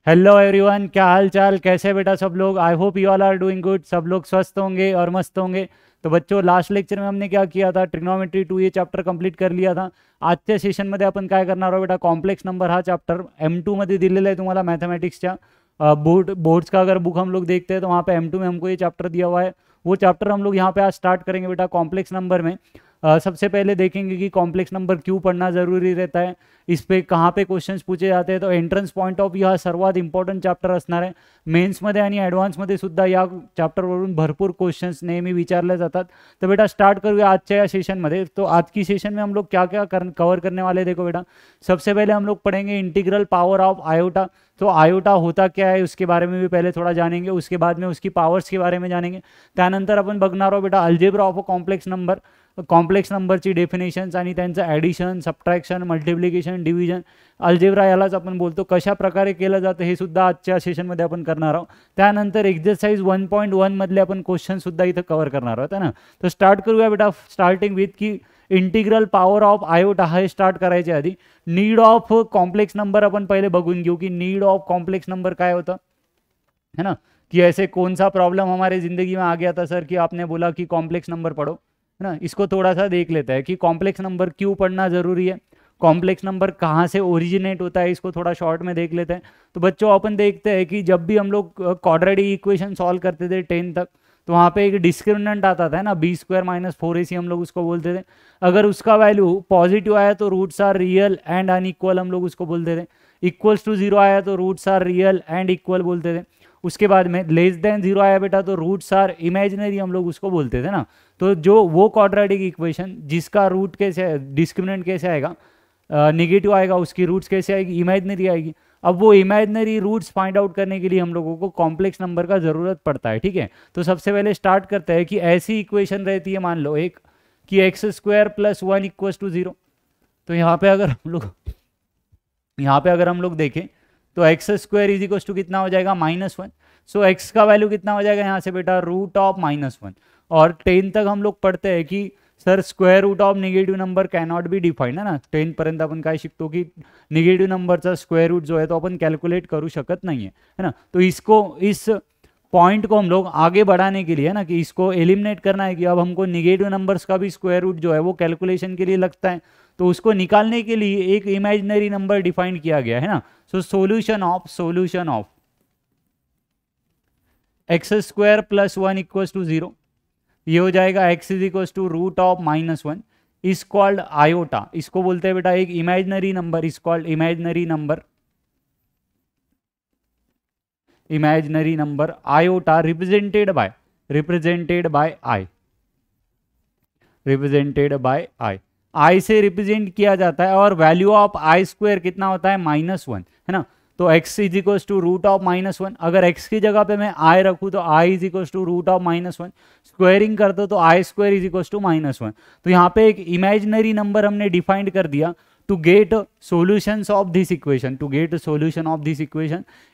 Hello everyone, क्या हाल चाल, कैसे बेटा सब लोग। I hope you all are doing good. सब लोग स्वस्थ होंगे और मस्त होंगे। तो बच्चों, लास्ट लेक्चर में हमने क्या किया था, ट्रिग्नोमेट्री 2 ये चॅप्टर कंप्लीट कर लिया था। आजच्या सेशनमध्ये आपण काय करणार आहोत बेटा, कॉम्प्लेक्स नंबर हा चॅप्टर M2 मध्ये दिलेला आहे तुम्हाला मैथमेटिक्सच्या। बोर्ड्स का अगर बुक हम लोग देखते हैं तो वहाँ पे M2 में हमको ये चैप्टर दिया हुआ है। वो चैप्टर हम लोग यहाँ पे आज स्टार्ट करेंगे बेटा कॉम्प्लेक्स नंबर में। सबसे पहले देखेंगे कि कॉम्प्लेक्स नंबर क्यों पढ़ना ज़रूरी रहता है, इस पे कहाँ पे क्वेश्चंस पूछे जाते हैं। तो एंट्रन्स पॉईंट ऑफ व्यू हा सर्वात इम्पॉर्टंट चॅप्टर असणार आहे। मेन्समध्ये आणि ॲडव्हान्समध्ये सुद्धा या चॅप्टरवरून भरपूर क्वेश्चंस नेहमी विचारले जातात। तो बेटा स्टार्ट करूँगा आज या सेशन में। तो आज की सेशन में हम लोग क्या क्या कवर करने वाले, देखो बेटा। सबसे पहले हम लोग पढ़ेंगे इंटीग्रल पावर ऑफ आयोटा। तो आयोटा होता क्या है उसके बारे में भी पहले थोड़ा जानेंगे, उसके बाद में उसकी पावर्स के बारे में जानेंगे। त्यानंतर आपण बघणार आहोत बेटा algebra of a complex number, complex नंबरची डेफिनेशन्स आणि त्यांचं addition, subtraction, multiplication, division, algebra यालाच आपण बोलतो, कशा प्रकारे केलं जातं हे सुद्धा आजच्या सेशनमध्ये आपण करणार आहोत। त्यानंतर एक्सरसाइज 1.1 मधले आपण क्वेश्चन सुद्धा इथं कव्हर करणार आहोत, है ना। तो स्टार्ट करूया बेटा, स्टार्टिंग विथ की इंटिग्रल पावर ऑफ आयोटा हे स्टार्ट करायच्या आधी नीड ऑफ कॉम्प्लेक्स नंबर अपन पहले बघून घेऊ की नीड ऑफ कॉम्प्लेक्स नंबर काय होता, है ना। कि ऐसे कौन सा प्रॉब्लम हमारे ज़िंदगी में आ गया था सर कि आपने बोला कि कॉम्प्लेक्स नंबर पढ़ो, है ना। इसको थोड़ा सा देख लेते हैं कि कॉम्प्लेक्स नंबर क्यों पढ़ना ज़रूरी है, कॉम्प्लेक्स नंबर कहाँ से ओरिजिनेट होता है, इसको थोड़ा शॉर्ट में देख लेते हैं। तो बच्चों अपन देखते हैं कि जब भी हम लोग क्वाड्रेटिक इक्वेशन सॉल्व करते थे 10 तक, तो वहाँ पे एक डिस्क्रिमिनेंट आता था ना, b² - 4ac हम लोग उसको बोलते थे। अगर उसका वैल्यू पॉजिटिव आया तो roots are real and unequal हम लोग उसको बोलते थे। इक्वल्स टू 0 आया तो roots are real and equal बोलते थे। उसके बाद में लेस देन 0 आया बेटा तो रूट्स आर इमेजिनरी हम लोग उसको बोलते थे ना। तो जो वो क्वाड्रेटिक इक्वेशन जिसका रूट कैसे, डिस्क्रिमिनेंट कैसे आएगा, नेगेटिव आएगा, उसकी रूट्स कैसे आएगी, इमेजिनरी आएगी। अब वो इमेजिनरी रूट्स फाइंड आउट करने के लिए हम लोगों को कॉम्प्लेक्स नंबर का ज़रूरत पड़ता है, ठीक है। तो सबसे पहले स्टार्ट करते हैं कि ऐसी इक्वेशन रहती है, मान लो एक कि x² + 1 = 0। तो यहाँ पे अगर हम लोग देखें तो x² = कितना हो जाएगा, -1। सो x का वैल्यू कितना हो जाएगा यहाँ से बेटा, √(-1). और 10 तक हम लोग पढ़ते हैं कि sir square root of negative number cannot be defined, है ना। 10 पर्यंत आपण काय शिकतो की निगेटिव्ह नंबरचा स्क्वेअर रूट जो है तो अपन कैलकुलेट करू शकत नहीं है ना। तो इस पॉइंट को हम लोग आगे बढ़ाने के लिए, है ना, कि इसको एलिमिनेट करना है कि अब हमको निगेटिव नंबर्स का भी स्क्वायर रूट जो है वो कैलकुलेशन के लिए लगता है। तो उसको निकालने के लिए एक इमेजिनरी नंबर डिफाइन किया गया है ना। सो सोल्यूशन ऑफ x² + 1 = 0, ये हो जाएगा x = √(-1) इज कॉल्ड आयोटा। इसको बोलते हैं बेटा एक imaginary number, is called imaginary number iota represented by I से रिप्रेजेंट किया जाता है। और वैल्यू ऑफ I² कितना होता है, -1, है ना। तो x = √(-1). अगर x की जगह पे मैं i रखूँ तो i = √(-1). स्क्वेयरिंग कर दो तो I² = -1। तो यहाँ पे एक इमेजिनरी नंबर हमने डिफाइंड कर दिया to get solutions of this equation.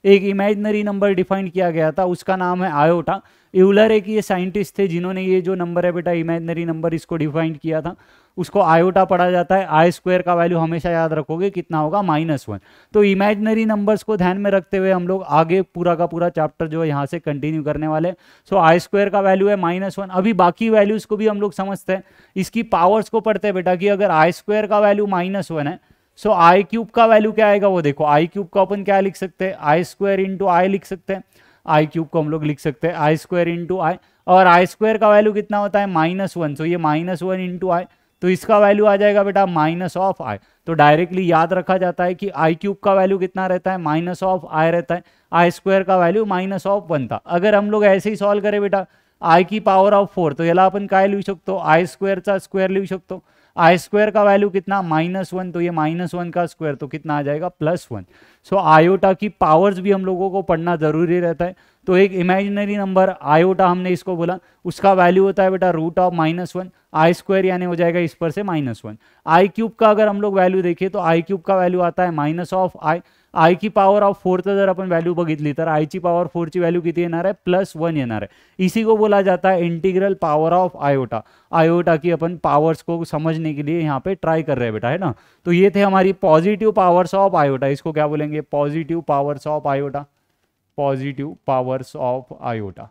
एक इमेजिनरी नंबर डिफाइंड किया गया था, उसका नाम है आयोटा। यूलर एक ये साइंटिस्ट थे जिन्होंने ये जो नंबर है बेटा इमेजिनरी नंबर इसको डिफाइंड किया था, उसको आयोटा पढ़ा जाता है। I² का वैल्यू हमेशा याद रखोगे कितना होगा, -1। तो इमेजिनरी नंबर्स को ध्यान में रखते हुए हम लोग आगे पूरा का पूरा चैप्टर जो है यहाँ से कंटिन्यू करने वाले। सो I² का वैल्यू है -1। अभी बाकी वैल्यूज को भी हम लोग समझते हैं, इसकी पावर्स को पढ़ते हैं बेटा कि अगर I² का वैल्यू -1 है, सो I³ का वैल्यू क्या आएगा वो देखो। I³ को अपन क्या लिख सकते हैं, I² × I लिख सकते हैं। I³ को हम लोग लिख सकते हैं I² × I, और I² का वैल्यू कितना होता है, -1। सो ये -1 × I, तो इसका वैल्यू आ जाएगा बेटा -(i). तो डायरेक्टली याद रखा जाता है कि I³ का वैल्यू कितना रहता है, -(i) रहता है। I² का वैल्यू -1 था। अगर हम लोग ऐसे ही सॉल्व करें बेटा I⁴ तो याला आपण काय लिहू शकतो, I² चा स्क्वेअर लिहू शकतो। I² का वैल्यू कितना, -1, तो ये -1 का स्क्वायर तो कितना आ जाएगा, +1। सो आयोटा की पावर्स भी हम लोगों को पढ़ना जरूरी रहता है। तो एक इमेजिनरी नंबर आयोटा हमने इसको बोला, उसका वैल्यू होता है बेटा √(-1), I² यानी हो जाएगा इस पर से -1। I³ का अगर हम लोग वैल्यू देखें तो I³ का वैल्यू आता है -(i). आय की पॉवर ऑफ 4चं जर आपण व्हॅल्यू बघितली तर आयची पॉवर 4ची व्हॅल्यू किती येणार आहे, +1 येणार है। इसी को बोला जाता है integral power of iota. Iota की अपन पावर्स को समझने के लिए यहाँ पे ट्राई कर रहे हैं बेटा, है ना। तो ये थे हमारी पॉजिटिव पावर्स ऑफ आयोटा, इसको क्या बोलेंगे, positive powers of iota, positive powers of iota.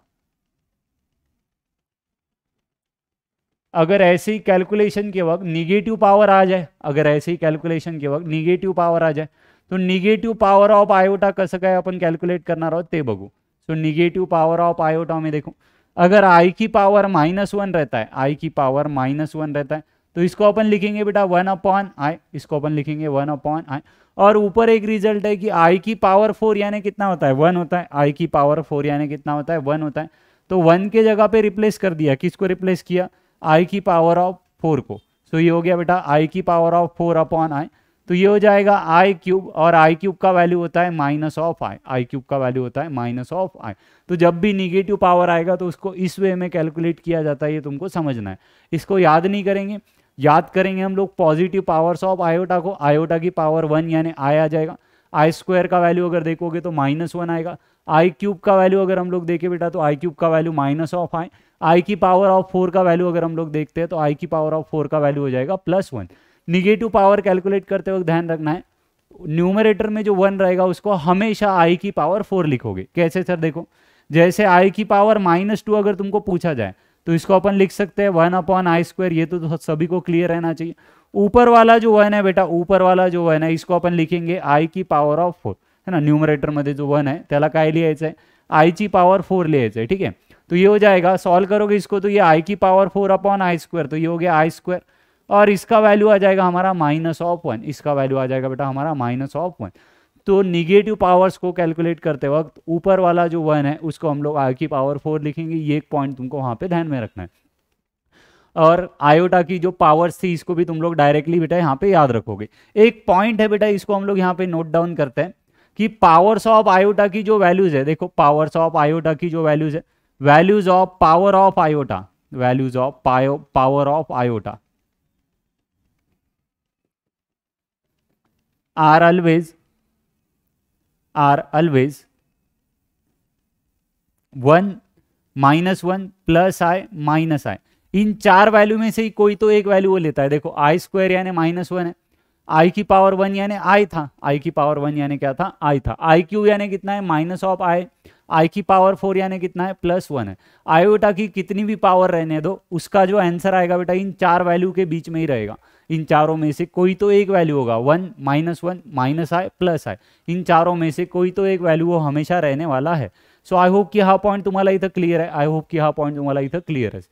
अगर ऐसे ही कैलकुलेशन के वक्त निगेटिव पावर आ जाए, अगर ऐसे ही कैलकुलेशन के वक्त निगेटिव पावर आ जाए तो निगेटिव पावर ऑफ आयोटा कसं काय आपण कॅल्क्युलेट करणार आहोत ते बघू। सो निगेटिव पावर ऑफ आयोटा में देखो, अगर आई की पावर -1 रहता है, आई की पावर -1 रहता है तो इसको अपन लिखेंगे बेटा 1/i, इसको अपन लिखेंगे 1/i। और ऊपर एक रिजल्ट है कि आई की पावर 4 यानी कितना होता है, 1 होता है। आई की पावर 4 यानी कितना होता है, 1 होता है। तो 1 के जगह पे रिप्लेस कर दिया, किसको रिप्लेस किया, आई की पावर ऑफ 4 को। सो ये हो गया बेटा आई की पावर ऑफ 4/i। तो ये हो जाएगा आई क्यूब, और आई क्यूब का वैल्यू होता है -i, आई क्यूब का वैल्यू होता है -i। तो जब भी निगेटिव पावर आएगा तो उसको इस वे में कैलकुलेट किया जाता है, ये तुमको समझना है। इसको याद नहीं करेंगे, याद करेंगे हम लोग पॉजिटिव पावर्स ऑफ आयोटा को। आयोटा की पावर 1 यानी आई आ जाएगा। आई स्क्वायर का वैल्यू अगर देखोगे तो -1 आएगा। आई क्यूब का वैल्यू अगर हम लोग देखें बेटा तो आई क्यूब का वैल्यू -i। आई की पावर ऑफ 4 का वैल्यू अगर हम लोग देखते हैं तो आई की पावर ऑफ 4 का वैल्यू हो जाएगा +1। निगेटिव पावर कैलकुलेट करते वक्त ध्यान रखना है, न्यूमरेटर में जो 1 रहेगा उसको हमेशा आई की पावर 4 लिखोगे। कैसे सर, देखो जैसे आई की पावर -2 अगर तुमको पूछा जाए तो इसको अपन लिख सकते हैं 1/i²। ये तो सभी को क्लियर रहना चाहिए। ऊपर वाला जो 1 है बेटा, ऊपर वाला जो 1 है इसको अपन लिखेंगे आई की पावर ऑफ 4, है ना। न्यूमरेटर मध्ये जो 1 है त्याला काय लिहायचं आहे, आई ची पावर 4 लिहायचं आहे, ठीक है। तो ये हो जाएगा, सॉल्व करोगे इसको तो ये आई की पावर 4/i², तो ये हो गया i²। और इसका वैल्यू आ जाएगा हमारा -1, इसका वैल्यू आ जाएगा बेटा हमारा -1। तो निगेटिव पावर्स को कैलकुलेट करते वक्त ऊपर वाला जो 1 है उसको हम लोग आई की पावर 4 लिखेंगे। ये एक पॉइंट तुमको वहां पे ध्यान में रखना है। और आयोटा की जो पावर्स थी इसको भी तुम लोग डायरेक्टली बेटा यहाँ पे याद रखोगे। एक पॉइंट है बेटा, इसको हम लोग यहाँ पे नोट डाउन करते हैं कि पावर्स ऑफ आयोटा की जो वैल्यूज है, देखो पावर्स ऑफ आयोटा की जो वैल्यूज है, values of power of iota, values of power of iota are always 1 -1 +i -i। इन चार वैल्यू में से ही कोई तो एक वैल्यू वो लेता है। देखो i² यानी -1 है, आई की पावर 1 यानी आई था, आई की पावर 1 यानी क्या था, आई था। आई क्यू यानी कितना है, -i। आई की पावर 4 यानी कितना है, +1 है। आयोटा की कितनी भी पावर रहने दो, उसका जो आंसर आएगा बेटा इन चार वैल्यू के बीच में ही रहेगा। इन चारों में से कोई तो एक वैल्यू होगा, 1 -1 -i +i। इन चारों में से कोई तो एक वैल्यू वो हमेशा रहने वाला है। सो आई होप कि हा पॉइंट तुम्हाला इथं क्लियर है, आई होप कि हा पॉइंट तुम्हाला इथं क्लियर है।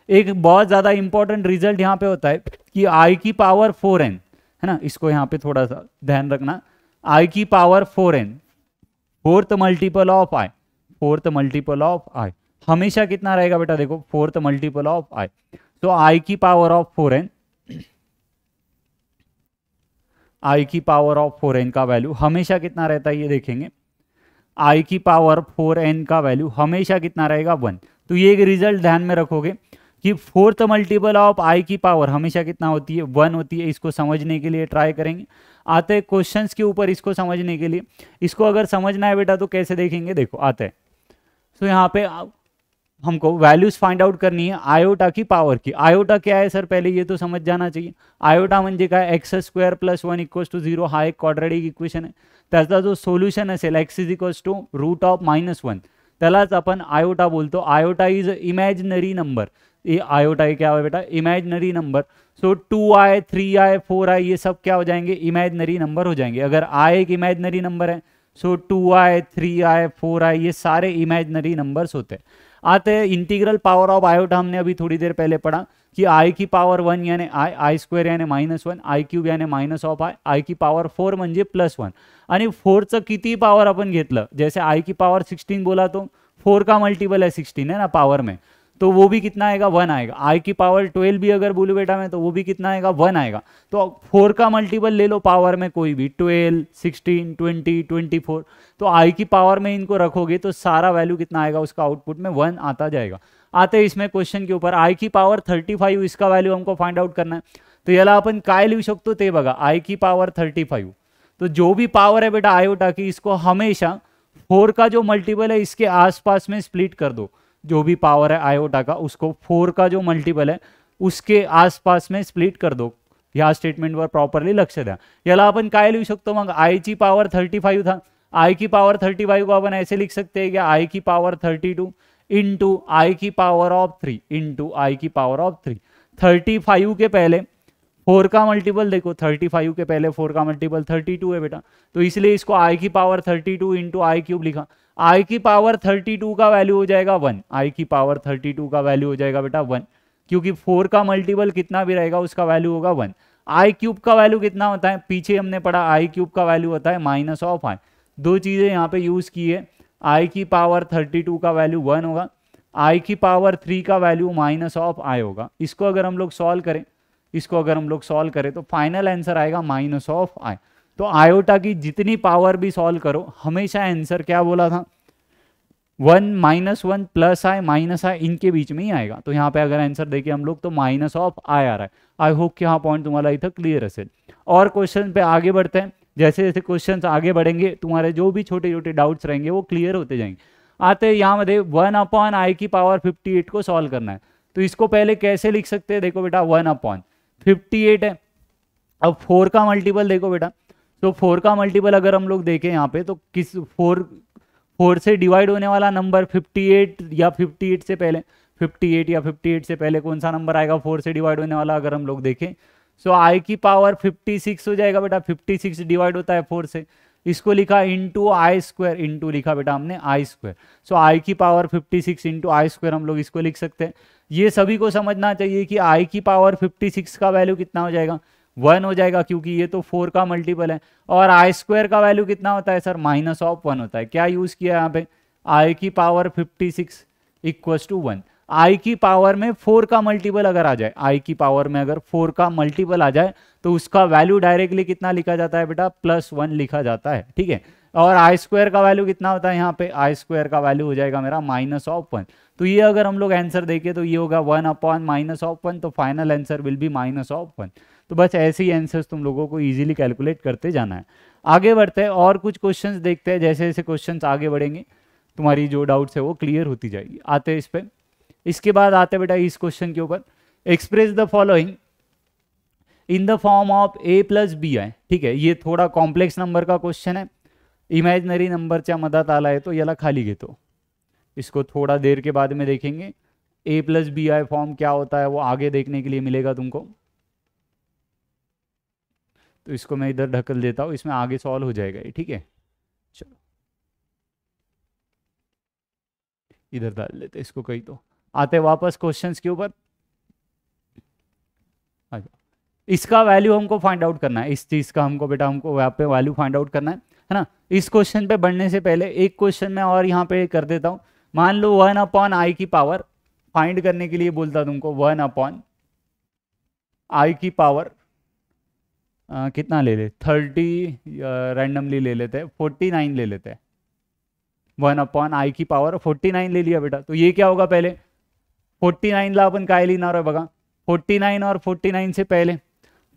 एक बहुत ज़्यादा इंपॉर्टेंट रिजल्ट यहाँ पे होता है कि आई की पावर 4n, है ना, इसको यहाँ पे थोड़ा सा ध्यान रखना। आई की power 4n, fourth multiple of I, fourth multiple of I हमेशा कितना रहेगा बेटा, देखो फोर्थ मल्टीपल ऑफ आई। तो आई की पावर ऑफ 4n, आई की पावर ऑफ 4n का वैल्यू हमेशा कितना रहता है ये देखेंगे। आई की पावर 4n का वैल्यू हमेशा कितना रहेगा, 1। तो ये एक रिजल्ट ध्यान में रखोगे कि फोर्थ मल्टीपल ऑफ आई की पावर हमेशा कितना होती है, 1 होती है। इसको समझने के लिए ट्राई करेंगे, आते हैं क्वेश्चंस के ऊपर इसको समझने के लिए। इसको अगर समझना है बेटा तो कैसे देखेंगे, देखो आते हैं। तो यहाँ पे हमको वैल्यूज फाइंड आउट करनी है आयोटा की पावर की। आयोटा क्या है सर, पहले ये तो समझ जाना चाहिए। आयोटा म्हणजे काय, x² + 1 = 0 हा एक क्वाड्रेटिक इक्वेशन आहे। त्याचा जो सोल्युशन असेल x = √(-1) त्यालाच आपण आयोटा बोलतो। Iota is imaginary number. ये आयोटा क्या है बेटा, इमेजिनरी नंबर। सो 2i 3i 4i ये सब क्या हो जाएंगे, इमेजिनरी नंबर हो जाएंगे। अगर i एक इमेजिनरी नंबर है सो 2i 3i 4i ये सारे इमेजिनरी नंबर्स होते हैं। आते हैं इंटीग्रल पावर ऑफ आयोटा, हमने अभी थोड़ी देर पहले पढ़ा कि आई की पावर 1 यानी i² यानी -1, आई क्यूब यानी -i, आई की पावर 4 म्हणजे +1। आणि 4चं किती पावर आपण घेतलं, जैसे आई की पावर 16 बोला तो 4 का मल्टीपल है 16 है ना पावर में, तो वो भी कितना आएगा, 1 आएगा। आई की पावर 12 भी अगर बोलूँ बेटा मैं तो वो भी कितना आएगा, 1 आएगा। तो 4 का मल्टीपल ले लो पावर में कोई भी, 12 16 20 24। तो आई की पावर में इनको रखोगे तो सारा वैल्यू कितना आएगा, उसका आउटपुट में 1 आता जाएगा। आते इसमें क्वेश्चन के ऊपर, आई की पावर 35 इसका वैल्यू हमको फाइंड आउट करना है। तो याला आपण काय लिहू शकतो ते बघा, आई की पावर 35 तो जो भी पावर है बेटा आयोटा की, इसको हमेशा 4 का जो मल्टीपल है इसके आसपास में स्प्लिट कर दो। जो भी पावर है आयोटा का उसको 4 का जो मल्टीपल है उसके आसपास में स्प्लिट कर दो। ह्या स्टेटमेंटवर प्रॉपरली लक्ष द्या। याला आपण काय लिहू शकतो मग, आई ची पावर 35 था, आई की पावर 35 को अपन ऐसे लिख सकते हैं कि आई की पावर 32 इंटू आई की पावर ऑफ 3 इंटू आई की पावर ऑफ 3। 35 के पहले 4 का मल्टीपल देखो, 35 के पहले 4 का मल्टीपल 32 है बेटा, तो इसलिए इसको आई की पावर 32 इंटू आई क्यूब लिखा। आई की पावर 32 का वैल्यू हो जाएगा 1, आई की पावर 32 का वैल्यू हो जाएगा बेटा 1, क्योंकि 4 का मल्टीपल कितना भी रहेगा उसका वैल्यू होगा 1। आई क्यूब का वैल्यू कितना होता है, पीछे हमने पढ़ा आई क्यूब का वैल्यू होता है माइनस ऑफ आई। दो चीजें यहाँ पे यूज की है, आई की पावर 32 का वैल्यू 1 होगा, आई की पावर 3 का वैल्यू माइनस ऑफ आई होगा। इसको अगर हम लोग सॉल्व करें, इसको अगर हम लोग सॉल्व करें तो फाइनल आंसर आएगा माइनस ऑफ आई। तो आयोटा की जितनी पावर भी सॉल्व करो हमेशा आंसर क्या बोला था, 1 -1 प्लस आई माइनस आई इनके बीच में ही आएगा। तो यहाँ पे अगर आंसर देखिए हम लोग तो माइनस ऑफ आई आ रहा है। आई होप कि हाँ पॉइंट तुम्हारा इधर क्लियर असेल। और क्वेश्चन पे आगे बढ़ते हैं, जैसे जैसे क्वेश्चन आगे बढ़ेंगे तुम्हारे जो भी छोटे छोटे डाउट्स रहेंगे वो क्लियर होते जाएंगे। आते हैं यहाँ मध्ये 1/i की पावर 58 को सॉल्व करना है। तो इसको पहले कैसे लिख सकते हैं, देखो बेटा 1/58 है। अब 4 का मल्टीपल देखो बेटा, तो 4 का मल्टीपल अगर हम लोग देखें यहाँ पे तो किस 4 से डिवाइड होने वाला नंबर 58 या 58 से पहले, 58 या 58 से पहले कौन सा नंबर आएगा 4 से डिवाइड होने वाला अगर हम लोग देखें, सो आई की पावर 56 हो जाएगा बेटा। 56 डिवाइड होता है 4 से, इसको लिखा इंटू आई स्क्वायर, इंटू लिखा बेटा हमने आई स्क्वायर। सो आई की पावर 56 इंटू आई स्क्वायर हम लोग इसको लिख सकते हैं। ये सभी को समझना चाहिए कि आई की पावर 56 का वैल्यू कितना हो जाएगा, 1 हो जाएगा, क्योंकि ये तो 4 का मल्टीपल है। और आई स्क्वायर का वैल्यू कितना होता है सर, माइनस ऑफ 1 होता है। क्या यूज किया यहाँ पे, आई की पावर 56 इक्वल टू 1। आई की पावर में 4 का मल्टीपल अगर आ जाए, आई की पावर में अगर 4 का मल्टीपल आ जाए तो उसका वैल्यू डायरेक्टली कितना लिखा जाता है बेटा, +1 लिखा जाता है, ठीक है। और आई स्क्वायर का वैल्यू कितना होता है यहाँ पे, आई स्क्वायर का वैल्यू हो जाएगा मेरा माइनस ऑफ 1। तो ये अगर हम लोग आंसर देखें तो ये होगा 1/-1, तो फाइनल आंसर विल बी -1। तो बस ऐसे ही आंसर्स तुम लोगों को इजीली कैलकुलेट करते जाना है। आगे बढ़ते हैं और कुछ क्वेश्चंस देखते हैं, जैसे जैसे क्वेश्चंस आगे बढ़ेंगे तुम्हारी जो डाउट्स है वो क्लियर होती जाएगी। आते हैं इस पे, इसके बाद आते बेटा इस क्वेश्चन के ऊपर, express the following in the form of a + bi। ठीक है, ये थोड़ा कॉम्प्लेक्स नंबर का क्वेश्चन है, इमॅजिनरी नंबरच्या मदत आला है तो याला खाली घेतो। इसको थोड़ा देर के बाद में देखेंगे, a + bi फॉर्म क्या होता है वो आगे देखने के लिए मिलेगा तुमको। तो इसको मैं इधर ढकल देता हूँ, इसमें आगे सॉल्व हो जाएगा ये, ठीक है। चलो इधर डाल लेते इसको कहीं। तो आते वापस क्वेश्चंस के ऊपर, इसका वैल्यू हमको फाइंड आउट करना है, इस चीज का हमको बेटा हमको यहाँ पे वैल्यू फाइंड आउट करना है ना। इस क्वेश्चन पे बढ़ने से पहले एक क्वेश्चन मैं और यहाँ पे कर देता हूँ। मान लो 1/i की पावर फाइंड करने के लिए बोलता तुमको, 1/i की पावर कितना ले ले, 30 रैंडमली ले लेते हैं, 49 ले लेते हैं। 1/i की पावर 49 ले लिया बेटा, तो ये क्या होगा, पहले 49 ला अपन काय लिहिणार आहे बघा, 49 और 49 से पहले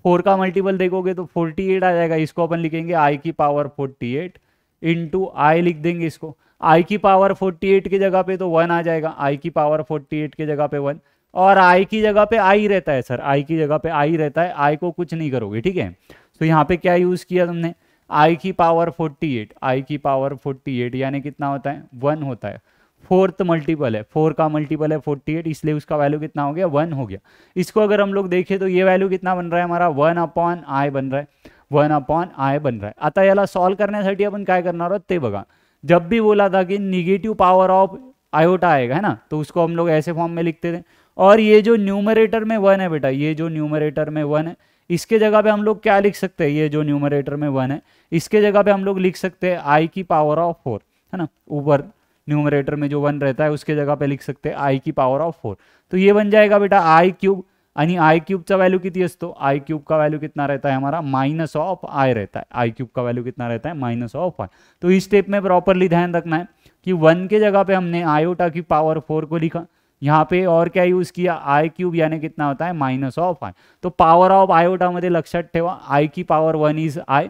4 का मल्टीपल देखोगे तो 48 आ जाएगा। इसको अपन लिखेंगे आई की पावर 48 इंटू आई लिख देंगे इसको। आई की पावर 48 की जगह पे तो 1 आ जाएगा, आई की पावर 48 की जगह पे 1, और आई की जगह पे आई रहता है सर, आई की जगह पे आई रहता है, आई को कुछ नहीं करोगे, ठीक है। तो यहाँ पे क्या यूज किया तुमने, आई की पावर 48, आई की पावर 48 यानी कितना होता है, 1 होता है। 4th मल्टीपल है, 4 का मल्टीपल है 48, इसलिए उसका वैल्यू कितना हो गया, 1 हो गया। इसको अगर हम लोग देखें तो ये वैल्यू कितना बन रहा है हमारा, 1/i बन रहा है, 1/i बन रहा है। आता याला सॉल्व करण्यासाठी आपण काय करणार आहोत ते बघा। जब भी बोला था कि निगेटिव पावर ऑफ आयोटा आएगा है ना, तो उसको हम लोग ऐसे फॉर्म में लिखते थे। और ये जो न्यूमरेटर में 1 है बेटा, ये जो न्यूमरेटर में 1 है, इसके जगह पे हम लोग क्या लिख सकते हैं, ये जो न्यूमरेटर में 1 है इसके जगह पे हम लोग लिख सकते हैं आई की पावर ऑफ 4, है ना। ऊपर न्यूमरेटर में जो 1 रहता है उसके जगह पे लिख सकते हैं आई की पावर ऑफ 4। तो ये बन जाएगा बेटा आई क्यूब, आणि आई क्यूबचा वैल्यू किती असतो, आई क्यूब का वैल्यू कितना रहता है हमारा, -i रहता है। आई क्यूब का वैल्यू कितना रहता है, -i। तो इस स्टेप में प्रॉपरली ध्यान रखना है कि 1 के जगह पे हमने आयोटा की पावर 4 को लिखा, यहाँ पे और क्या यूज किया, आई क्यूब यानी कितना होता है, -i। तो पावर ऑफ आयोटा मध्ये लक्षात ठेवा, आई की power 1 is I,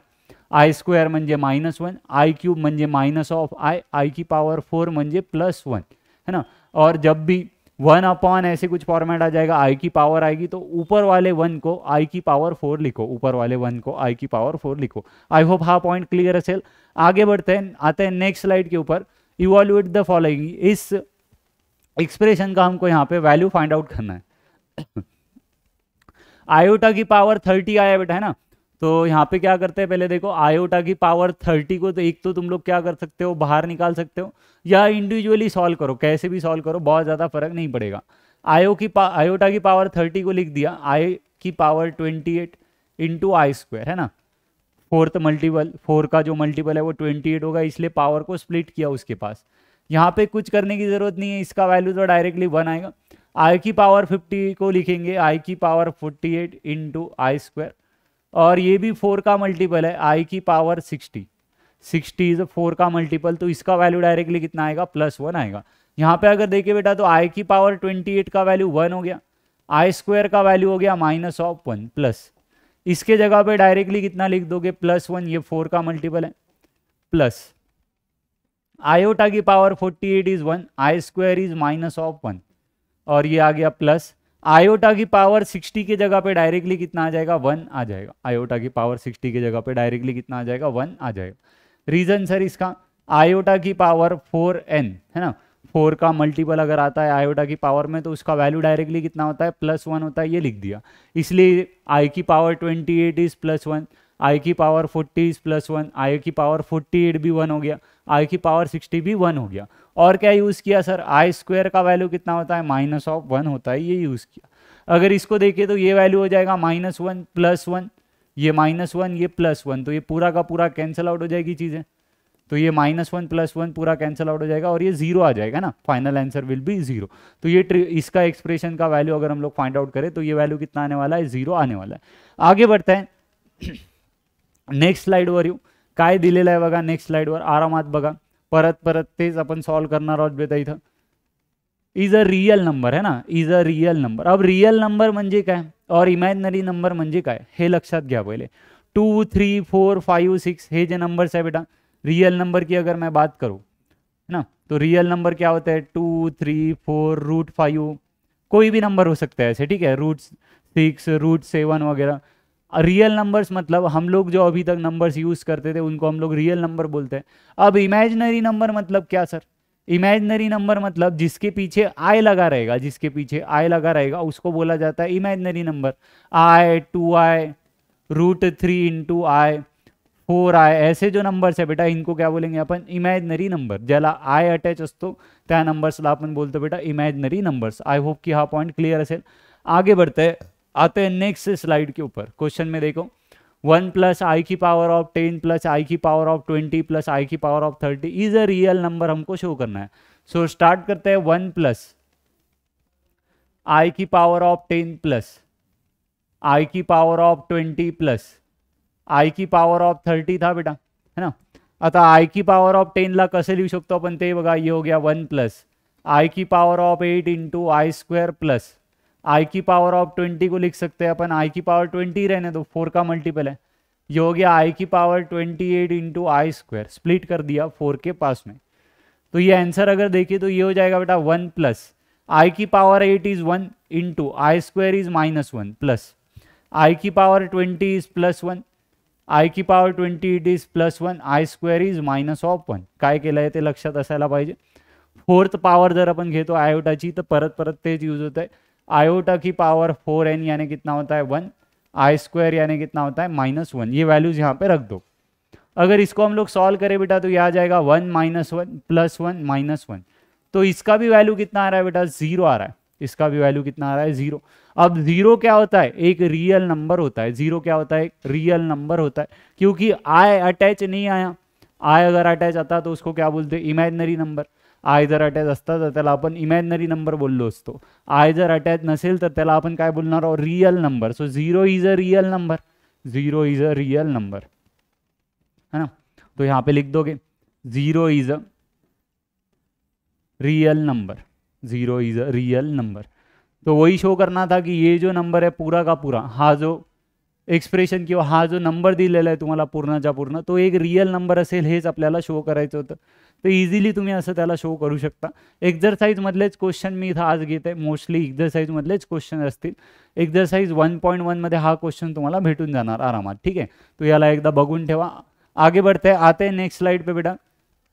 I square म्हणजे -1, आई क्यूब म्हणजे -i, आई की पावर 4 म्हणजे +1, है ना। और जब भी 1 अपॉन ऐसे कुछ फॉर्मेट आ जाएगा, आई की पावर आएगी तो ऊपर वाले 1 को आई की पावर 4 लिखो, ऊपर वाले 1 को आई की पावर 4 लिखो। आई होप हा पॉइंट क्लियर असेल। आगे बढ़ते हैं, आते हैं नेक्स्ट स्लाइड के ऊपर। इवॉल्यूएट द फॉलोइंग, इस एक्सप्रेशन का हमको यहाँ पे वैल्यू फाइंड आउट करना है। आयोटा की पावर 30 आया बेटा, है ना। तो यहाँ पे क्या करते हैं, पहले देखो आयोटा की पावर 30 को तो एक तो तुम लोग क्या कर सकते हो, बाहर निकाल सकते हो या इंडिविजुअली सॉल्व करो, कैसे भी सॉल्व करो, बहुत ज़्यादा फर्क नहीं पड़ेगा। आयोटा की पावर 30 को लिख दिया, आई की पावर 28 इंटू आई स्क्वायर, है ना। फोर्थ मल्टीपल, 4 का जो मल्टीपल है वो 28 होगा, इसलिए पावर को स्प्लिट किया उसके पास। यहाँ पे कुछ करने की जरूरत नहीं है, इसका वैल्यू तो डायरेक्टली 1 आएगा। आई की पावर 50 को लिखेंगे आई की पावर 48 इंटू आई स्क्वायर, और ये भी 4 का मल्टीपल है, आई की पावर 60, 60 इज 4 का मल्टीपल, तो इसका वैल्यू डायरेक्टली कितना आएगा, +1 आएगा। यहाँ पे अगर देखिए बेटा तो आई की पावर 28 का वैल्यू 1 हो गया, आई स्क्वायर का वैल्यू हो गया -1 प्लस, इसके जगह पे डायरेक्टली कितना लिख दोगे, +1, ये 4 का मल्टीपल है, प्लस आयोटा की power 48 is 1, I square is -1, और ये आ गया प्लस आयोटा की पावर 60 की जगह पे डायरेक्टली कितना आ जाएगा, 1 आ जाएगा। आयोटा की पावर 60 की जगह पे डायरेक्टली कितना आ जाएगा, 1 आ जाएगा। रीजन सर इसका, आयोटा की पावर 4n, है ना, 4 का मल्टीपल अगर आता है आयोटा की पावर में तो उसका वैल्यू डायरेक्टली कितना होता है, +1 होता है, ये लिख दिया। इसलिए आई की पावर 28 इज +1, आई की पावर 40 इज +1, आई की पावर 48 भी 1 हो गया, आई की पावर 60 भी 1 हो गया। और क्या यूज़ किया सर, आई स्क्वायर का वैल्यू कितना होता है, -1 होता है, ये यूज़ किया। अगर इसको देखें तो ये वैल्यू हो जाएगा -1 +1, ये -1 ये +1, तो ये पूरा का पूरा कैंसिल आउट हो जाएगी चीज़ें, तो ये -1 +1 पूरा कैंसिल आउट हो जाएगा और ये 0 आ जाएगा ना, फाइनल आंसर विल बी 0। तो ये इसका एक्सप्रेशन का वैल्यू अगर हम लोग फाइंड आउट करें तो ये वैल्यू कितना आने वाला है, 0 आने वाला है। आगे बढ़ते हैं नेक्स्ट स्लाइडवर येऊ, काय दिलेलं आहे बघा नेक्स्ट स्लाइडवर, आरामात बघा, परत परत तेच आपण सॉल्व करणार आहोत बेटा इथं। इज अ रियल नंबर, है ना, इज अ रियल नंबर। अब रियल नंबर म्हणजे काय और इमॅजिनरी नंबर म्हणजे काय हे लक्षात घ्या पहिले। 2, 3, 4, 5, 6 हे जे नंबर्स है बेटा, रियल नंबर की अगर मैं बात करूँ, है ना, तो रियल नंबर क्या होता है, 2, 3, 4, √5, कोई भी नंबर हो सकता है ऐसे, ठीक है, √6, √7 वगैरह। रियल नंबर्स मतलब हम लोग जो अभी तक नंबर्स यूज़ करते थे उनको हम लोग रियल नंबर बोलते हैं। अब इमेजिनरी नंबर मतलब क्या सर, इमेजिनरी नंबर मतलब जिसके पीछे आई लगा रहेगा, जिसके पीछे आई लगा रहेगा उसको बोला जाता है इमेजिनरी नंबर। आई, 2i, √3 इंटू आई, 4i, ऐसे जो नंबर्स है बेटा इनको क्या बोलेंगे अपन, इमेजिनरी नंबर। ज्याला आय अटॅच असतो त्या नंबर्सला आपण बोलतो बेटा इमेजिनरी नंबर्स। आई होप कि हा पॉइंट क्लियर असेल। आगे बढ़ते हैं, आते हैं नेक्स्ट स्लाइड के ऊपर। क्वेश्चन में देखो 1 + आई की पावर ऑफ 10 + आई की पावर ऑफ 20 + आई की power of 30 is a real number हमको शो करना है। सो स्टार्ट करते हैं 1 + आई की पावर ऑफ 10 + आई की पावर ऑफ 20 + आई की पावर ऑफ 30 था बेटा, है ना। आता आई की पावर ऑफ 10 ला कसं लिहू शकतो आपण ते बघा, ये हो गया 1 + आई की power of 8 into I square plus I की पावर ऑफ 20 को लिख सकते हैं अपन, आई की पावर 20 रहने दो, 4 का मल्टीपल है, ये हो गया आई की पावर 28 इंटू आई स्क्वायर, स्प्लिट कर दिया 4 के पास में। तो ये आंसर अगर देखिए तो ये हो जाएगा बेटा 1 + आई की power 8 is 1 into I square is -1 plus I की पावर 20 इज +1, आई की power 28 is +1, I square is -1। काय केलं आहे ते लक्षात असायला पाहिजे। फोर्थ पावर जर अपन घेतो आयोटाची तर परत परत तेच यूज होता है। आयोटा की पावर 4n यानी कितना होता है 1, आई स्क्वायर यानी कितना होता है -1। ये वैल्यूज यहाँ पे रख दो। अगर इसको हम लोग सॉल्व करें बेटा तो ये आ जाएगा 1 - 1 +1 -1। तो इसका भी वैल्यू कितना आ रहा है बेटा, 0 आ रहा है। इसका भी वैल्यू कितना आ रहा है, 0। अब 0 क्या होता है, एक रियल नंबर होता है। 0 क्या होता है, एक रियल नंबर होता है, क्योंकि आई अटॅच नहीं आया। आई अगर अटॅच आता तो उसको क्या बोलते, इमॅजिनरी नंबर। आय जर अटॅच असता तर त्याला आपण इमॅजिनरी नंबर बोललो असतो। आय जर अटॅच नसेल तर त्याला आपण काय बोलणार आहोत, real number. So 0 is a real number, 0 is a real number, है ना। तो यहाँ पे लिख दोगे 0 is a real number, 0 is a real number. तो वही शो करना था कि ये जो नंबर है पूरा का पूरा, हाँ जो एक्सप्रेशन किंवा हा जो नंबर दिलेला आहे तुम्हाला पूर्णच्या पूर्ण तो एक रिअल नंबर असेल हेच आपल्याला शो करायचं होतं. तर इझिली तुम्ही असं त्याला शो करू शकता. एक्झरसाईजमधलेच क्वेश्चन मी इथं आज घेते, मोस्टली एक्झरसाईजमधलेच क्वेश्चन असतील. एक्झरसाइज 1.1 मध्ये हा क्वेश्चन तुम्हाला भेटून जाणार आरामात. ठीक है, तो याला एकदा बघून ठेवा. आगे बढ़ते हैं, आते हैं नेक्स्ट स्लाइड पे बेटा.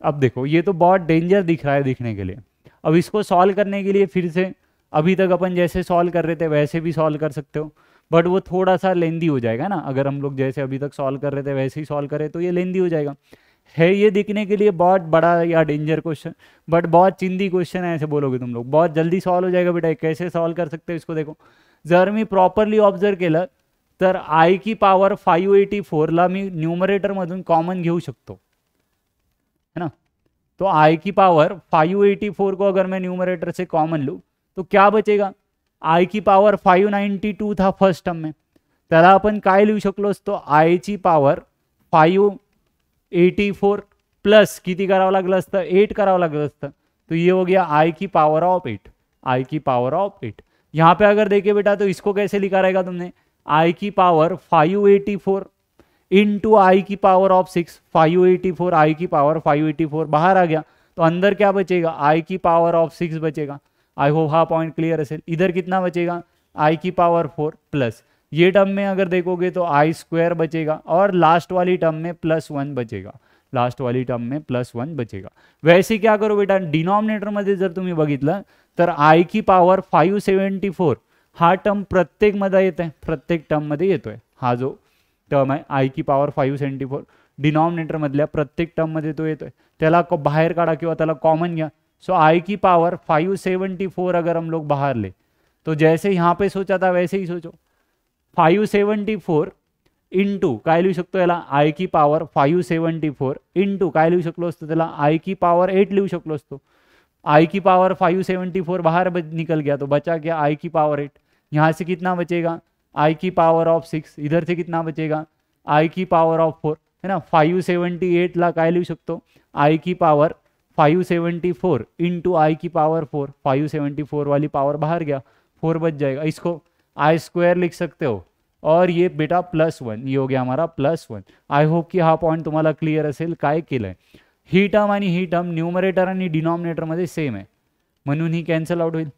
अब देखो ये तो बहुत डेंजर दिख रहा है दिखने के लिए. अब इसको सॉल्व करने के लिए फिर से अभी तक अपन जैसे सॉल्व कर रहे थे वैसे भी सॉल्व कर सकते हो, बट वो थोड़ा सा लेंदी हो जाएगा ना. अगर हम लोग जैसे अभी तक सॉल्व कर रहे थे वैसे ही सॉल्व करें तो ये लेंदी हो जाएगा. है ये दिखने के लिए बहुत बड़ा या डेंजर क्वेश्चन, बट बहुत चिंदी क्वेश्चन है ऐसे बोलोगे तुम लोग. बहुत जल्दी सॉल्व हो जाएगा बेटा. कैसे सॉल्व कर सकते हो इसको देखो. जर मी प्रॉपरली ऑब्झर्व केलं तर आय की पॉवर 584 ला मी न्यूमरेटर मधून कॉमन घेऊ शकतो है ना. तो आई की पावर 584 को अगर मैं न्यूमरेटर से कॉमन लूँ तो क्या बचेगा. आई की पावर 592 था फर्स्ट टर्म में, त्याला आपण काय लिहू शकलो असतो. आई ची पावर 584 प्लस किती करावं लागलं असतं 8 करावं लागलं असतं. तो ये हो गया आई की पावर ऑफ 8. आई की पावर ऑफ 8. यहाँ पे अगर देखिए बेटा तो इसको कैसे लिखा रहेगा तुमने. आई की पावर 584 इंटू आई की पावर ऑफ 6. 584 आई की पावर 584 बाहर आ गया तो अंदर क्या बचेगा आई की पावर ऑफ 6 बचेगा. आई होप हा पॉइंट क्लियर असेल. इधर कितना बचेगा आई की पावर 4 प्लस ये टर्म में अगर देखोगे तो आई स्क्वायर बचेगा और लास्ट वाली टर्म में +1 बचेगा. लास्ट वाली टर्म में +1 बचेगा. वैसे क्या करो बेटा डिनॉमिनेटर मध्ये जर तुम्ही बघितलं तर आई की पावर 574 हा टर्म प्रत्येक मध्ये येते, प्रत्येक टर्म मध्ये येतोय. हा जो टर्म आहे आई की पावर 574 डिनॉमिनेटर मधल्या प्रत्येक टर्म मध्ये तो येतोय. त्याला बाहेर काढा किंवा त्याला कॉमन घ्या. सो आई की पावर 574 अगर हम लोग बाहर ले तो जैसे यहाँ पे सोचा था वैसे ही सोचो. 574 इंटू काय लिहू शकतो याला आई की पावर 574 इंटू काय लिहू शकलो असतो त्याला आई की पावर 8 लिहू शकलो असतो. आई की पावर 574 बाहर निकल गया तो बचा क्या आई की पावर 8. यहाँ से कितना बचेगा आई की पावर ऑफ 6. इधर से कितना बचेगा आई की पावर ऑफ 4 है ना. 578 ला काय लिहू शकतो आई की पावर 574 इंटू आई की पावर 4. 574 वाली पावर बाहर गया 4 बच जाएगा. इसको आई स्क्वायर लिख सकते हो और ये बेटा +1 ये हो गया हमारा +1. आई होप की हा पॉइंट तुम्हाला क्लियर असेल. काय केलंय ही टर्म आणि ही टर्म न्यूमरेटर आणि डिनॉमिनेटर मध्ये सेम आहे म्हणून ही कॅन्सल आउट होईल.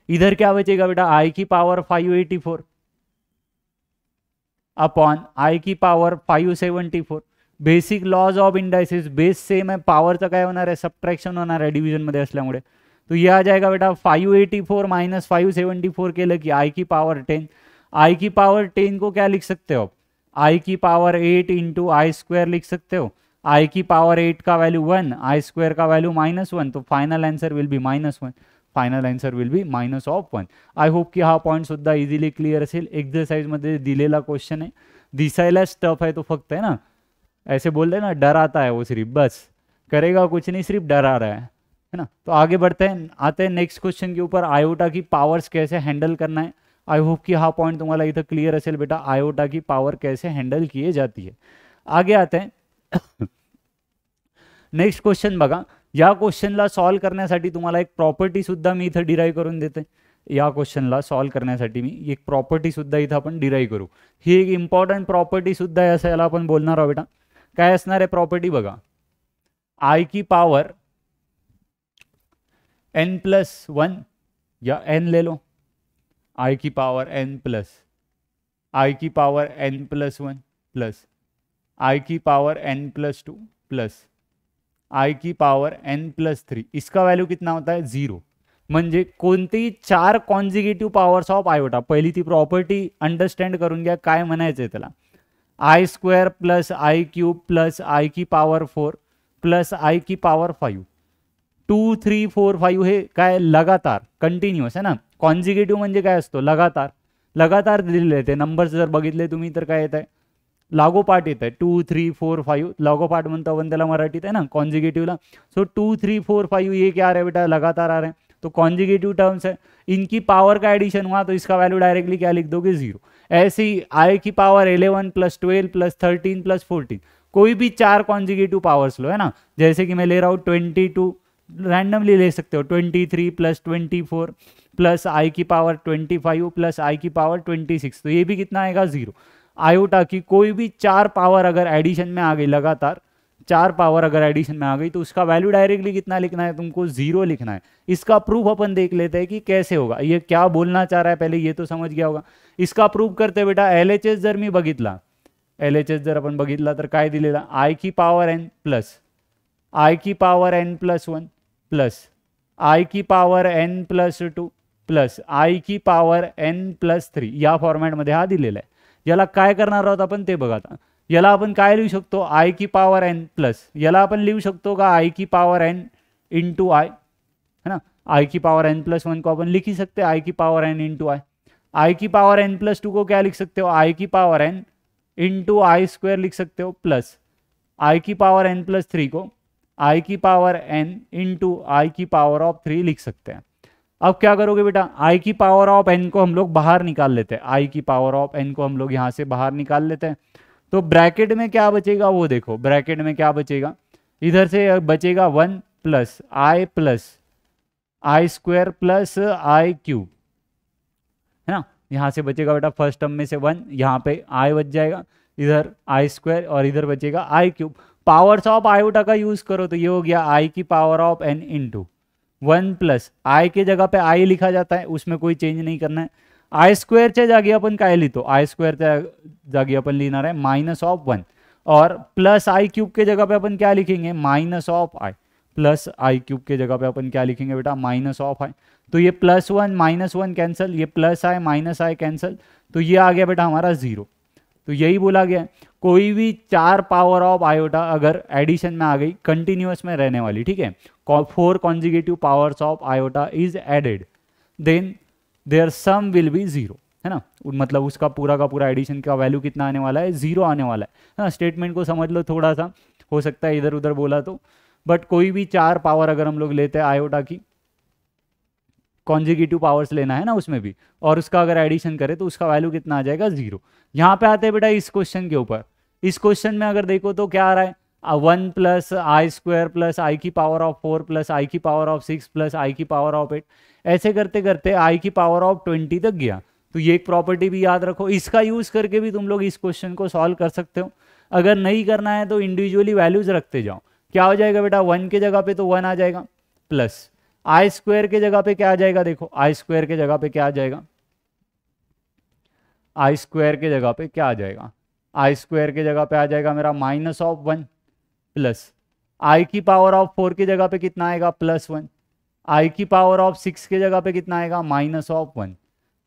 इधर क्या बचेगा बेटा आई की पावर 584 अपॉन आई की power 574. Basic laws of indices base same है, पावरचा काय होणार आहे सबट्रॅक्शन होणार आहे डिवीजन मध्ये असल्यामुळे. तो ये आ जाएगा बेटा 584 माइनस 574 केलं की आई की पावर 10. आई की पावर 10 को क्या लिख सकते हो आई की पावर 8 इंटू आई स्क्वायर लिख सकते हो. आई की पावर 8 का वैल्यू 1 आई स्क्वायर का वैल्यू -1 तो final answer will be -1. Final answer will be -1. I hope की हा पॉइंट सुद्धा इझिली क्लियर असेल. एक्सरसाइज मध्ये दिलेला क्वेश्चन आहे, दिसायला टफ है तो फक्त है ना ऐसे बोल रहे ना डराता है वो सिर्फ, बस करेगा कुछ नहीं सिर्फ डरा रहा है ना. तो आगे बढ़ते हैं, आते हैं नेक्स्ट क्वेश्चन के ऊपर. आयोटा की पावर्स कैसे हैंडल करना है. आई होप की हा पॉइंट तुम्हाला इथं क्लियर असेल बेटा. आयोटा की पावर कैसे हैंडल किए जाती है. आगे आते हैं नेक्स्ट क्वेश्चन बघा. या क्वेश्चनला सॉल्व करण्यासाठी तुम्हाला एक प्रॉपर्टी सुद्धा मी इथं डिराईव्ह करून देते. या क्वेश्चनला सॉल्व करण्यासाठी मी एक प्रॉपर्टी सुद्धा इथं आपण डिराईव्ह करू. ही एक इम्पॉर्टंट प्रॉपर्टी सुद्धा आहे असं याला आपण बोलणार आहोत बेटा. काय असणार आहे प्रॉपर्टी बघा. आई की पावर n+1 या n ले लो. आई की पावर n प्लस आई की पावर n+1 प्लस आई की पावर n+2 प्लस आई की पावर n+3. इसका वैल्यू कितना होता है 0. म्हणजे कोणतेही 4 कॉन्जिगेटिव्ह पॉवर्स ऑफ आयोटा. पहिली ती प्रॉपर्टी अंडरस्टँड करून घ्या काय म्हणायचं आहे त्याला. आई square plus I cube plus I की पावर 4 प्लस आई की पावर 5. 2 3 4 5 हे काय लगातार कंटिन्युअस आहे ना. कॉन्जिगेटिव्ह म्हणजे काय असतो लगातार. लगातार दिलेले ते नंबर्स जर बघितले तुम्ही तर काय येत आहे लागोपाठ येत आहे. 2 3 4 5 लागोपाठ म्हणतो आपण त्याला मराठीत है ना कॉन्जिगेटिव्हला. सो 2 3 4 5 ये क्या आ रहा है बेटा लगातार आ रहे हैं तो कॉन्जिगेटिव टर्म्स है. इनकी पावर का एडिशन हुआ तो इसका वैल्यू डायरेक्टली क्या लिख दोगे 0. ऐसे ही आई की पावर 11 प्लस 12 प्लस 13 प्लस 14 कोई भी 4 कॉन्जिगेटिव पावर्स लो है ना. जैसे कि मैं ले रहा हूँ 22 रैंडमली ले सकते हो, 23 प्लस 24 प्लस आई की पावर 25 प्लस आई की पावर 26, तो ये भी कितना आएगा 0। आयोटा की कोई भी 4 पावर अगर एडिशन में आ गई, लगातार 4 पावर अगर एडिशन में आ गई, तो उसका वैल्यू डायरेक्टली कितना लिखना है तुमको, 0 लिखना है। इसका प्रूफ अपन देख लेते हैं कि कैसे होगा, ये क्या बोलना चाह रहा है पहले ये तो समझ गया होगा। इसका प्रूफ करते बेटा, LHS जर मी बघितला, LHS जर आपण बघितला तर काय दिलेला, आई की पावर n प्लस आई की power n plus 1 plus I की power n plus 2 plus I की पावर n प्लस 3 या फॉर्मॅटमध्ये हा दिलेला आहे। याला काय करणार आहोत आपण ते बघा आता। याला आपण काय लिहू शकतो, आई की पावर n प्लस, याला आपण लिहू शकतो का आई की पावर n इंटू आई, है ना। आई की पावर n प्लस 1 को अपन लिख ही सकते हैं आई की पावर n इंटू आई। आई की पावर n प्लस 2 को क्या लिख सकते हो, आई की पावर n इंटू आई स्क्वायर लिख सकते हो, प्लस आई की पावर n प्लस 3 को आई की पावर n इंटू आई की पावर ऑफ 3 लिख सकते हैं। अब क्या करोगे बेटा, आई की पावर ऑफ n को हम लोग बाहर निकाल लेते हैं, आई की पावर ऑफ n को हम लोग यहाँ से बाहर निकाल लेते हैं। तो ब्रैकेट में क्या बचेगा वो देखो, ब्रैकेट में क्या बचेगा, इधर से बचेगा 1 प्लस आई स्क्वायर प्लस आई क्यूब, है ना। यहाँ से बचेगा बेटा फर्स्ट टर्म में से 1, यहाँ पे आई बच जाएगा, इधर आई स्क्वायर और इधर बचेगा I cube. Powers of iota का यूज करो तो ये हो गया आई की power of n into 1 plus I के जगह पे आई लिखा जाता है, उसमें कोई चेंज नहीं करना है। आई स्क्वेअरच्या जागी आपण काय लिहितो, आई स्क्वेअरच्या जागी अपन लिखना है माइनस ऑफ 1 और प्लस आई क्यूब के जगह पे अपन क्या लिखेंगे, minus of I, plus I cube के जगह पे अपन क्या लिखेंगे बेटा, माइनस ऑफ आई। तो ये प्लस 1 माइनस 1 कैंसिल, ये plus I minus I cancel, तो ये आ गया बेटा हमारा 0। तो यही बोला गया, कोई भी 4 पावर ऑफ आयोटा अगर एडिशन में आ गई, कंटिन्यूअस में रहने वाली, ठीक है, 4 conjugative powers of iota is added, then their sum will be 0, है ना। मतलब उसका पूरा का पूरा एडिशन का वैल्यू कितना आने वाला है, 0 आने वाला है ना। स्टेटमेंट को समझ लो, थोड़ा सा हो सकता है इधर उधर बोला तो, बट कोई भी 4 पावर अगर हम लोग लेते हैं आयोटा की, कॉन्जिगेटिव पावर्स लेना है ना उसमें भी, और उसका अगर एडिशन करें तो उसका वैल्यू कितना आ जाएगा, 0। यहाँ पे आते हैं बेटा इस क्वेश्चन के ऊपर। इस क्वेश्चन में अगर देखो तो क्या आ रहा है, 1 plus I square plus I की पावर ऑफ 4 प्लस आई की पावर ऑफ 6 प्लस आई की पावर ऑफ 8, ऐसे करते करते आई की पावर ऑफ 20 तक गया। तो ये एक प्रॉपर्टी भी याद रखो, इसका यूज करके भी तुम लोग इस क्वेश्चन को सॉल्व कर सकते हो। अगर नहीं करना है तो इंडिविजुअली वैल्यूज रखते जाओ। क्या हो जाएगा बेटा, 1 के जगह पे तो 1 आ जाएगा, प्लस आई स्क्वायर के जगह पे क्या आ जाएगा, देखो आई स्क्वायर के जगह पे क्या आ जाएगा, आई स्क्वायर के जगह पे क्या आ जाएगा, आई स्क्वायर के जगह पे आ जाएगा मेरा माइनस ऑफ 1 प्लस आई की पावर ऑफ 4 की जगह पे कितना आएगा, प्लस 1, आई की पावर ऑफ 6 की जगह पे कितना आएगा, माइनस ऑफ 1,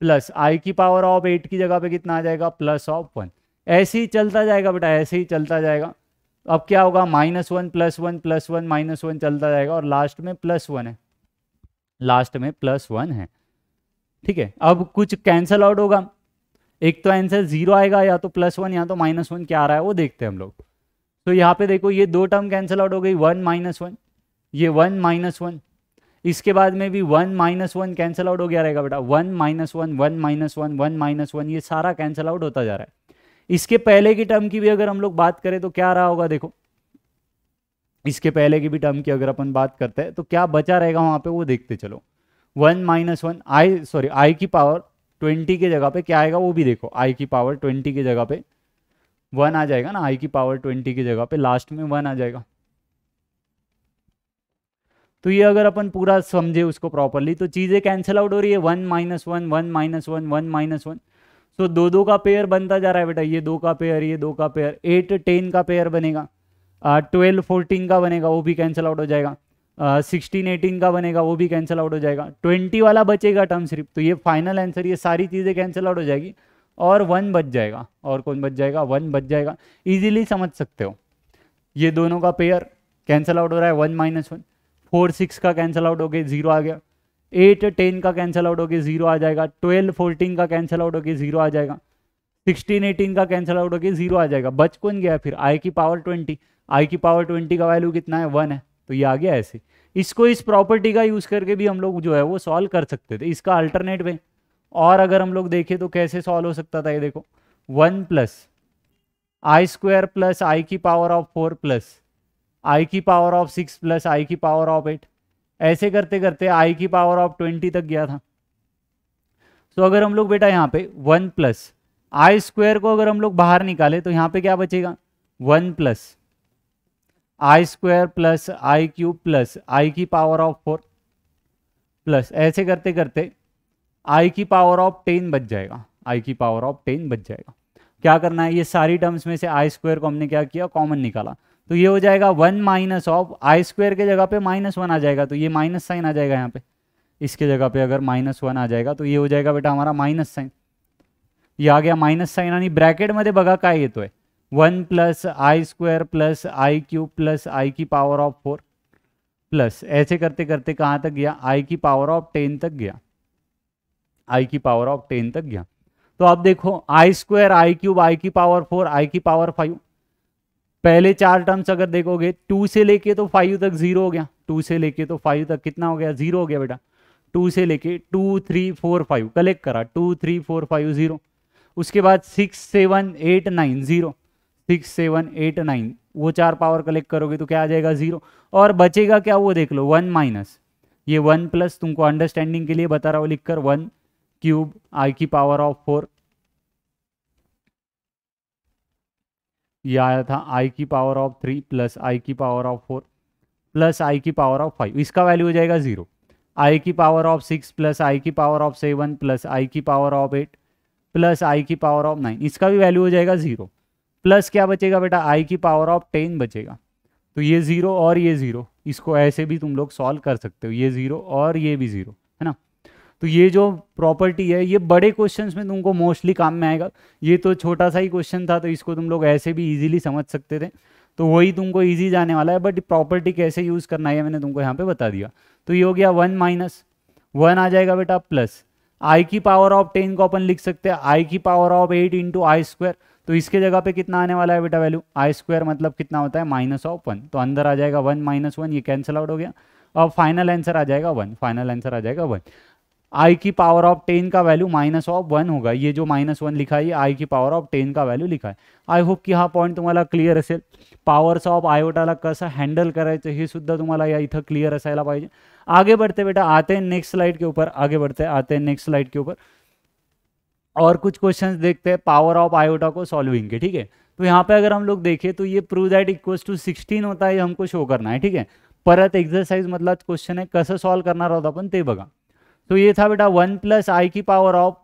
प्लस आई की पावर ऑफ 8 की जगह पे कितना आ जाएगा, प्लस ऑफ 1। ऐसे ही चलता जाएगा बेटा, ऐसे ही चलता जाएगा। अब क्या होगा, -1 +1 +1 -1 चलता जाएगा और लास्ट में +1 है, लास्ट में +1 है, ठीक है। अब कुछ कैंसल आउट होगा, एक तो आंसर 0 आएगा, या तो +1 या तो -1, क्या आ रहा है वो देखते हैं हम लोग। तो यहाँ पे देखो ये 2 टर्म कैंसिल आउट हो गई, 1 -1, ये 1 -1, इसके बाद में भी 1 -1 कैंसिल आउट हो गया रहेगा बेटा, 1 -1 1 -1 1 -1, ये सारा कैंसिल आउट होता जा रहा है। इसके पहले की टर्म की भी अगर हम लोग बात करें तो क्या रहा होगा, देखो इसके पहले की भी टर्म की अगर अपन बात करते हैं तो क्या बचा रहेगा वहां पे वो देखते चलो। 1 -1 आई की पावर 20 के जगह पे क्या आएगा वो भी देखो, आई की पावर 20 की जगह पे 1 आ जाएगा ना, आई की पावर 20 की जगह पे लास्ट में 1 आ जाएगा। तो ये अगर अपन पूरा समझे उसको प्रॉपरली तो चीज़ें कैंसिल आउट हो रही है, 1 -1 1 -1 1 -1, तो 2 का पेयर बनता जा रहा है बेटा, ये 2 का पेयर, ये 2 का पेयर, 8 10 का पेयर बनेगा, 12 14 का बनेगा वो भी कैंसिल आउट हो जाएगा, 16 18 का बनेगा वो भी कैंसिल आउट हो जाएगा, 20 वाला बचेगा टर्म सिर्फ। तो ये फाइनल आंसर, ये सारी चीज़ें कैंसिल आउट हो जाएगी और 1 बच जाएगा। और कौन बच जाएगा, 1 बच जाएगा, इजीली समझ सकते हो। ये दोनों का पेयर कैंसिल आउट हो रहा है, 1 -1, 4 6 का कैंसिल आउट हो गया, 0 आ गया, 8 10 का कैंसिल आउट हो गया, 0 आ जाएगा, 12 14 का कैंसिल आउट हो गया, 0 आ जाएगा, 16 18 का कैंसिल आउट हो गया, 0 आ जाएगा। बच कौन गया फिर, आई की पावर 20, आई की पावर 20 का वैल्यू कितना है, 1 है, तो ये आ गया ऐसे। इसको इस प्रॉपर्टी का यूज करके भी हम लोग जो है वो सॉल्व कर सकते थे, इसका अल्टरनेट वे। और अगर हम लोग देखें तो कैसे सॉल्व हो सकता था, ये देखो 1 plus I square plus I की पावर ऑफ 4 प्लस आई की पावर ऑफ 6 प्लस आई की पावर ऑफ 8, ऐसे करते करते आई की पावर ऑफ 20 तक गया था। तो अगर हम लोग बेटा यहाँ पे 1 प्लस आई स्क्वायर को अगर हम लोग बाहर निकाले तो यहाँ पे क्या बचेगा, 1 plus I square plus I cube plus I की पावर ऑफ 4 प्लस ऐसे करते करते आई की पावर ऑफ 10 बच जाएगा, आई की पावर ऑफ 10 बच जाएगा। क्या करना है, ये सारी टर्म्स में से आई स्क्वायर को हमने क्या किया, कॉमन निकाला, तो ये हो जाएगा 1 माइनस ऑफ आई स्क्वायर के जगह पे -1 आ जाएगा, तो ये माइनस साइन आ जाएगा यहाँ पे, इसके जगह पे अगर -1 आ जाएगा तो ये हो जाएगा बेटा हमारा माइनस साइन, ये आ गया माइनस साइन। आणि ब्रॅकेटमध्ये बघा काय येतोय, 1 plus I square plus I cube plus I की पावर ऑफ 4 प्लस ऐसे करते करते कहाँ तक गया, आई की पावर ऑफ 10 तक गया, आई की पावर ऑफ 10 तक गया। तो अब देखो आई स्क्वायर आई क्यूब आई की पावर 4 आई की पावर 5, पहले 4 टर्म्स अगर देखोगे 2 से लेके तो 5 तक 0 हो गया, 2 से लेके तो 5 तक कितना हो गया, 0 हो गया बेटा। 2 से लेके 2 3 4 5 कलेक्ट करा, 2 3 4 5 0, उसके बाद 6 7 8 9 0, 6 7 8 9 वो 4 पावर कलेक्ट करोगे तो क्या आ जाएगा 0, और बचेगा क्या वो देख लो 1 माइनस ये 1 प्लस, तुमको अंडरस्टैंडिंग के लिए बता रहा हूँ लिखकर, 1 क्यूब आई की पावर ऑफ 4, ये आया था आई की पावर ऑफ 3 प्लस आई की पावर ऑफ 4 प्लस आई की पावर ऑफ 5, इसका वैल्यू हो जाएगा 0, आई की पावर ऑफ 6 प्लस आई की पावर ऑफ 7 प्लस आई की पावर ऑफ 8 प्लस आई की पावर ऑफ 9, इसका भी वैल्यू हो जाएगा 0, प्लस क्या बचेगा बेटा, आई की पावर ऑफ 10 बचेगा। तो ये 0 और ये 0, इसको ऐसे भी तुम लोग सॉल्व कर सकते हो, ये 0 और ये भी 0 है ना। तो ये जो प्रॉपर्टी है ये बड़े क्वेश्चंस में तुमको मोस्टली काम में आएगा, ये तो छोटा सा ही क्वेश्चन था तो इसको तुम लोग ऐसे भी इजीली समझ सकते थे, तो वही तुमको इजी जाने वाला है, बट प्रॉपर्टी कैसे यूज़ करना है मैंने तुमको यहाँ पे बता दिया। तो ये हो गया 1 माइनस 1 आ जाएगा बेटा, प्लस आई की पावर ऑफ 10 को अपन लिख सकते हैं आई की power of 8 into I square, तो इसके जगह पे कितना आने वाला है बेटा वैल्यू, आई स्क्वायर मतलब कितना होता है -1, तो अंदर आ जाएगा 1 - 1, ये कैंसिल आउट हो गया, अब फाइनल आंसर आ जाएगा 1, फाइनल आंसर आ जाएगा 1। आई की पावर ऑफ 10 का वैल्यू -1 होगा, ये जो -1 लिखा है ये आई की पावर ऑफ 10 का वैल्यू लिखा है। आई होप की हा पॉईंट तुम्हाला क्लिअर असेल, पॉवर्स ऑफ आयोटाला कसं हँडल करायचं हे सुद्धा तुम्हाला या इथं क्लियर असायला पाहिजे। आगे बढ़ते बेटा, आते हैं नेक्स्ट स्लाइड के ऊपर, आगे बढ़ते आते हैं नेक्स्ट स्लाइड के ऊपर और कुछ क्वेश्चंस देखते हैं पावर ऑफ आयोटा को सॉल्विंग के, ठीक है। तो यहाँ पे अगर हम लोग देखें तो ये प्रूव दैट इक्वल्स टू 16 होता है, हमको शो करना है, ठीक है। परत एक्सरसाइज मधला क्वेश्चन आहे, कसं सॉल्व करणार आहोत आपण ते बघा। तो ये था बेटा 1 प्लस आई की power of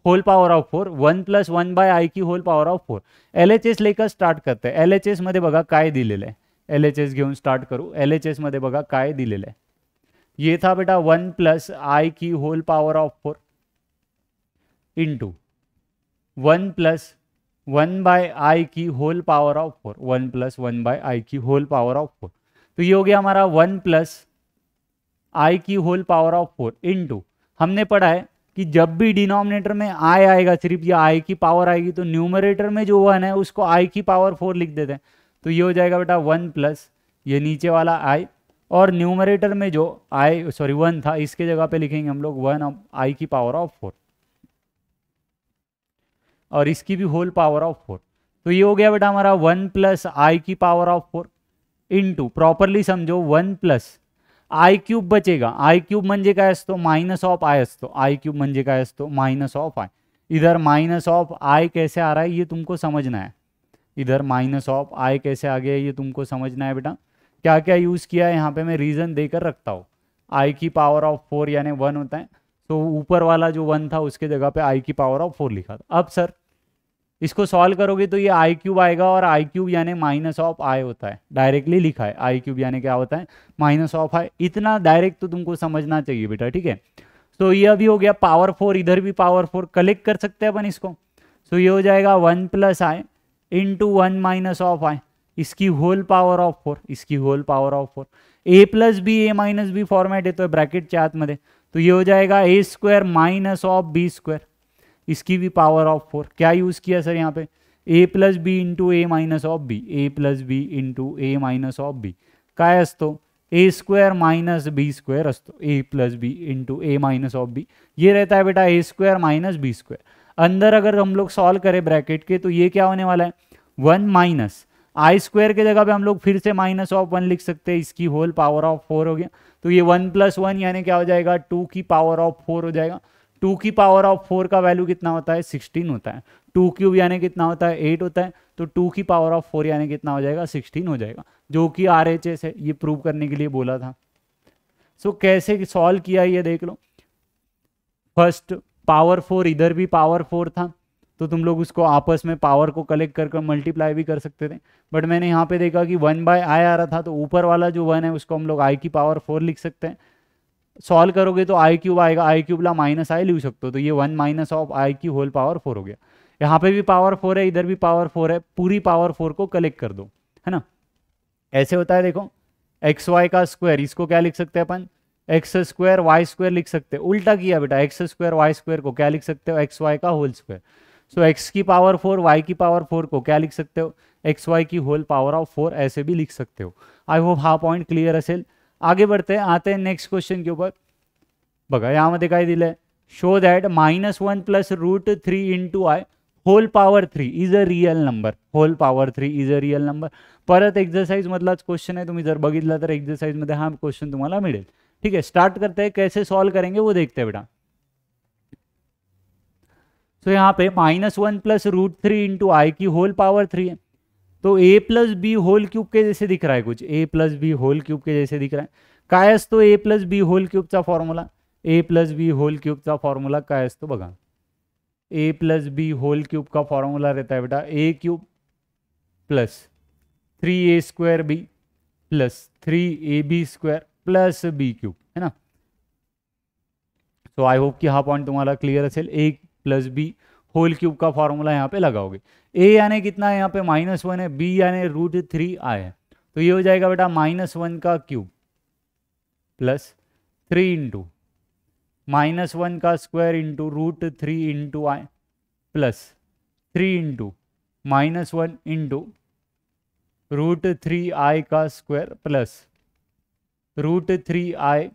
whole power of 4, 1 plus 1 by I की होल पावर ऑफ 4। LHS लेकर स्टार्ट करते हैं, LHS मध्ये बघा काय दिलेलं आहे, LHS घेऊन स्टार्ट करू, LHS मध्ये बघा काय दिलेलं आहे। ये था बेटा 1 प्लस आई की whole power of 4 into 1 plus 1 by I की whole power of 4, 1 plus 1 by I की होल पावर ऑफ 4। तो ये हो गया हमारा 1 प्लस आई की होल पावर ऑफ 4 इंटू, हमने पढ़ा है कि जब भी डिनोमिनेटर में आई आएगा सिर्फ या आई की पावर आएगी तो न्यूमरेटर में जो 1 है उसको आई की पावर 4 लिख देते हैं। तो ये हो जाएगा बेटा 1 प्लस ये नीचे वाला आई, और न्यूमरेटर में जो आई 1 था इसके जगह पे लिखेंगे हम लोग 1 आई की पावर ऑफ 4 और इसकी भी होल पावर ऑफ 4। तो ये हो गया बेटा हमारा 1 प्लस आई की पावर ऑफ 4 इंटू, प्रॉपरली समझो 1 प्लस आई क्यूब बचेगा, आई क्यूब म्हणजे काय असतो, माइनस ऑफ आई असतो, आई क्यूब म्हणजे काय असतो, माइनस ऑफ आई। इधर माइनस ऑफ आई कैसे आ रहा है ये तुमको समझना है, इधर माइनस ऑफ आई कैसे आ गया ये तुमको समझना है बेटा। क्या क्या यूज़ किया है यहाँ पे मैं रीज़न देकर रखता हूँ। आई की पावर ऑफ 4 यानी 1 होता है, तो ऊपर वाला जो 1 था उसके जगह पे आई की पावर ऑफ 4 लिखा था। अब सर इसको सॉल्व करोगे तो ये आई क्यूब आएगा, और आई क्यूब यानी माइनस ऑफ आई होता है, डायरेक्टली लिखा है आई क्यूब यानी क्या होता है, माइनस ऑफ आई। इतना डायरेक्ट तो तुमको समझना चाहिए बेटा, ठीक है। तो ये अभी हो गया पावर 4, इधर भी पावर 4 कलेक्ट कर सकते हैं अपन इसको। तो ये हो जाएगा 1 plus I into 1 minus of I, इसकी होल पावर ऑफ 4, इसकी whole power of 4। A plus B A minus B format येतोय ब्रॅकेटच्या आतमध्ये, तो ये हो जाएगा A square minus of B square, इसकी भी पावर ऑफ 4। क्या यूज़ किया सर यहाँ पे, A plus B into A minus of B, A plus B into A minus of B काय असतो, A square minus B square असतो, A plus B into A minus of B, ये रहता है बेटा ए स्क्वायर माइनस बी स्क्वायर। अंदर अगर हम लोग सॉल्व करें ब्रैकेट के तो ये क्या होने वाला है 1 माइनस आई स्क्वायर के जगह पे हम लोग फिर से -1 लिख सकते हैं, इसकी होल पावर ऑफ 4 हो गया। तो ये 1 + 1 यानी क्या हो जाएगा 2 की पावर ऑफ 4 हो जाएगा। 2 की पावर ऑफ 4 का वैल्यू कितना होता है 16 होता है। 2 क्यूब यानी कितना होता है 8 होता है। तो 2 की पावर ऑफ 4 यानी कितना हो जाएगा 16 हो जाएगा, जो कि RHS है। ये प्रूव करने के लिए बोला था। सो कैसे सॉल्व किया ये देख लो। फर्स्ट पावर 4, इधर भी पावर 4 था तो तुम लोग उसको आपस में पावर को कलेक्ट कर मल्टीप्लाई भी कर सकते थे, बट मैंने यहाँ पे देखा कि 1/i आ रहा था, तो ऊपर वाला जो 1 है उसको हम लोग i की पावर 4 लिख सकते हैं। सॉल्व करोगे तो आई क्यूब आएगा, आई क्यूब ला -i लिख सकते हो, तो ये 1 माइनस ऑफ आई की होल पावर 4 हो गया। यहाँ पे भी पावर 4 है, इधर भी पावर 4 है, पूरी पावर 4 को कलेक्ट कर दो, है ना। ऐसे होता है देखो, एक्स वाई का स्क्वायर, इसको क्या लिख सकते हैं अपन एक्स स्क्वायर वाई स्क्वायर लिख सकते हैं। उल्टा किया बेटा, एक्स स्क्वायर वाई स्क्वायर को क्या लिख सकते हो एक्स वाई का होल स्क्वायर। सो एक्स की पावर 4 वाई की पावर 4 को क्या लिख सकते हो एक्स वाई की होल पावर ऑफ 4, ऐसे भी लिख सकते हो। आई होप हा पॉइंट क्लियर असेल। आगे बढ़ते हैं, आते हैं नेक्स्ट क्वेश्चन के ऊपर। बघा यामध्ये काय दिलंय, show that -1 + √3 into i whole power 3 is a real number. Whole power 3 is a real number. परत एक्सरसाइज मधलाच क्वेश्चन आहे, तुम्ही जर बघितला तर एक्सरसाइज मध्ये हा क्वेश्चन तुम्हाला मिळेल। ठीक है, स्टार्ट करते हैं, कैसे सॉल्व करेंगे वो देखते हैं बेटा। तो यहाँ पे -1 + √3 इंटू आई की होल पावर 3 है, तो a + b होल क्यूब के जैसे दिख रहा है, कुछ a + b होल क्यूब के जैसे दिख रहा है। काय असतो a + b होल क्यूबचा फॉर्म्युला, a + b होल क्यूबचा फॉर्म्युला काय असतो बघा। a + b होल क्यूब का फॉर्मूला रहता है बेटा a³ + 3a² b + 3ab² + b³ है ना। तो आई होप कि हा पॉइंट तुम्हाला क्लियर असेल। a + b होल क्यूब का फॉर्मूला यहाँ पे लगाओगे। a यानी कितना है यहाँ पे -1 है, b यानी √3i है, तो ये हो जाएगा बेटा -1 का क्यूब + 3 इंटू -1 का स्क्वायर इंटू √3 इंटू आई प्लस 3 इंटू -1 इंटू √3i का स्क्वायर प्लस √3i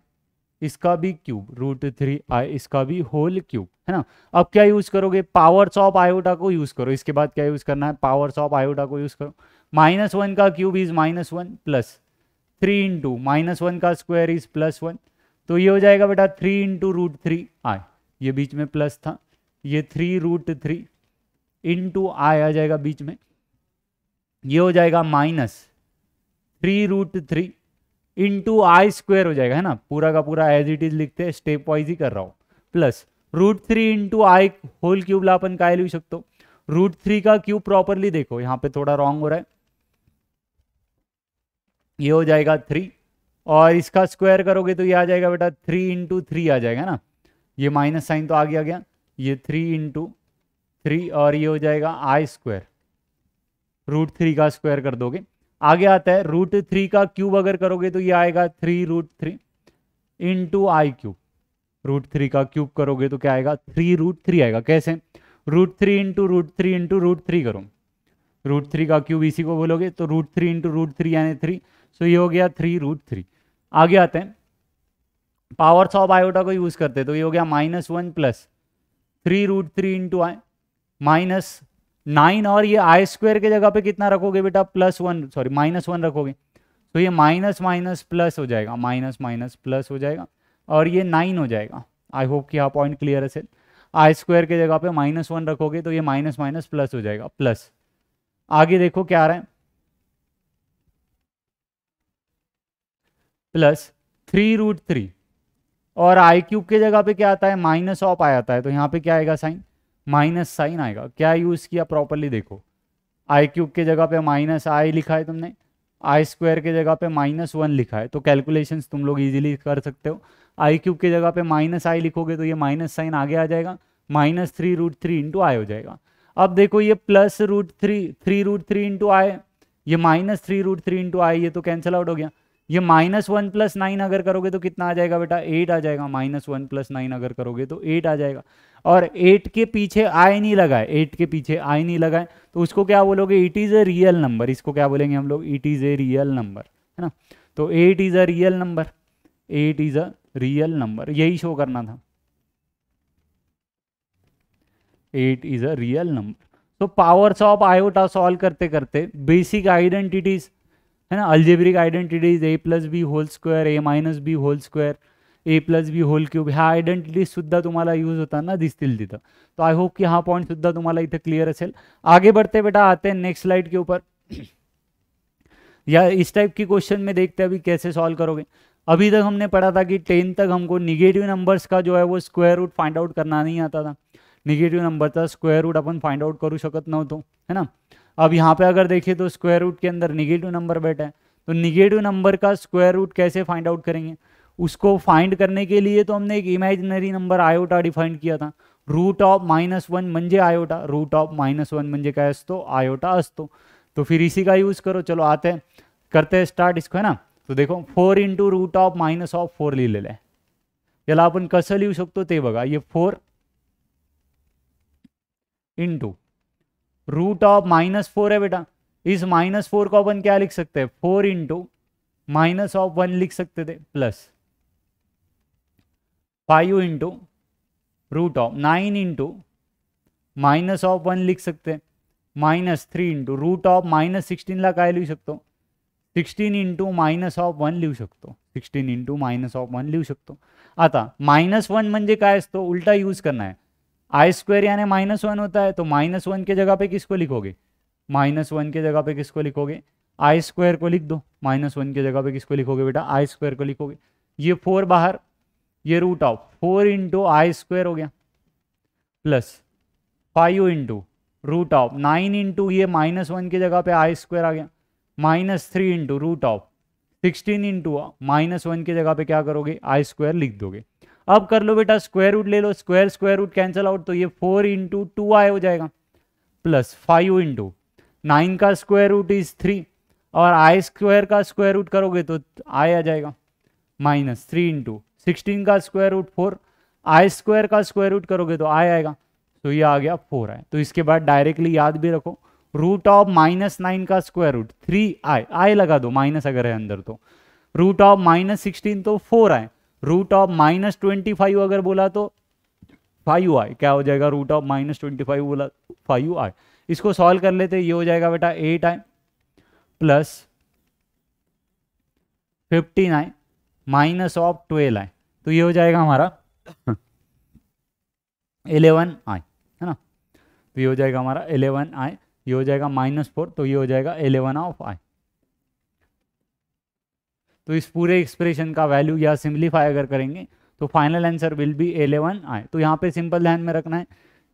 इसका भी क्यूब, √3i इसका भी होल क्यूब, है ना। अब क्या यूज करोगे, पावर्स ऑफ आयोटा को यूज करो। इसके बाद क्या यूज करना है, पावर्स ऑफ आयोटा को यूज करो। -1 का क्यूब इज -1 प्लस 3 इंटू -1 का स्क्वायर इज +1, तो ये हो जाएगा बेटा 3 इंटू √3i, ये बीच में प्लस था, ये 3√3 इंटू आई आ जाएगा बीच में, ये हो जाएगा -3√3 इंटू आई स्क्वायर हो जाएगा, है ना। पूरा का पूरा एज इट इज लिखते हैं, स्टेप वाइज ही कर रहा हूँ। प्लस √3 इंटू आई होल क्यूब ला अपन काय लिखू शकतो, √3 का क्यूब प्रॉपरली देखो, यहाँ पे थोड़ा रॉन्ग हो रहा है, ये हो जाएगा 3 और इसका स्क्वायर करोगे तो ये आ जाएगा बेटा 3 इंटू 3 आ जाएगा ना, ये माइनस साइन तो आगे आ गया, ये 3 इंटू 3 और ये हो जाएगा आई स्क्वायर, √3 का स्क्वायर कर दोगे। आगे आता है √3 का क्यूब अगर करोगे तो ये आएगा 3√3 इंटू आई क्यूब, √3 का क्यूब करोगे तो क्या आएगा 3√3 आएगा। कैसे, √3 इंटू √3 इंटू √3 करो, √3 का क्यूब इसी को बोलोगे तो √3 इंटू √3 यानी 3, सो ये हो गया 3√3। आगे आते हैं, पावर्स ऑफ आयोटा को यूज करते हैं, तो ये हो गया -1 प्लस 3√3 इंटू आई -9 और ये आई स्क्वायर के जगह पे कितना रखोगे बेटा +1, सॉरी -1 रखोगे, तो ये माइनस माइनस प्लस हो जाएगा, माइनस माइनस प्लस हो जाएगा और ये 9 हो जाएगा। आई होप कि हाँ पॉइंट क्लियर है। आई स्क्वायर के जगह पे -1 रखोगे तो ये माइनस माइनस प्लस हो जाएगा, प्लस आगे देखो क्या आ रहा है, प्लस 3√3 और आई क्यूब के जगह पे क्या आता है माइनस ऑफ आ आता है, तो यहाँ पे क्या आएगा साइन, माइनस साइन आएगा। क्या यूज किया प्रॉपरली देखो, आई क्यूब के जगह पे -i लिखा है तुमने, आई स्क्वायर के जगह पे -1 लिखा है, तो कैलकुलेशंस तुम लोग इजीली कर सकते हो। आई क्यूब के जगह पे -i लिखोगे तो ये माइनस साइन आगे आ जाएगा, -3√3 इंटू आई हो जाएगा। अब देखो ये +√3 3√3 इंटू आई, ये -3√3 इंटू आई, ये तो कैंसिल आउट हो गया। ये -1 + 9 अगर करोगे तो कितना आ जाएगा बेटा 8 आ जाएगा, -1 + 9 अगर करोगे तो 8 आ जाएगा। और 8 के पीछे आई नहीं लगाए, 8 के पीछे आई नहीं लगाए तो उसको क्या बोलोगे, it is a real number, इसको क्या बोलेंगे हम लोग, it is a real number, है ना। तो 8 is a real number, 8 is a real number, यही शो करना था, 8 इज़ अ रियल नंबर। तो पावर्स ऑफ आयोटा सॉल्व करते करते बेसिक आइडेंटिटीज है ना, अल्जेब्रिक आयडेंटिटीज ए प्लस बी होल स्क्वेअर, ए मायनस बी होल स्क्वेअर, ए प्लस बी होल क्यूब, ह्या identities सुद्धा तुम्हाला यूज होताना दिसतील तिथं. तो आई होप की हा पॉईंट सुद्धा तुम्हाला इथे क्लियर असेल. आगे बढ़ते बेटा, आते हैं नेक्स्ट स्लाइड के ऊपर. या इस टाइप की क्वेश्चन में देखते हैं अभी कैसे सॉल्व करोगे. अभी तक हमने पढ़ा था कि 10 तक हमको निगेटिव नंबर्स का जो है वो स्क्वायर रूट फाइंड आउट करना नहीं आता था. निगेटिव नंबरचा स्क्वायर रूट आपण फाइंड आउट करू शकत नव्हतो, है ना. अब यहाँ पे अगर देखिए तो स्क्वायर रूट के अंदर निगेटिव नंबर बैठा है, तो निगेटिव नंबर का स्क्वायर रूट कैसे फाइंड आउट करेंगे. उसको फाइंड करने के लिए तो हमने एक इमेजिनरी नंबर आयोटा डिफाइन किया था. रूट ऑफ -1 म्हणजे आयोटा, रूट ऑफ -1 म्हणजे काय असतो, आयोटा असतो. तो फिर इसी का यूज करो. चलो आते हैं, करते हैं स्टार्ट इसको, है ना. तो देखो 4 इंटू रूट ऑफ -4 लिहिलेलं आहे. याला आपण कसं लिहू शकतो ते बघा. ये 4 इंटू रूट ऑफ -4 है बेटा. इस -4 को अपन क्या लिख सकते हैं, 4 इंटू -1 लिख सकते थे, plus 5 into root of 9 into -1 लिख सकते हैं, -3 इंटू रूट ऑफ -16 ला काय लिहू शकतो, 16 इंटू -1 लिहू शकतो, 16 इंटू -1 लिहू शकतो. आता -1 म्हणजे काय असतो, उल्टा यूज करना है. आई स्क्वायर यानी -1 होता है, तो -1 के जगह पे किसको लिखोगे, -1 के जगह पे किसको लिखोगे, आई स्क्वायर को लिख दो. -1 के जगह पे किसको लिखोगे बेटा, आई स्क्वायर को लिखोगे. ये 4 बाहर, ये root of 4 into I square हो गया, plus 5 into root of 9 into ये -1 की जगह पे आई स्क्वायर आ गया, -3 इंटू रूट ऑफ 16 इंटू -1 की जगह पे क्या करोगे, आई स्क्वायर लिख दोगे. अब कर लो बेटा स्क्वायर रूट ले लो, स्क्वायर रूट कैंसिल आउट, तो ये 4 इंटू 2i हो जाएगा, प्लस 5 इंटू 9 का स्क्वायर रूट इज 3, और आई स्क्वायर का स्क्वायर रूट करोगे तो आई आ जाएगा, -3 इंटू 16 का स्क्वायर रूट 4, आई स्क्वायर का स्क्वायर रूट करोगे तो आई आएगा, तो ये आ गया 4 है. तो इसके बाद डायरेक्टली याद भी रखो, रूट ऑफ -9 का स्क्वायर रूट 3i, आई लगा दो माइनस अगर है अंदर तो, रूट ऑफ -16 तो 4i, रूट ऑफ -25 अगर बोला तो 5i, क्या हो जाएगा, रूट ऑफ -25 बोला 5i. इसको सॉल्व कर लेते, ये हो जाएगा बेटा 8i plus 15i minus of 12i, तो ये हो जाएगा हमारा 11i, है ना. तो ये हो जाएगा हमारा 11i, ये हो जाएगा -4, तो ये हो जाएगा 11 ऑफ i. तो इस पूरे एक्सप्रेशन का वैल्यू या सिंप्लीफाई अगर करेंगे तो final answer will be 11i. तो यहाँ पे सिंपल ध्यान में रखना है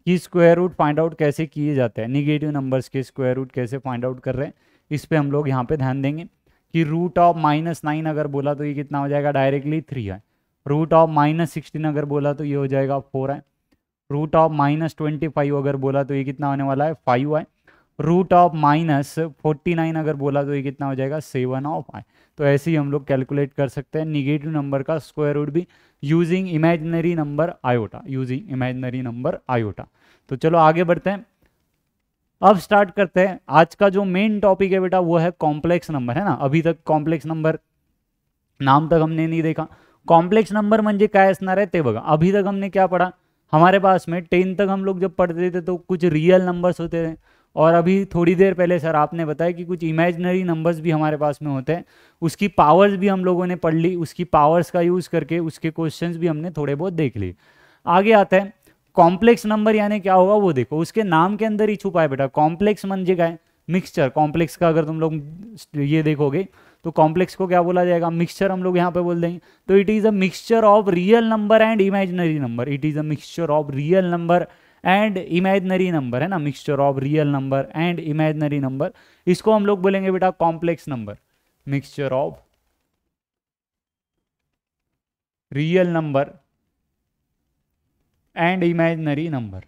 कि स्क्वायर रूट फाइंड आउट कैसे किए जाते हैं, निगेटिव नंबर्स के स्क्वायर रूट कैसे फाइंड आउट कर रहे हैं, इस पे हम लोग यहाँ पे ध्यान देंगे. कि रूट ऑफ -9 अगर बोला तो ये कितना हो जाएगा, डायरेक्टली 3i. रूट ऑफ -16 अगर बोला तो ये हो जाएगा 4i. रूट ऑफ -25 अगर बोला तो ये कितना होने वाला है, 5i. रूट ऑफ -49 अगर बोला तो ये कितना हो जाएगा, 7 ऑफ i. तो ऐसे ही हम लोग कैलकुलेट कर सकते हैं निगेटिव नंबर का स्क्वायर रूट भी using imaginary number iota, using imaginary number iota. तो चलो आगे बढ़ते हैं. अब स्टार्ट करते हैं. आज का जो मेन टॉपिक है बेटा वो है कॉम्प्लेक्स नंबर, है ना. अभी तक कॉम्प्लेक्स नंबर नाम तक हमने नहीं देखा. कॉम्प्लेक्स नंबर म्हणजे काय असणार आहे ते बघा. अभी तक हमने क्या पढ़ा, हमारे पास में 10 तक हम लोग जब पढ़ते थे तो कुछ रियल नंबर्स होते थे, और अभी थोड़ी देर पहले सर आपने बताया कि कुछ इमेजिनरी नंबर्स भी हमारे पास में होते हैं. उसकी पावर्स भी हम लोगों ने पढ़ ली, उसकी पावर्स का यूज़ करके उसके क्वेश्चंस भी हमने थोड़े बहुत देख लिए. आगे आता है कॉम्प्लेक्स नंबर यानी क्या होगा वो देखो, उसके नाम के अंदर ही छुपा है बेटा. कॉम्प्लेक्स म्हणजे काय, मिक्सचर. कॉम्प्लेक्स का अगर तुम लोग ये देखोगे तो कॉम्प्लेक्स को क्या बोला जाएगा, मिक्सचर हम लोग यहाँ पे बोल देंगे. तो it is a mixture of real number and imaginary number. It is a mixture of real number and imaginary number, है ना. Mixture of real number and imaginary number, इसको हम लोग बोलेंगे बेटा complex number. Mixture of real number and imaginary number,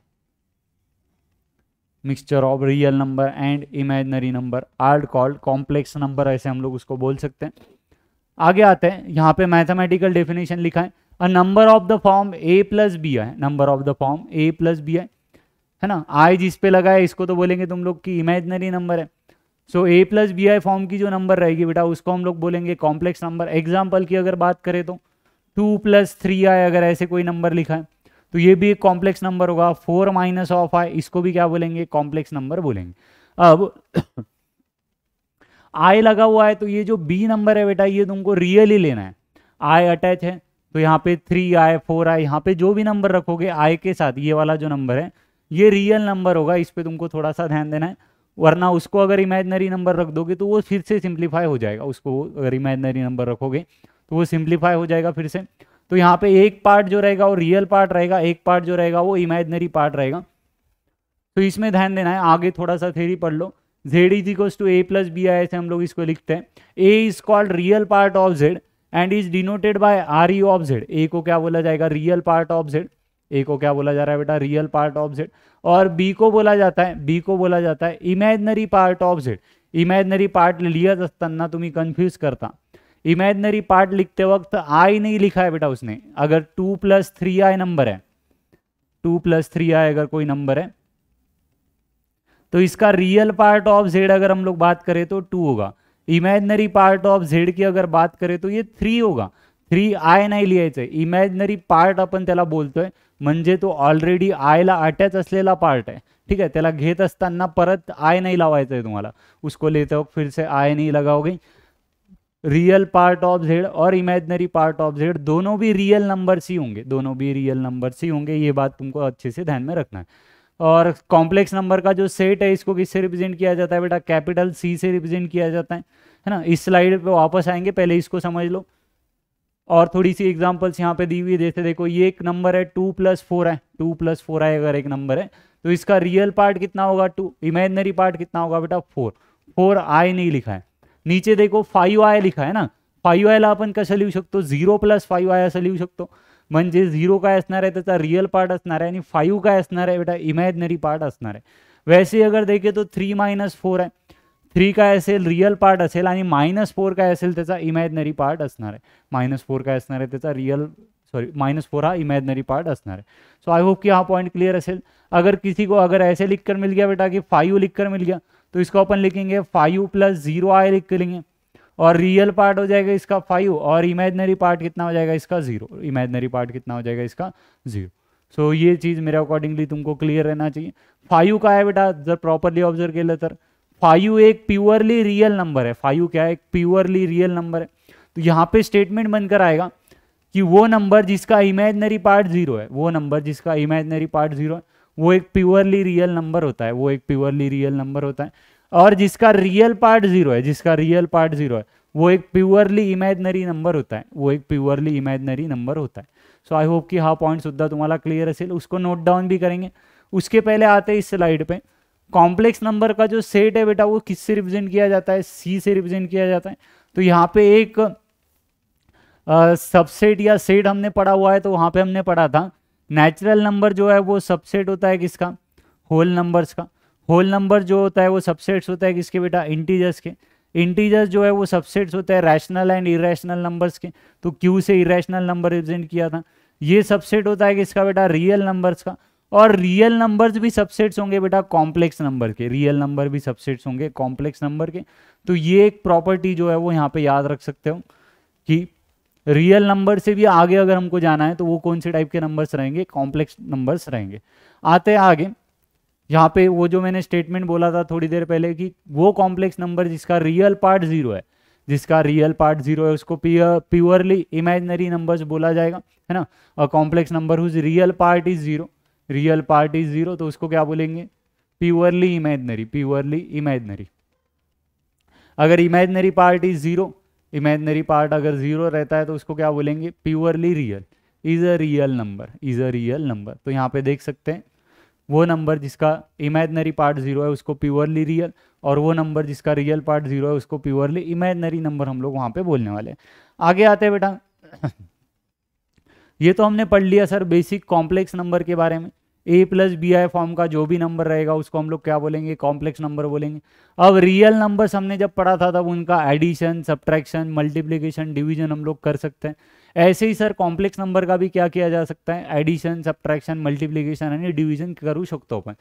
mixture of real number and imaginary number are called complex number, ऐसे हम लोग उसको बोल सकते हैं. आगे आते हैं, यहाँ पे मैथमेटिकल डेफिनेशन लिखा है, a number of the form a plus B है. Number of the form a plus B है ना. आई जिस पे लगा है इसको तो बोलेंगे तुम लोग की इमेजिनरी नंबर है. So a plus B i form की जो नंबर रहेगी बेटा उसको हम लोग बोलेंगे कॉम्प्लेक्स नंबर. एग्जाम्पल की अगर बात करें तो 2 + 3i अगर ऐसे कोई नंबर लिखा है तो ये भी एक कॉम्प्लेक्स नंबर होगा। 4 माइनस ऑफ आई, इसको भी क्या बोलेंगे, कॉम्प्लेक्स नंबर बोलेंगे। अब आई लगा हुआ है तो ये जो बी नंबर है बेटा ये तुमको रियल ही लेना है। आई अटैच है तो यहाँ पे 3i 4i, यहाँ पे जो भी नंबर रखोगे आई के साथ, ये वाला जो नंबर है ये रियल नंबर होगा, इस पे तुमको थोड़ा सा ध्यान देना है। वरना उसको अगर इमेजिनरी नंबर रख दोगे तो वो फिर से सिंप्लीफाई हो जाएगा, उसको अगर इमेजिनरी नंबर रखोगे तो वो सिंप्लीफाई हो जाएगा फिर से। तो यहाँ पे एक पार्ट जो रहेगा वो रियल पार्ट रहेगा, एक पार्ट जो रहेगा वो इमेजिनरी पार्ट रहेगा। तो इसमें ध्यान देना है। आगे थोड़ा सा थ्योरी पढ़ लो। z is equals to A plus B i, ऐसे हम लोग इसको लिखते हैं। a is called real part of z and is denoted by R E of z। a को क्या बोला जाएगा, real part of z। a को क्या बोला जा रहा है बेटा, रियल पार्ट ऑफ z। और b को बोला जाता है, b को बोला जाता है imaginary part of z। Imaginary part लिहित असताना तुम्ही कन्फ्यूज करता। इमेजिनरी पार्ट लिखते वक्त आई नहीं लिखा है बेटा उसने। अगर 2 + 3i नंबर है, 2 + 3i अगर कोई नंबर है तो इसका रियल पार्ट ऑफ z अगर हम लोग बात करें तो 2 होगा। इमेजिनरी पार्ट ऑफ z की अगर बात करें तो ये 3 होगा। 3i नाही लिहायचं आहे, इमॅजिनरी पार्ट आपण त्याला बोलतोय, म्हणजे तो ऑलरेडी आयला अटॅच असलेला पार्ट आहे। ठीक है, त्याला घेत असताना परत आय नहीं लावायचं आहे तुम्हाला, उसको लेते हो फिर से आय नहीं लगाओगे। रियल पार्ट ऑफ z और इमेजिनरी पार्ट ऑफ z दोनों भी रियल नंबर्स ही होंगे, दोनों भी रियल नंबर्स ही होंगे, ये बात तुमको अच्छे से ध्यान में रखना है। और कॉम्प्लेक्स नंबर का जो सेट है इसको किससे रिप्रेजेंट किया जाता है बेटा, कैपिटल C से रिप्रेजेंट किया जाता है ना। इस स्लाइड पे वापस आएंगे, पहले इसको समझ लो। और थोड़ी सी एग्जांपल्स यहाँ पे दी हुई है, जैसे देखो ये एक नंबर है 2 + 4 है, 2 + 4i अगर एक नंबर है तो इसका रियल पार्ट कितना होगा 2, इमेजिनरी पार्ट कितना होगा बेटा 4। 4i नहीं लिखा है। नीचे देखो 5i लिखा है ना, 5i ला आपण कसं लिहू शकतो, 0 + 5i असं लिहू शकतो। म्हणजे 0 काय असणार आहे, त्याचा रियल पार्ट असणार आहे, आणि 5 काय असणार आहे बेटा, इमॅजिनरी पार्ट असणार आहे। वैसे अगर देखे तो 3 - 4 आहे, 3 काय असेल रियल पार्ट असेल, आणि -4 काय असेल त्याचा इमॅजिनरी पार्ट असणार आहे। -4 काय असणार आहे त्याचा रियल, सॉरी -4 हा इमॅजिनरी पार्ट असणार है। सो आई होप कि हाँ पॉइंट क्लियर असेल। अगर किसी को अगर ऐसे लिख कर मिल गया बेटा कि 5 लिख कर मिल गया तो इसको अपन लिखेंगे 5 + 0i लिख कर लेंगे, और रियल पार्ट हो जाएगा इसका 5 और इमेजिनरी पार्ट कितना हो जाएगा इसका 0, इमेजिनरी पार्ट कितना हो जाएगा इसका 0। सो ये चीज़ मेरे अकॉर्डिंगली तुमको क्लियर रहना चाहिए। 5 का है बेटा, जर प्रॉपरली ऑब्जर्व केलं तर 5 एक प्योरली रियल नंबर है। 5 क्या है, एक प्योरली रियल नंबर है। तो यहाँ पे स्टेटमेंट बनकर आएगा कि वो नंबर जिसका इमेजिनरी पार्ट 0 है, वो नंबर जिसका इमेजिनरी पार्ट 0 है वो एक प्योरली रियल नंबर होता है, वो एक प्योरली रियल नंबर होता है। और जिसका रियल पार्ट 0 है, जिसका रियल पार्ट 0 है वो एक प्योरली इमेजिनरी नंबर होता है, वो एक प्योरली इमेजिनरी नंबर होता है। सो आई होप कि हा पॉइंट सुद्धा तुम्हाला क्लियर असेल, उसको नोट डाउन भी करेंगे। उसके पहले आते हैं इस स्लाइड पे, कॉम्प्लेक्स नंबर का जो सेट है बेटा वो किससे रिप्रेजेंट किया जाता है, सी से रिप्रेजेंट किया जाता है। तो यहाँ पे एक सबसेट या सेट हमने पढ़ा हुआ है, तो वहाँ पे हमने पढ़ा था नेचुरल नंबर जो है वो सबसेट होता है किसका, होल नंबर्स का। होल नंबर जो होता है वो सबसेट्स होता है किसके बेटा, इंटीजर्स के। इंटीजर्स जो है वो सबसेट्स होते हैं रैशनल एंड इरेशनल नंबर्स के। तो क्यू से इरेशनल नंबर रिप्रेजेंट किया था, ये सबसेट होता है किसका बेटा, रियल नंबर्स का। और रियल नंबर्स भी सबसेट्स होंगे बेटा कॉम्प्लेक्स नंबर के, रियल नंबर भी सबसेट्स होंगे कॉम्प्लेक्स नंबर के। तो ये एक प्रॉपर्टी जो है वो यहाँ पे याद रख सकते हो कि रियल नंबर से भी आगे अगर हमको जाना है तो वो कौन से टाइप के नंबर्स रहेंगे, कॉम्प्लेक्स नंबर्स रहेंगे। आते हैं आगे, यहाँ पे वो जो मैंने स्टेटमेंट बोला था थोड़ी देर पहले कि वो कॉम्प्लेक्स नंबर जिसका रियल पार्ट 0 है, जिसका रियल पार्ट 0 है उसको प्योरली इमेजिनरी नंबर्स बोला जाएगा, है ना। और complex number whose real part is 0, real part is 0 तो उसको क्या बोलेंगे, प्योरली इमेजिनरी, प्योरली इमेजिनरी। अगर imaginary part is 0, imaginary part अगर 0 रहता है तो उसको क्या बोलेंगे, purely real, is a real number, is a real number. तो यहाँ पे देख सकते हैं वो नंबर जिसका इमेजिनरी पार्ट 0 है उसको प्योरली रियल, और वो नंबर जिसका रियल पार्ट 0 है उसको प्योरली इमेजिनरी नंबर हम लोग वहाँ पे बोलने वाले हैं। आगे आते हैं बेटा, ये तो हमने पढ़ लिया सर बेसिक कॉम्प्लेक्स नंबर के बारे में। a + bi फॉर्म का जो भी नंबर रहेगा उसको हम लोग क्या बोलेंगे, कॉम्प्लेक्स नंबर बोलेंगे। अब रियल नंबर्स हमने जब पढ़ा था तब उनका एडिशन, सब्ट्रैक्शन, मल्टीप्लिकेशन, डिवीजन हम लोग कर सकते हैं। ऐसे ही सर कॉम्प्लेक्स नंबर का भी क्या किया जा सकता है, एडिशन, सब्ट्रैक्शन, मल्टीप्लिकेशन आणि डिवीजन करू शकतो आपण।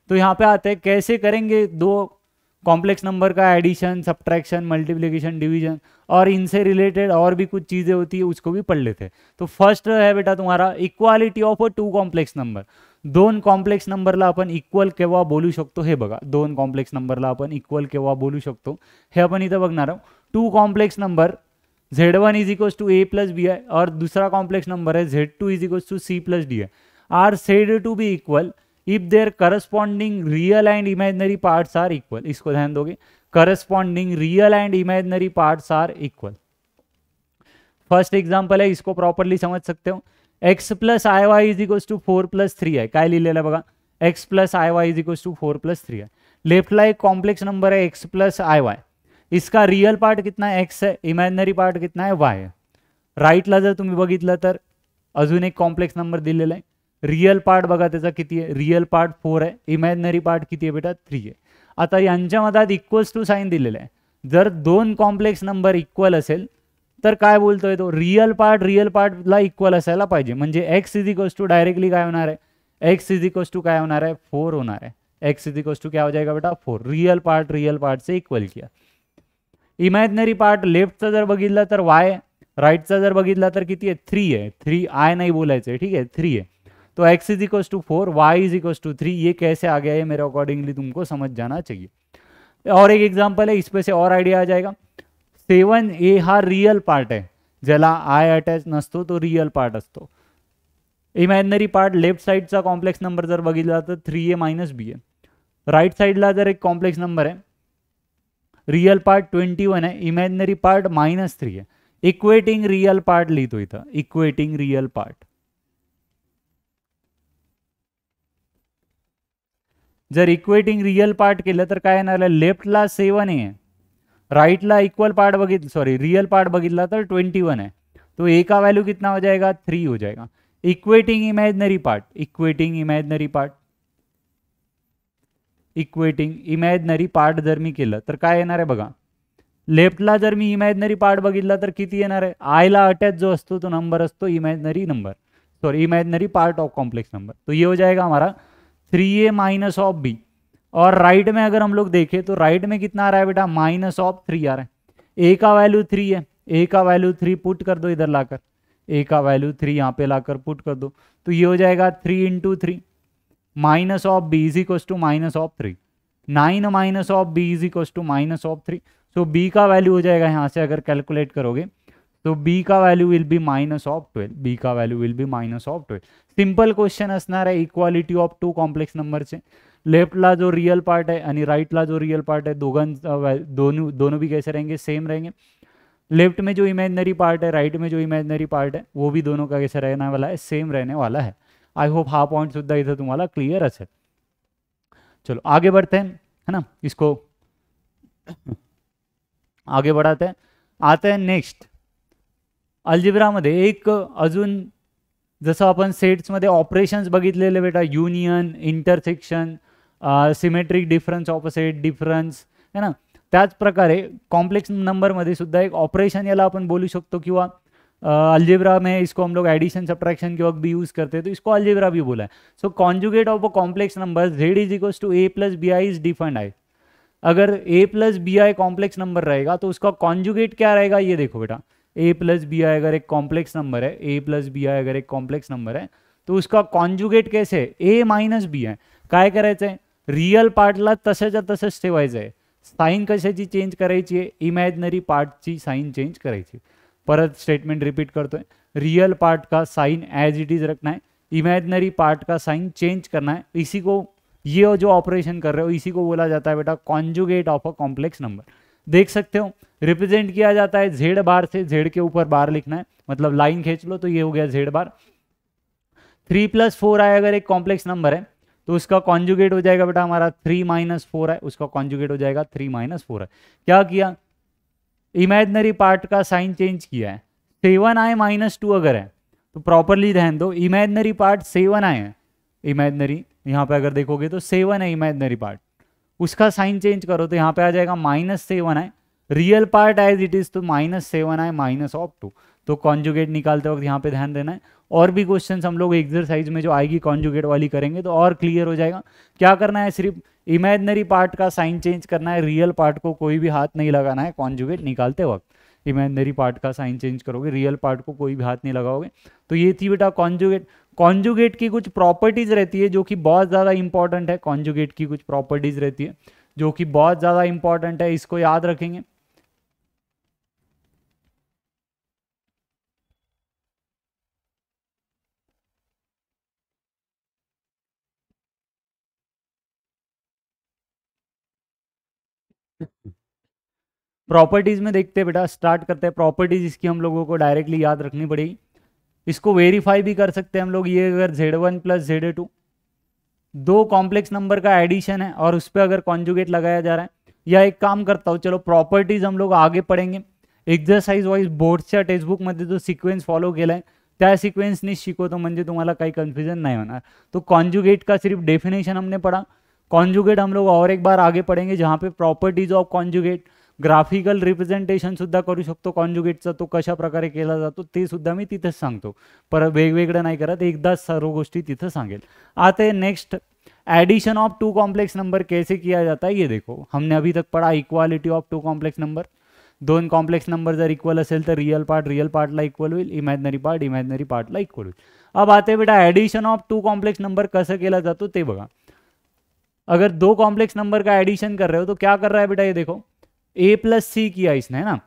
तो यहाँ पे आते हैं कैसे करेंगे, दो कॉम्प्लेक्स नंबर का एडिशन, सब्ट्रैक्शन, मल्टीप्लिकेशन, डिवीजन और इनसे रिलेटेड और भी कुछ चीज़ें होती है उसको भी पढ़ लेते हैं। तो फर्स्ट है बेटा तुम्हारा equality of a two complex number. दोन कॉम्प्लेक्स नंबरला आपण इक्वल केव्हा बोलू शकतो हे बघा. दोन कॉम्प्लेक्स नंबरला आपण इक्वल केव्हा बोलू शकतो हे आपण इथं बघणार आहोत. Two complex number Z1 is equals to A plus B है और दूसरा कॉम्प्लेक्स नंबर है Z2 is equals to C plus D है, are said to be equal if their corresponding real and imaginary parts are equal. इसको ध्यान दोगे, corresponding real and imaginary parts are equal. First example है, इसको properly समझ सकते हो. X plus I Y is equals to 4 plus 3 आहे. काय लिहिलेलं बघा, X plus I Y is equals to 4 plus 3 आहे. लेफ्टला एक कॉम्प्लेक्स नंबर है एक्स प्लस आई वाई. इसका रियल पार्ट कितना है, एक्स है. इमेजिनरी पार्ट कितना है, वाय है. राईटला जर तुम्ही बघितलं तर अजून एक कॉम्प्लेक्स नंबर दिलेला आहे. रियल पार्ट बघा त्याचा किती आहे, रियल पार्ट 4 आहे. इमेजिनरी पार्ट किती आहे बेटा, 3 आहे. आता यांच्या मधात इक्वल्स टू साइन दिलेलं आहे. जर दोन कॉम्प्लेक्स नंबर इक्वल असेल तर काय बोलतोय तो, रियल पार्टला इक्वल असायला पाहिजे. म्हणजे X is equals to directly काय होणार आहे, एक्स इज इक्वल्स टू काय होणार आहे, 4 होणार आहे. एक्स इज इक्वल्स टू क्या हो जाएगा बेटा, 4. रियल पार्ट से इक्वल किया. इमेजिनरी पार्ट लेफ्टचा जर बघितला तर वाय, राईटचा जर बघितला तर किती आहे, 3 आहे. 3 आय नाही बोलायचं आहे, ठीक है, 3 है. तो x is equals to 4, Y is equals to 3. ये कैसे आ गया है मेरे अकॉर्डिंगली तुमको समझ जाना चाहिए. और एक एग्जांपल है, इस पे से और आइडिया आ जाएगा. 7a हा रियल पार्ट आहे, ज्याला आय अटॅच नसतो तो रियल पार्ट असतो. इमॅजिनरी पार्ट लेफ्ट साइडचा कॉम्प्लेक्स नंबर जर बघितला तर 3a मायनस बी आहे. राईट साइडला जर एक कॉम्प्लेक्स नंबर आहे, रियल पार्ट 21 आहे, इमॅजिनरी पार्ट -3 आहे. इक्वेटिंग रियल पार्ट लिहितो इथं, इक्वेटिंग रियल पार्ट. जर इक्वेटिंग रियल पार्ट केलं तर काय येणार आहे, लेफ्टला 7 आहे, राइटला इक्वल पार्ट रियल पार्ट बघितला तर 21 है. तो ए का वैल्यू कितना हो जाएगा, 3 हो जाएगा. Equating imaginary part, equating imaginary part जर मी केलं तर काय येणार आहे बघा. लेफ्टला जर मी इमेजिनरी पार्ट बघितला तर किती येणार आहे, आयला अटॅच जो असतो तो नंबर असतो imaginary part of complex number. तो ये हो जाएगा हमारा 3a माइनस ऑफ बी. और राइट में अगर हम लोग देखें तो राइट में कितना आ रहा है बेटा, -3 आ रहा है. ए का वैल्यू 3 है, ए का वैल्यू 3 पुट कर दो इधर लाकर, ए का वैल्यू 3 यहाँ पे लाकर पुट कर दो. तो ये हो जाएगा 3 × 3 minus of B is equals to -3. 9 minus of B is equals to -3. So B का वैल्यू हो जाएगा यहाँ से अगर कैलकुलेट करोगे तो बी का वैल्यू विल बी -12. बी का value will be -12. Simple question असणार आहे इक्वालिटी ऑफ टू कॉम्प्लेक्स नंबरचे. लेफ्टला जो रियल पार्ट है यानी राइटला जो रियल पार्ट है दोनों भी कैसे रहेंगे, सेम रहेंगे. लेफ्ट में जो इमेजिनरी पार्ट है, राइट में जो इमेजिनरी पार्ट है वो भी दोनों का कैसे रहने वाला है, सेम रहने वाला है. आई होप हा पॉइंट सुद्धा इथं तुम्हाला क्लियर असेल. चलो आगे बढ़ते हैं, है ना, इसको आगे बढ़ाते हैं. आते हैं नेक्स्ट. अल्जेब्रामध्ये एक अजून जसं आपण सेट्समध्ये ऑपरेशन्स बघितलेले बेटा, union, intersection, symmetric difference of a set, difference, है ना, त्याच प्रकारे कॉम्प्लेक्स नंबरमध्ये सुद्धा एक ऑपरेशन याला आपण बोलू शकतो किंवा अलजेब्रा में इसको हम लोग एडिशन सब्ट्रैक्शन के वक्त भी यूज़ करते हैं, तो इसको अलजेब्रा भी बोला है. So conjugate of a complex number z is equals to a plus B I is defined I. अगर a plus B I complex number रहेगा तो उसका कॉन्जुगेट क्या रहेगा, ये देखो बेटा. a प्लस बी आई अगर एक कॉम्प्लेक्स नंबर है, a प्लस बी आई अगर एक कॉम्प्लेक्स नंबर है तो उसका कॉन्जुगेट कैसे है, a मायनस बी आहे. काय करायचं आहे, रियल पार्टला तसंच्या तसंच ठेवायचं आहे. साइन कशाची चेंज करायची आहे, इमॅजिनरी पार्टची साइन चेंज करायची. परत स्टेटमेंट रिपीट करतोय, रियल पार्ट का साइन एज इट इज रखना है, इमेजिनरी पार्ट का साइन चेंज करना है. इसी को ये जो ऑपरेशन कर रहे हो इसी को बोला जाता है बेटा conjugate of a complex number. देख सकते हो रिप्रेजेंट किया जाता है z बार से, z के ऊपर बार लिखना है, मतलब लाइन खींच लो तो ये हो गया z बार. 3 + 4 आए अगर एक कॉम्प्लेक्स नंबर है तो उसका कॉन्जुगेट हो जाएगा बेटा हमारा 3 - 4 है, उसका कॉन्जुगेट हो जाएगा 3 - 4 है. क्या किया, इमेजिनरी पार्ट का साइन चेंज किया है. 7i - 2 अगर है तो प्रॉपरली ध्यान दो, इमेजिनरी पार्ट 7i है. इमेजिनरी यहाँ पे अगर देखोगे तो 7 है इमेजिनरी पार्ट, उसका साइन चेंज करो तो यहाँ पे आ जाएगा -7i. Real part as it is तो -7i - 2. तो कॉन्जुगेट निकालते वक्त यहाँ पे ध्यान देना है। और भी क्वेश्चंस हम लोग एक्सरसाइज में जो आएगी कॉन्जुगेट वाली करेंगे तो और क्लियर हो जाएगा। क्या करना है, सिर्फ इमेजिनरी पार्ट का साइन चेंज करना है, रियल पार्ट को कोई भी हाथ नहीं लगाना है कॉन्जुगेट निकालते वक्त। इमेजिनरी पार्ट का साइन चेंज करोगे, रियल पार्ट को कोई भी हाथ नहीं लगाओगे। तो ये थी बेटा कॉन्जुगेट। कॉन्जुगेट की कुछ प्रॉपर्टीज रहती है जो कि बहुत ज़्यादा इंपॉर्टेंट है। कॉन्जुगेट की कुछ प्रॉपर्टीज रहती है जो कि बहुत ज़्यादा इंपॉर्टेंट है, इसको याद रखेंगे। प्रॉपर्टीज में देखते हैं बेटा, स्टार्ट करते हैं। प्रॉपर्टीज इसकी हम लोगों को डायरेक्टली याद रखनी पड़ेगी। इसको वेरीफाई भी कर सकते हैं हम लोग। ये अगर Z1 प्लस Z2 दो कॉम्प्लेक्स नंबर का एडिशन है और उस पर अगर कॉन्जुगेट लगाया जा रहा है, या एक काम करता हूँ, चलो प्रॉपर्टीज हम लोग आगे पढ़ेंगे एक्सरसाइज वाईज बोर्डच्या टेक्स्टबुक मध्ये जो सिक्वेन्स फॉलो केलाय त्या सिक्वेन्सनी शिकवतो, म्हणजे तुम्हाला काही कन्फ्युजन नहीं होना। तो कॉन्जुगेट का सिर्फ डेफिनेशन हमने पढ़ा। कॉन्जुगेट हम लोग और एक बार आगे पढ़ेंगे जहाँ पे properties of conjugate, graphical representation सुद्धा करू शकतो कॉन्जुगेटचं, तो कशा प्रकारे केला जातो ते सुद्धा मी तिथेच सांगतो। पर वेगवेगळं नाही करत, एकदाच सर्व गोष्टी तिथं सांगेल। आते next, addition of two complex number कैसे किया जाता है ये देखो। हमने अभी तक पढ़ा equality of two complex number. दोन कॉम्प्लेक्स नंबर जर इक्वल असेल तर रियल पार्टला इक्वल होईल, इमॅजिनरी पार्टला इक्वल होईल। अब आते बेटा addition of two complex number कसं केला जातो ते बघा। अगर दो कॉम्प्लेक्स नंबर का एडिशन कर रहे हो तो क्या कर रहा है बेटा, ये देखो a प्लस सी किया इसने, है ना।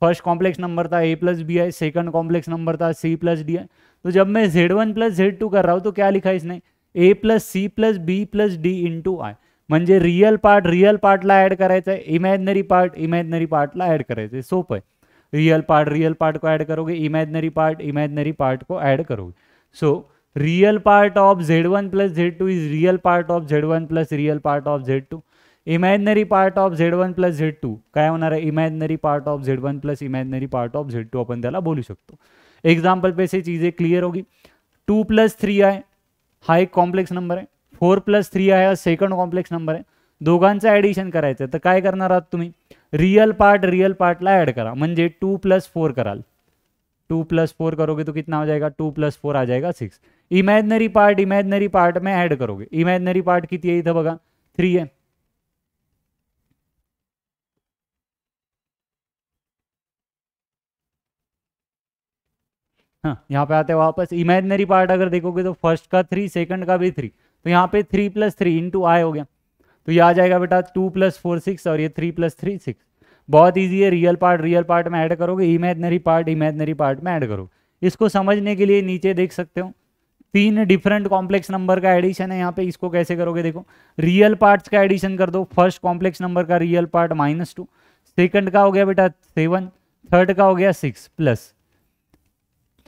फर्स्ट कॉम्प्लेक्स नंबर था a प्लस बी है, सेकंड कॉम्प्लेक्स नंबर था c प्लस डी है। तो जब मैं Z1 प्लस Z2 कर रहा हूं तो क्या लिखा है इसने, a plus C plus B plus D into i. म्हणजे रियल पार्टला ऍड करायचं आहे, इमॅजिनरी पार्टला ऍड करायचं आहे। सोपं आहे। रियल पार्ट को ऐड करोगे, इमॅजिनरी पार्ट को ऐड करोगे। So real part of Z1 plus Z2 is real part of Z1 plus real part of Z2। Imaginary part of Z1 plus Z2 काय होणार आहे, imaginary part of Z1 plus imaginary part of Z2 अपन त्याला बोलू शकतो। Example पे से चीजें clear होगी। 2 प्लस 3 आहे हा एक कॉम्प्लेक्स नंबर आहे, 4 प्लस 3 आहे हा सेकंड कॉम्प्लेक्स नंबर आहे। दोघांचं ॲडिशन करायचं तर काय करणार आहात तुम्ही, रियल पार्टला ऍड करा, म्हणजे 2 प्लस 4 कराल। 2 प्लस 4 करोगे तो कितना हो जाएगा, 2 प्लस 4 आ जाएगा 6। इमॅजिनरी पार्ट में ऐड करोगे, इमॅजिनरी पार्ट किती आहे इथं बघा 3 आहे। हाँ, यहाँ पे आते हैं वापस। इमेजिनरी पार्ट अगर देखोगे तो फर्स्ट का 3, सेकंड का भी 3, तो यहाँ पे 3 प्लस 3 इंटू आई हो गया। तो ये आ जाएगा बेटा 2 प्लस 4 6 और ये 3 प्लस 3 6। बहुत इजी है। रियल पार्ट में ऐड करोगे, इमेजिनरी पार्ट में ऐड करोगे। इसको समझने के लिए नीचे देख सकते हो 3 डिफरेंट कॉम्प्लेक्स नंबर का एडिशन है यहाँ पे। इसको कैसे करोगे देखो, रियल पार्ट्स का एडिशन कर दो। फर्स्ट कॉम्प्लेक्स नंबर का रियल पार्ट -2, सेकंड का हो गया बेटा 7, थर्ड का हो गया 6 plus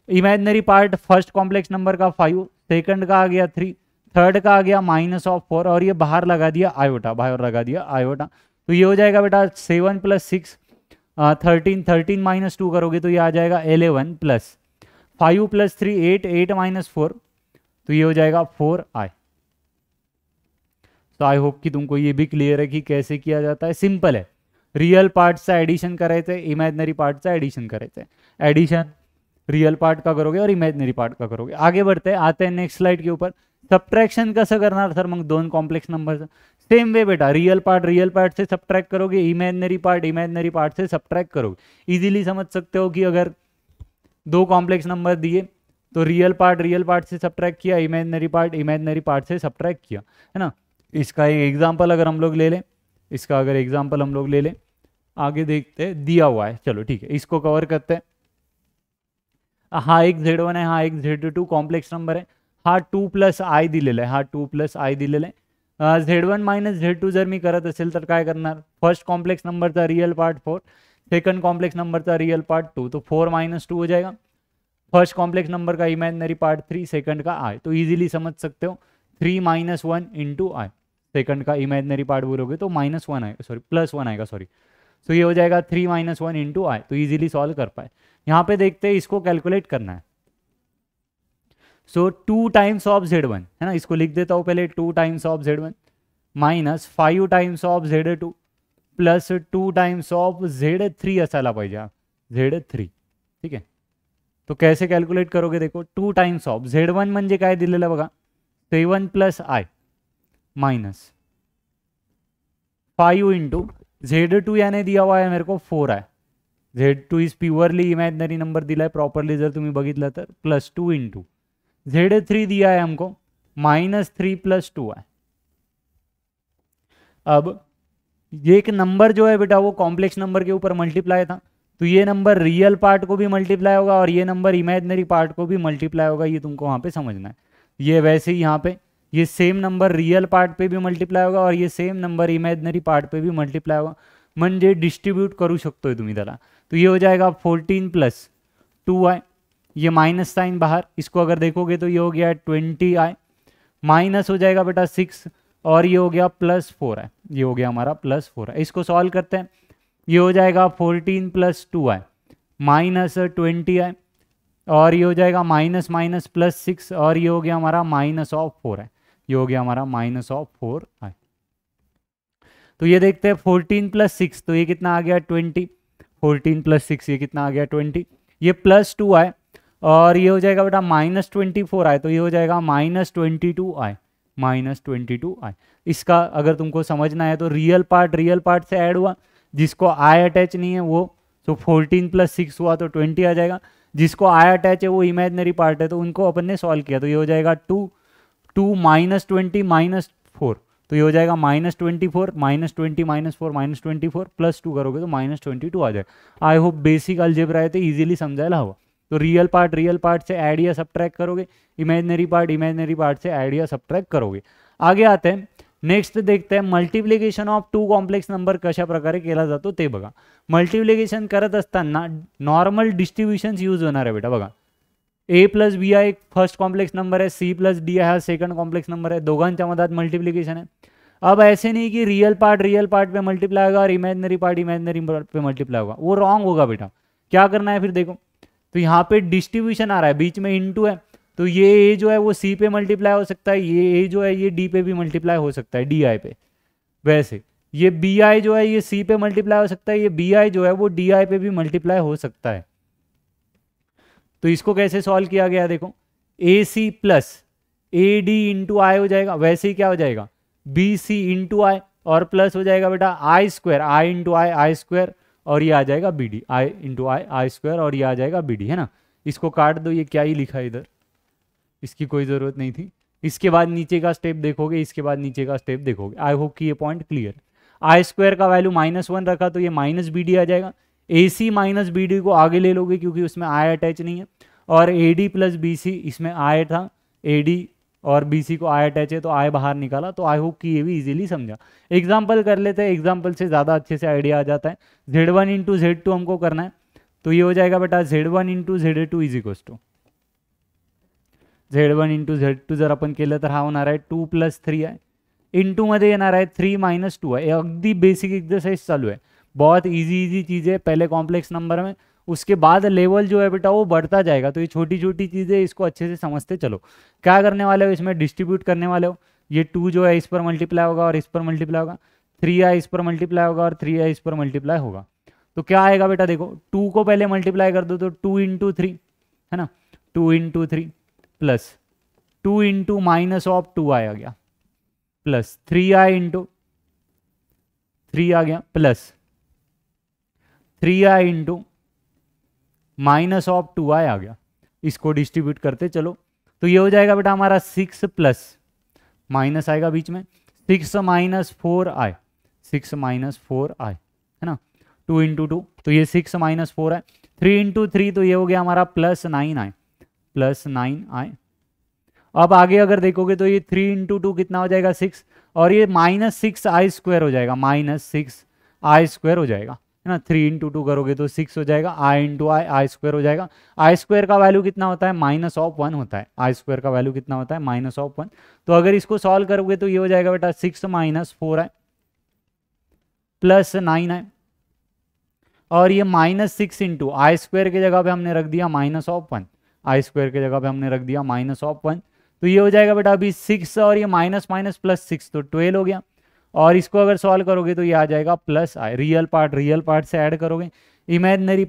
imaginary part first complex number का 5, सेकंड का आ गया 3, थर्ड का आ गया -4 और ये बाहर लगा दिया आयोटा। तो ये हो जाएगा बेटा 7 प्लस 6 13 -2 करोगे तो ये आ जाएगा 11 प्लस 5 प्लस 3 8 -4 तो ये हो जाएगा 4i। तो आई होप कि तुमको ये भी क्लियर है कि कैसे किया जाता है। सिंपल है, रियल पार्टचा एडिशन करायचं आहे, इमॅजिनरी पार्टचा एडिशन करायचं आहे। एडिशन रियल पार्ट का करोगे और इमेजिनरी पार्ट का करोगे। आगे बढ़ते हैं, आते हैं नेक्स्ट स्लाइड के ऊपर। सब्ट्रैक्शन कसं करणार सर मग दोन कॉम्प्लेक्स नंबर, सेम वे बेटा, रियल पार्ट से सब्ट्रैक्ट करोगे, इमेजिनरी पार्ट से सब्ट्रैक्ट करोगे। इजीली समझ सकते हो कि अगर दो कॉम्प्लेक्स नंबर दिए तो रियल पार्ट से सब्ट्रैक्ट किया, इमेजिनरी पार्ट से सब्ट्रैक्ट किया, है ना। इसका एक एग्जाम्पल अगर हम लोग ले लें, आगे देखते हैं, दिया हुआ है, चलो ठीक है, इसको कवर करते हैं। हा एक Z1 आहे, हा एक Z2 कॉम्प्लेक्स नंबर आहे, हा 2 प्लस आय दिलेला आहे, Z1 मायनस Z2 जर मी करत असेल तर काय करणार, फर्स्ट कॉम्प्लेक्स नंबरचा रियल पार्ट 4, सेकंड कॉम्प्लेक्स नंबरचा रियल पार्ट 2, तो 4 - 2 हो जाएगा। फर्स्ट कॉम्प्लेक्स नंबर का इमेजिनरी पार्ट 3, सेकंड का आई, तो इजीली समझ सकते हो 3 - 1 इंटू आई। सेकंड का इमेजिनरी पार्ट बोलोगे तो -1 आएगा, सॉरी +1 आएगा, सॉरी। तो ये हो जाएगा 3 - 1 इंटू आई, तो इजीली सॉल्व कर पाए। यहाँ पे देखते हैं, इसको कैलकुलेट करना है। सो 2 टाइम्स ऑफ Z1, है ना, इसको लिख देता हूँ पहले, 2 times of Z1 minus 5 times of Z2 plus 2 times of Z3 असायला पाहिजे, Z3, ठीक है। तो कैसे कॅल्क्युलेट करोगे देखो 2 टाइम्स ऑफ Z1 म्हणजे काय दिलेलं बघा 7 plus I minus 5 into Z2 याने दिया हुआ है मेरे को 4 आहे. Z2 is purely imaginary number दिलाय प्रॉपरली जर तुम्ही बघितलं तर प्लस 2 इंटू Z3 दिया है हमको -3 प्लस 2 है. अब ये एक नंबर जो है बेटा वो कॉम्प्लेक्स नंबर के ऊपर मल्टीप्लाई था, तो ये नंबर रियल पार्ट को भी मल्टीप्लाई होगा और ये नंबर इमेजिनरी पार्ट को भी मल्टीप्लाई होगा. ये तुमको वहाँ पे समझना है. ये वैसे ही यहाँ पे ये सेम नंबर रियल पार्ट पे भी मल्टीप्लाई होगा और ये सेम नंबर इमेजिनरी पार्ट पे भी मल्टीप्लाई होगा. म्हणजे डिस्ट्रीब्यूट करू शकतोय तुम्ही त्याला. तो ये हो जाएगा 14 प्लस 2i, ये माइनस साइन बाहर, इसको अगर देखोगे तो ये हो गया 20i, माइनस हो जाएगा बेटा 6 और ये हो गया प्लस 4 है, ये हो गया हमारा प्लस 4 है. इसको सॉल्व करते हैं. ये हो जाएगा 14 प्लस 2i माइनस 20i और ये हो जाएगा माइनस माइनस प्लस 6 और ये हो गया हमारा माइनस ऑफ 4 है, ये हो गया हमारा माइनस ऑफ 4i. तो ये देखते हैं 14 प्लस 6 तो ये कितना आ गया 20, 14 प्लस 6 ये कितना आ गया 20, ये प्लस 2i और ये हो जाएगा बेटा माइनस 24i तो ये हो जाएगा माइनस 22i, माइनस 22i. इसका अगर तुमको समझना है तो रियल पार्ट से ऐड हुआ, जिसको आई अटैच नहीं है वो तो 14 प्लस 6 हुआ तो 20 आ जाएगा, जिसको आई अटैच है वो इमेजिनरी पार्ट है तो उनको अपन ने सॉल्व किया तो ये हो जाएगा 2 माइनस 20 माइनस 4 तो ये हो जाएगा minus 24 minus 20 minus 4 minus 24 plus 2 करोगे तो माइनस 22 आ जाएगा. आई होप बेसिक अलजेब्रा है तो ईजिली समझायला हवं. तो रियल पार्ट से ऐड या सबट्रैक्ट करोगे, इमेजिनरी पार्ट से ऐड या सबट्रैक्ट करोगे. आगे आते हैं, नेक्स्ट देखते हैं मल्टिप्लिकेशन ऑफ 2 कॉम्प्लेक्स नंबर कशा प्रकारे केला जातो ते बघा. मल्टिप्लिकेशन करत असताना नॉर्मल डिस्ट्रीब्युशन यूज होणार आहे बेटा. बघा a प्लस बी हा एक फर्स्ट कॉम्प्लेक्स नंबर है, c प्लस डी हा सेकंड कॉम्प्लेक्स नंबर है, दोघांच्या मधात मल्टिप्लिकेशन है. अब ऐसे नहीं कि रियल पार्ट पे मल्टीप्लाई होगा और इमेजिनरी पार्ट पे मल्टीप्लाई होगा, वो रॉन्ग होगा बेटा. क्या करना है फिर देखो, तो यहाँ पे डिस्ट्रीब्यूशन आ रहा है, बीच में इनटू है तो ये ए जो है वो सी पे मल्टीप्लाई हो सकता है, ये ए जो है ये डी पे भी मल्टीप्लाई हो सकता है, डी आई पे. वैसे ये बी आई जो है ये सी पे मल्टीप्लाई हो सकता है, ये बी आई जो है वो डी आई पे भी मल्टीप्लाई हो सकता है. तो इसको कैसे सॉल्व किया गया देखो, A C plus A D into I हो जाएगा, वैसे ही क्या हो जाएगा बी सी इंटू आई और प्लस हो जाएगा बेटा आई स्क्वायर, आई इंटू आई स्क्वायर और ये आ जाएगा बी डी, आई इंटू आई स्क्वायर और ये आ जाएगा बी डी, है ना. इसको काट दो, ये क्या ही लिखा है इधर, इसकी कोई ज़रूरत नहीं थी. इसके बाद नीचे का स्टेप देखोगे, इसके बाद नीचे का स्टेप देखोगे. आई होप कि ये पॉइंट क्लियर. आई स्क्वायर का वैल्यू -1 रखा तो ये माइनस बी डी आ जाएगा. ए सी माइनस बी डी को आगे ले लोगे क्योंकि उसमें आई अटैच नहीं है, और A D plus B C इसमें आई था, ए डी और बी सी को आई अटैच है तो आई बाहर निकाला. तो आई होप कि ये भी इजीली समझा. एग्जाम्पल कर लेते हैं, एग्जाम्पल से ज़्यादा अच्छे से आइडिया आ जाता है. Z1 इंटू Z2 हमको करना है तो ये हो जाएगा बेटा Z1 into Z2 is equals to Z1 into Z2 जर आपण केलं तर हा होणार आहे 2 प्लस 3 आहे, इंटू मध्ये येणार आहे 3 माइनस 2 आहे. अगदी बेसिक एक्सरसाइज चालू है, बहुत इजी चीज़ है. पहले कॉम्प्लेक्स नंबर में, उसके बाद लेवल जो है बेटा वो बढ़ता जाएगा. तो ये छोटी छोटी चीज़ें इसको अच्छे से समझते चलो. क्या करने वाले हो, इसमें डिस्ट्रीब्यूट करने वाले हो. ये 2 जो है इस पर मल्टीप्लाई होगा और इस पर मल्टीप्लाई होगा, 3i इस पर मल्टीप्लाई होगा और 3i इस पर मल्टीप्लाई होगा. तो क्या आएगा बेटा देखो, 2 को पहले मल्टीप्लाई कर दो तो 2 इंटू 3 है ना, 2 into 3 plus 2 into minus of 2i आ गया, प्लस 3i इंटू 3 आ गया, plus 3i into minus of 2i आ गया. इसको डिस्ट्रीब्यूट करते चलो तो ये हो जाएगा बेटा हमारा 6 प्लस माइनस आएगा बीच में 6 माइनस 4i, 6 माइनस 4i है ना, 2 इंटू 2 तो ये 6 माइनस 4 है, 3 इंटू 3 तो ये हो गया हमारा प्लस 9i, प्लस 9i. अब आगे अगर देखोगे तो ये 3 इंटू 2 कितना हो जाएगा 6 और ये माइनस 6i स्क्वायर हो जाएगा, माइनस 6i स्क्वायर हो जाएगा है ना. 3 इंटू 2 करोगे तो 6 हो जाएगा, आई इंटू आई स्क्वायर हो जाएगा. आई स्क्वायर का वैल्यू कितना होता है माइनस ऑफ 1 होता है, आई स्क्वायर का वैल्यू कितना होता है माइनस ऑफ 1. तो अगर इसको सॉल्व करोगे तो ये हो जाएगा बेटा 6 माइनस 4i प्लस 9i और ये माइनस 6 इंटू आई स्क्वायर की जगह पे हमने रख दिया माइनस ऑफ 1, आई स्क्वायर की जगह पे हमने रख दिया माइनस ऑफ 1. तो ये हो जाएगा बेटा अभी 6 और ये माइनस माइनस प्लस 6 तो 12 हो गया. और इसको अगर सॉल्व करोगे तो ये आ जाएगा प्लस आई, रियल पार्ट से ऐड करोगे, इमॅजिनरी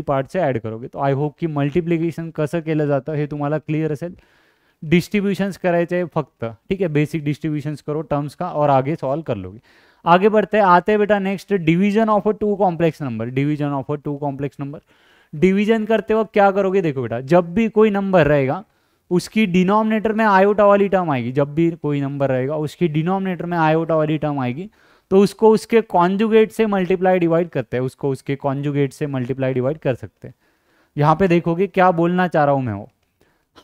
पार्ट से ॲड करोगे. तो आय होप की मल्टिप्लिकेशन कसं केलं जातं हे तुम्हाला क्लियर असेल. डिस्ट्रीब्यूशंस करायचे हैं फक्त, ठीक है. बेसिक डिस्ट्रीब्यूशंस करो टर्म्स का और आगे सॉल्व कर लोगे. आगे बढ़ते हैं, आते हैं बेटा next, division of a two complex number. Division of a two complex number, division करते वक्त क्या करोगे, देखो बेटा, जब भी कोई नंबर रहेगा उसकी डिनोमिनेटर में आयोटा वाली टर्म आएगी. जब भी कोई नंबर रहेगा उसकी डिनोमिनेटर में आयोटा वाली टर्म आएगी, तो उसको उसके कॉन्जुगेट से मल्टीप्लाई डिवाइड करते हैं. उसको उसके कॉन्जुगेट से मल्टीप्लाई डिवाइड कर सकते हैं. यहाँ पे देखोगे क्या बोलना चाह रहा हूँ मैं वो.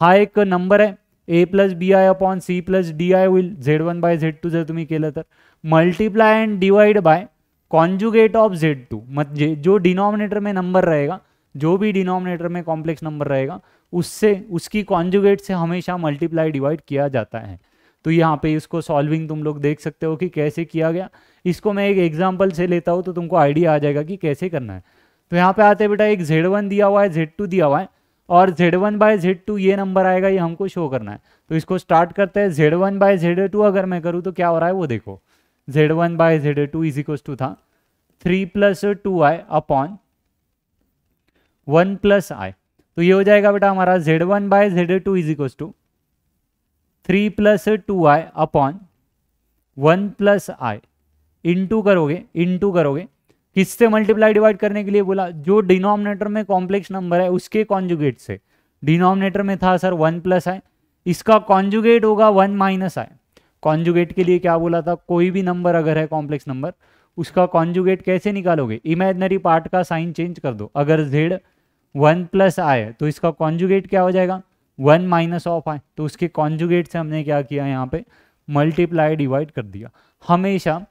हा एक नंबर आहे ए plus B I upon C plus D I होईल Z1/Z2 जर तुम्ही केलं तर, multiply and divide by conjugate of Z2. म्हणजे जो डिनोमिनेटर में नंबर रहेगा, जो भी डिनोमिनेटर में कॉम्प्लेक्स नंबर रहेगा उससे उसकी कॉन्जुगेट से हमेशा मल्टीप्लाई डिवाइड किया जाता है. तो यहाँ पे इसको सॉल्विंग तुम लोग देख सकते हो कि कैसे किया गया. इसको मैं एक एग्जांपल से लेता हूँ तो तुमको आइडिया आ जाएगा कि कैसे करना है. तो यहाँ पे आते बेटा, एक Z1 दिया हुआ है, Z2 दिया हुआ है और Z1/Z2 ये नंबर आएगा, ये हमको शो करना है. तो इसको स्टार्ट करते हैं. Z1/Z2 अगर मैं करूँ तो क्या हो रहा है वो देखो. Z1/Z2 इज इक्वल टू था 3 + 2i अपॉन 1 + i. तो ये हो जाएगा बेटा हमारा Z1/Z2 is equal to 3 + 2i upon 1 + i. Into करोगे किससे मल्टीप्लाई डिवाइड करने के लिए बोला, जो डिनोमिनेटर में कॉम्प्लेक्स नंबर है उसके कॉन्जुगेट से. डिनोमिनेटर में था सर 1 + i, इसका कॉन्जुगेट होगा 1 - i. कॉन्जुगेट के लिए क्या बोला था, कोई भी नंबर अगर है कॉम्प्लेक्स नंबर उसका कॉन्जुगेट कैसे निकालोगे, इमेजिनरी पार्ट का साइन चेंज कर दो. अगर Z 1 + i है तो इसका कॉन्जुगेट क्या हो जाएगा 1 - i. तो उसके कॉन्जुगेट से हमने क्या किया, यहाँ पे मल्टीप्लाई डिवाइड कर दिया. हमेशा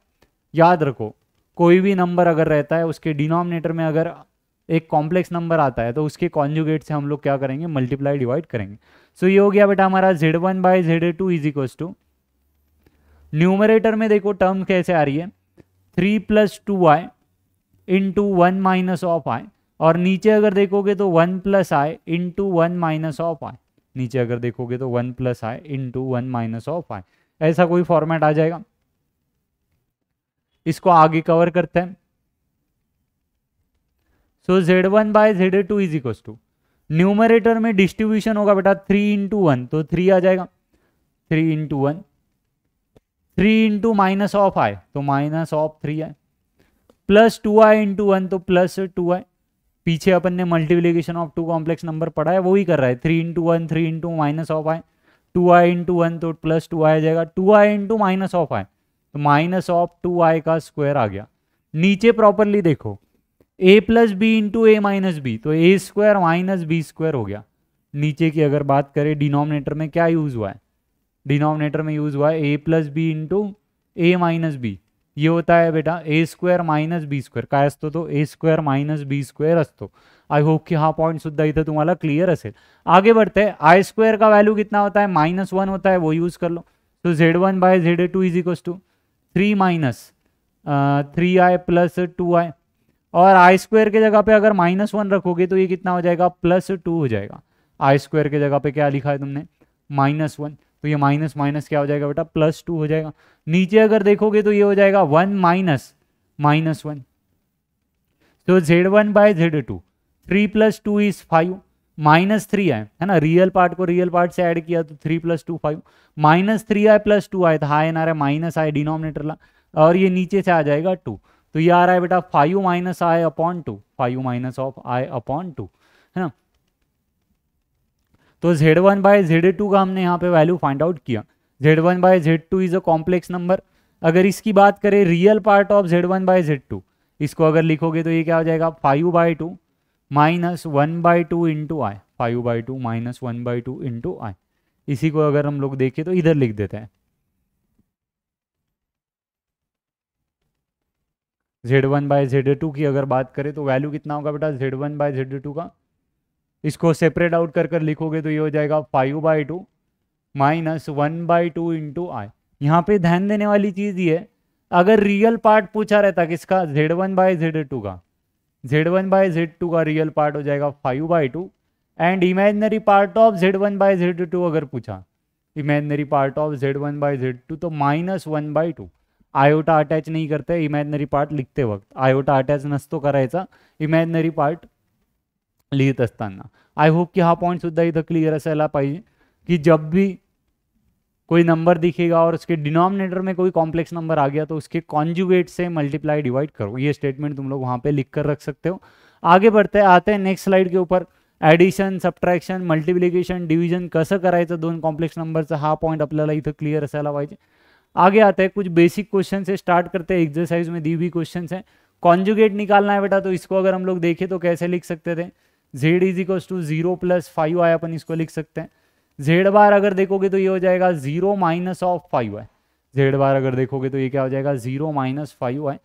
याद रखो, कोई भी नंबर अगर रहता है उसके डिनोमिनेटर में अगर एक कॉम्प्लेक्स नंबर आता है तो उसके कॉन्जुगेट से हम लोग क्या करेंगे, मल्टीप्लाई डिवाइड करेंगे. सो ये हो गया बेटा हमारा Z1/Z2 is equal to, numerator में देखो टर्म कैसे आ रही है 3 + 2i इंटू 1 - i, और नीचे अगर देखोगे तो 1 + i इंटू 1 - i. नीचे अगर देखोगे तो 1 + i इंटू 1 - i. ऐसा कोई फॉर्मेट आ जाएगा. इसको आगे कवर करते हैं. So Z1/Z2 is equal to, numerator में डिस्ट्रीब्यूशन होगा बेटा 3 × 1, तो 3 आ जाएगा. 3 × 1, 3 इंटू -i तो -3i, प्लस 2i इंटू 1 तो +2i. पीछे अपन ने multiplication of two complex number पढ़ा है, वो ही कर रहा है. 3 × 1, 3 इंटू -i, 2i इंटू 1 तो +2i आ जाएगा. 2i इंटू -i तो -2i का स्क्वायर आ गया. नीचे प्रॉपरली देखो, a + b into a - b तो a² - b² हो गया. नीचे की अगर बात करें डिनोमिनेटर में क्या यूज हुआ है, डिनोमिनेटर में यूज हुआ है a + b into a - b. ये होता है बेटा a² - b². काय असतो तो a² - b² असतो. आई होप की हा पॉइंट सुद्धा इथं तुम्हाला क्लियर असेल. आगे बढ़ते हैं. i² का वैल्यू कितना होता है, -1 होता है, वो यूज कर लो. तो Z1/Z2 is equal to 3 - 3i + 2i, और i² के जगह पे अगर -1 रखोगे तो ये कितना हो जाएगा, +2 हो जाएगा. i² के जगह पे क्या लिखा है तुमने, -1, तो ये माइनस माइनस क्या हो जाएगा बेटा, +2 हो जाएगा. नीचे अगर देखोगे तो ये हो जाएगा 1 - -1. तो Z1/Z2 3 + 2 इज 5, -3 है ना. रियल पार्ट को रियल पार्ट से ऐड किया तो 3 + 2 5, -3i + 2i था. हा येणार आहे -i डिनोमिनेटरला, और ये नीचे से आ जाएगा 2. तो ये आ रहा है बेटा 5 - i अपॉन 2, 5 - i अपॉन 2, है ना. तो Z1/Z2 का हमने यहाँ पे वैल्यू फाइंड आउट किया. Z1/Z2 is a complex number. अगर इसकी बात करें रियल पार्ट ऑफ Z1/Z2, इसको अगर लिखोगे तो ये क्या हो जाएगा 5/2 - 1/2 इंटू आई. 5/2 - 1/2 इंटू आई. इसी को अगर हम लोग देखें तो इधर लिख देते हैं. Z1/Z2 की अगर बात करें तो वैल्यू कितना होगा बेटा Z1/Z2 का, इसको सेपरेट आउट कर कर लिखोगे तो ये हो जाएगा 5/2 - 1/2 इंटू आई. यहाँ पे ध्यान देने वाली चीज़ ये है, अगर रियल पार्ट पूछा रहता किसका, Z1/Z2 का, Z1/Z2 का रियल पार्ट हो जाएगा 5/2, and imaginary part of Z1/Z2 अगर पूछा, इमेजिनरी पार्ट ऑफ Z1/Z2 तो -1/2. आयोटा अटॅच नाही करते इमॅजिनरी पार्ट लिखते वक्त, आयोटा अटॅच नसतो करायचा इमॅजिनरी पार्ट लिहित असताना. आय होप कि हा पॉइंट सुद्धा इथं क्लियर असायला पाहिजे कि जब भी कोई नंबर दिखेगा और उसके डिनोमिनेटर में कोई कॉम्प्लेक्स नंबर आ गया तो उसके कॉन्जुगेट से मल्टीप्लाई डिवाइड करो. ये स्टेटमेंट तुम लोग वहाँ पे लिख कर रख सकते हो. आगे बढ़ते आते हैं नेक्स्ट स्लाइड के ऊपर. ॲडिशन, सबट्रॅक्शन, मल्टिप्लिकेशन, डिव्हिजन कसं करायचं दोन कॉम्प्लेक्स नंबरचा, हा पॉइंट आपल्याला इथं क्लियर असायला पाहिजे. आगे आते हैं कुछ बेसिक क्वेश्चन से स्टार्ट करते हैं. एक्सरसाइज में दी हुई क्वेश्चन है. कॉन्जुगेट निकालना है बेटा, तो इसको अगर हम लोग देखें तो कैसे लिख सकते थे, z is equals to 0 + 5y अपन इसको लिख सकते हैं. z बार अगर देखोगे तो ये हो जाएगा 0 - 5y. z बार अगर देखोगे तो ये क्या हो जाएगा 0 - 5y.